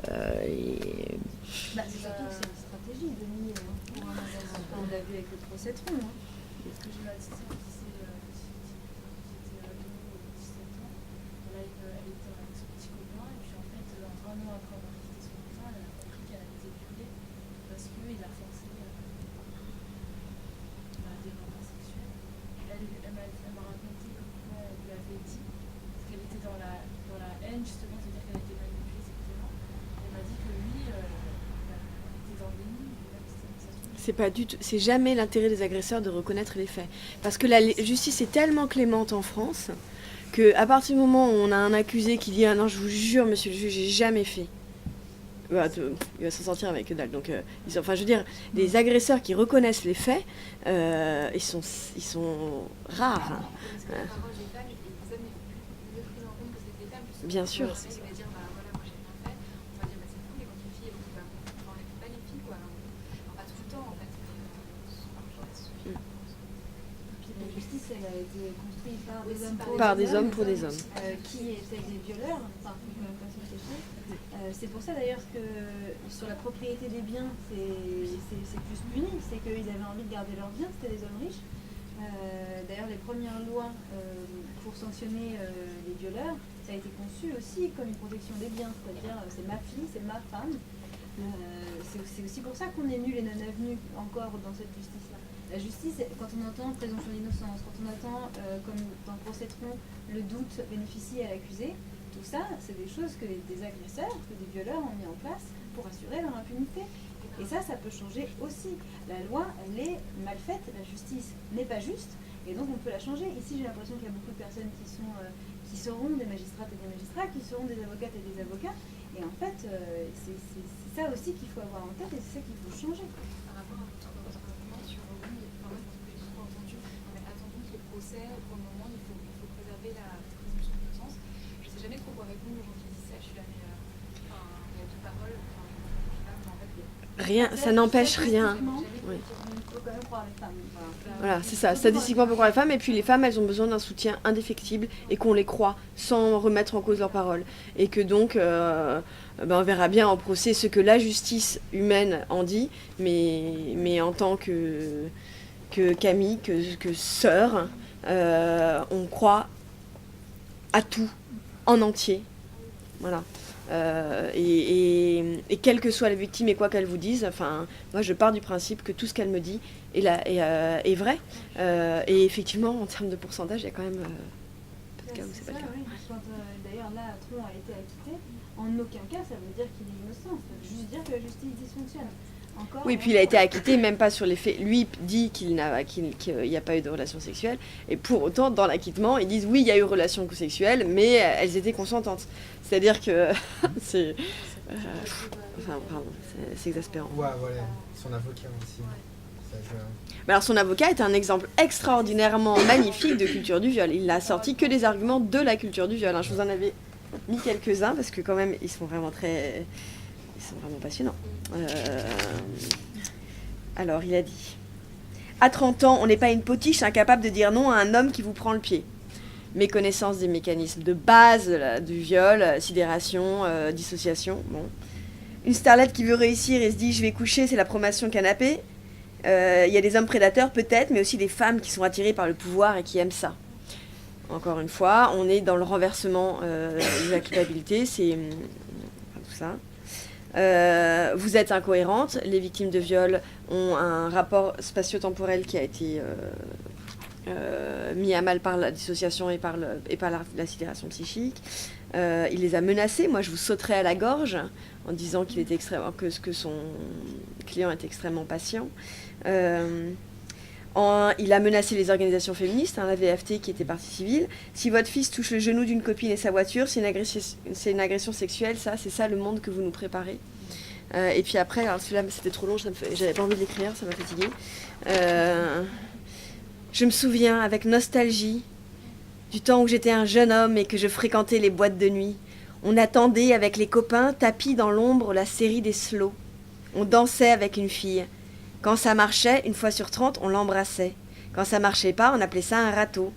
C'est surtout que c'est une stratégie de mise pour un magasin. On l'a vu avec le procès Tron. Ce que j'ai dit, c'est que j'étais ado, 17 ans. Là, elle était avec son petit copain, et puis en fait, un an après avoir quitté son copain, elle a compris qu'elle avait été violée parce qu'il a forcé des rapports sexuels. Elle m'a raconté comment on lui avait dit, parce qu'elle était dans la haine, justement, c'est-à-dire qu'elle a été manipulée sexuellement. Elle m'a dit que lui, elle était dans le déni. C'est jamais l'intérêt des agresseurs de reconnaître les faits. Parce que la justice est tellement clémente en France qu'à partir du moment où on a un accusé qui dit « Ah non, je vous jure, monsieur le juge, j'ai jamais fait », il va s'en sortir avec que dalle. Donc, je veux dire, les agresseurs qui reconnaissent les faits, ils sont rares. Hein. Bien sûr. Elle a été construite par des hommes pour des hommes. Qui étaient des violeurs, enfin, faut quand même pas se le cacher. C'est pour ça d'ailleurs que sur la propriété des biens, c'est plus puni, c'est qu'ils avaient envie de garder leurs biens, c'était des hommes riches. D'ailleurs, les premières lois pour sanctionner les violeurs, ça a été conçu aussi comme une protection des biens, c'est-à-dire c'est ma fille, c'est ma femme. C'est aussi pour ça qu'on est nuls et non avenus encore dans cette justice-là. La justice, quand on entend présomption d'innocence, quand on entend, comme dans le procès Tron, le doute bénéficie à l'accusé, tout ça, c'est des choses que des agresseurs, que des violeurs ont mis en place pour assurer leur impunité. Et ça peut changer aussi. La loi, elle est mal faite, la justice n'est pas juste, et donc on peut la changer. Ici, j'ai l'impression qu'il y a beaucoup de personnes qui seront des magistrates et des magistrats, qui seront des avocates et des avocats. Et en fait, c'est ça aussi qu'il faut avoir en tête, et c'est ça qu'il faut changer. Par rapport à votre argument sur oui, enfin, moi je pense que j'ai souvent entendu, mais attendons que le procès, pour le moment, il faut préserver la présomption d'innocence. Je ne sais jamais trop quoi répondre aux gens qui disent ça, je suis là, mais il y a deux paroles, je sais pas, mais en fait, Rien, ça n'empêche rien. Oui. Voilà, c'est ça. Statistiquement, on peut croire les femmes, et puis les femmes, elles ont besoin d'un soutien indéfectible et qu'on les croit sans remettre en cause leurs paroles. Et que donc, on verra bien en procès ce que la justice humaine en dit, mais en tant que Camille, que sœur, on croit à tout, en entier. Voilà. Et quelle que soit la victime et quoi qu'elle vous dise, enfin, moi je pars du principe que tout ce qu'elle me dit est vrai. Et effectivement, en termes de pourcentage, il y a quand même peu de cas où c'est pas le cas. Oui. D'ailleurs, là, Tron a été acquitté. En aucun cas, ça veut dire qu'il est innocent. Ça veut juste dire que la justice dysfonctionne. Oui, puis il a été acquitté même pas sur les faits. Lui dit qu'il n'y a pas eu de relation sexuelle, et pour autant, dans l'acquittement, ils disent oui, il y a eu relation sexuelle, mais elles étaient consentantes. C'est-à-dire que c'est exaspérant. Ouais, voilà, son avocat aussi. Mais alors son avocat est un exemple extraordinairement magnifique de culture du viol. Il n'a sorti que des arguments de la culture du viol. Je vous en avais mis quelques-uns parce que quand même, ils sont vraiment passionnants. Alors, il a dit « À 30 ans, on n'est pas une potiche incapable de dire non à un homme qui vous prend le pied. méconnaissance des mécanismes de base du viol, sidération, dissociation. Bon. Une starlette qui veut réussir et se dit je vais coucher, c'est la promotion canapé. Il y a des hommes prédateurs peut-être, mais aussi des femmes qui sont attirées par le pouvoir et qui aiment ça. Encore une fois, on est dans le renversement de la culpabilité, c'est tout ça. Vous êtes incohérente, les victimes de viol ont un rapport spatio-temporel qui a été mis à mal par la dissociation et par la sidération psychique. Il les a menacés, moi je vous sauterai à la gorge en disant que son client est extrêmement patient. Il a menacé les organisations féministes, la VFT qui était partie civile. Si votre fils touche le genou d'une copine et sa voiture, c'est une agression sexuelle, c'est ça le monde que vous nous préparez. Et puis après, alors celui-là c'était trop long, j'avais pas envie de l'écrire, ça m'a fatiguée. Je me souviens avec nostalgie du temps où j'étais un jeune homme et que je fréquentais les boîtes de nuit. On attendait avec les copains, tapis dans l'ombre, la série des slows. On dansait avec une fille. Quand ça marchait, 1 fois sur 30, on l'embrassait. Quand ça marchait pas, on appelait ça un râteau.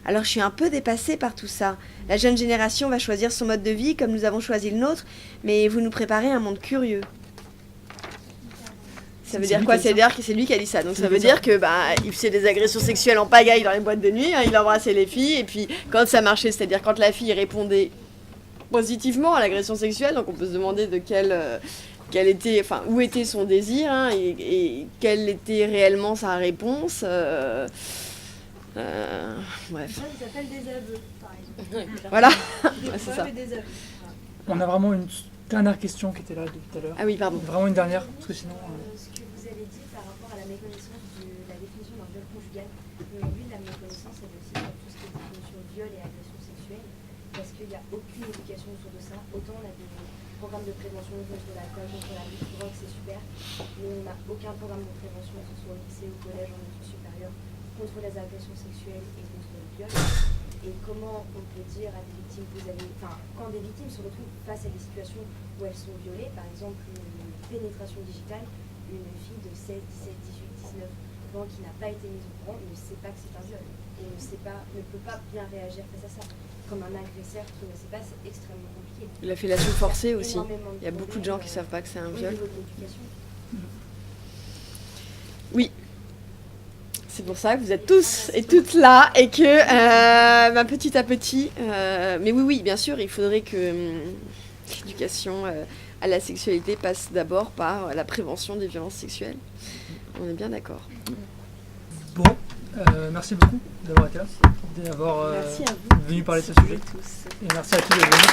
Alors je suis un peu dépassée par tout ça. La jeune génération va choisir son mode de vie comme nous avons choisi le nôtre, mais vous nous préparez un monde curieux. Ça veut dire quoi? C'est-à-dire que c'est lui qui a dit ça. Donc ça veut dire que il faisait des agressions sexuelles en pagaille dans les boîtes de nuit, il embrassait les filles, et puis quand ça marchait, c'est-à-dire quand la fille répondait positivement à l'agression sexuelle, donc on peut se demander de où était son désir et quelle était réellement sa réponse. Bref. Ça s'appelle des aveux, par exemple. Voilà, c'est ça. On a vraiment une dernière question qui était là depuis tout à l'heure. Ah oui, pardon. Vraiment une dernière, parce que sinon... Ce que vous avez dit par rapport à la méconnaissance de la définition d'un viol conjugal, aujourd'hui la méconnaissance elle est aussi sur tout ce qui est définition de viol et agression sexuelle, parce qu'il n'y a aucune éducation autour de ça. Autant on a des programmes de prévention contre l'alcool, contre la drogue, c'est super, mais on n'a aucun programme de prévention, que ce soit au lycée, au collège, en études supérieures, contre les agressions sexuelles et contre le viol. Et comment on peut dire à des victimes quand des victimes se retrouvent face à des situations où elles sont violées, par exemple une pénétration digitale, une fille de 16, 17, 18, 19 ans qui n'a pas été mise au courant ne sait pas que c'est un viol et ne peut pas bien réagir face à ça. Comme un agresseur qui ne sait pas, c'est extrêmement compliqué. La fellation forcée aussi. Il y a beaucoup de gens qui ne savent pas que c'est un viol. Oui. C'est pour ça que vous êtes tous et toutes là et que petit à petit... mais oui, bien sûr, il faudrait que l'éducation à la sexualité passe d'abord par la prévention des violences sexuelles. On est bien d'accord. Bon, merci beaucoup d'avoir été là, d'avoir venu parler de ce sujet. Et merci à tous d'être venus.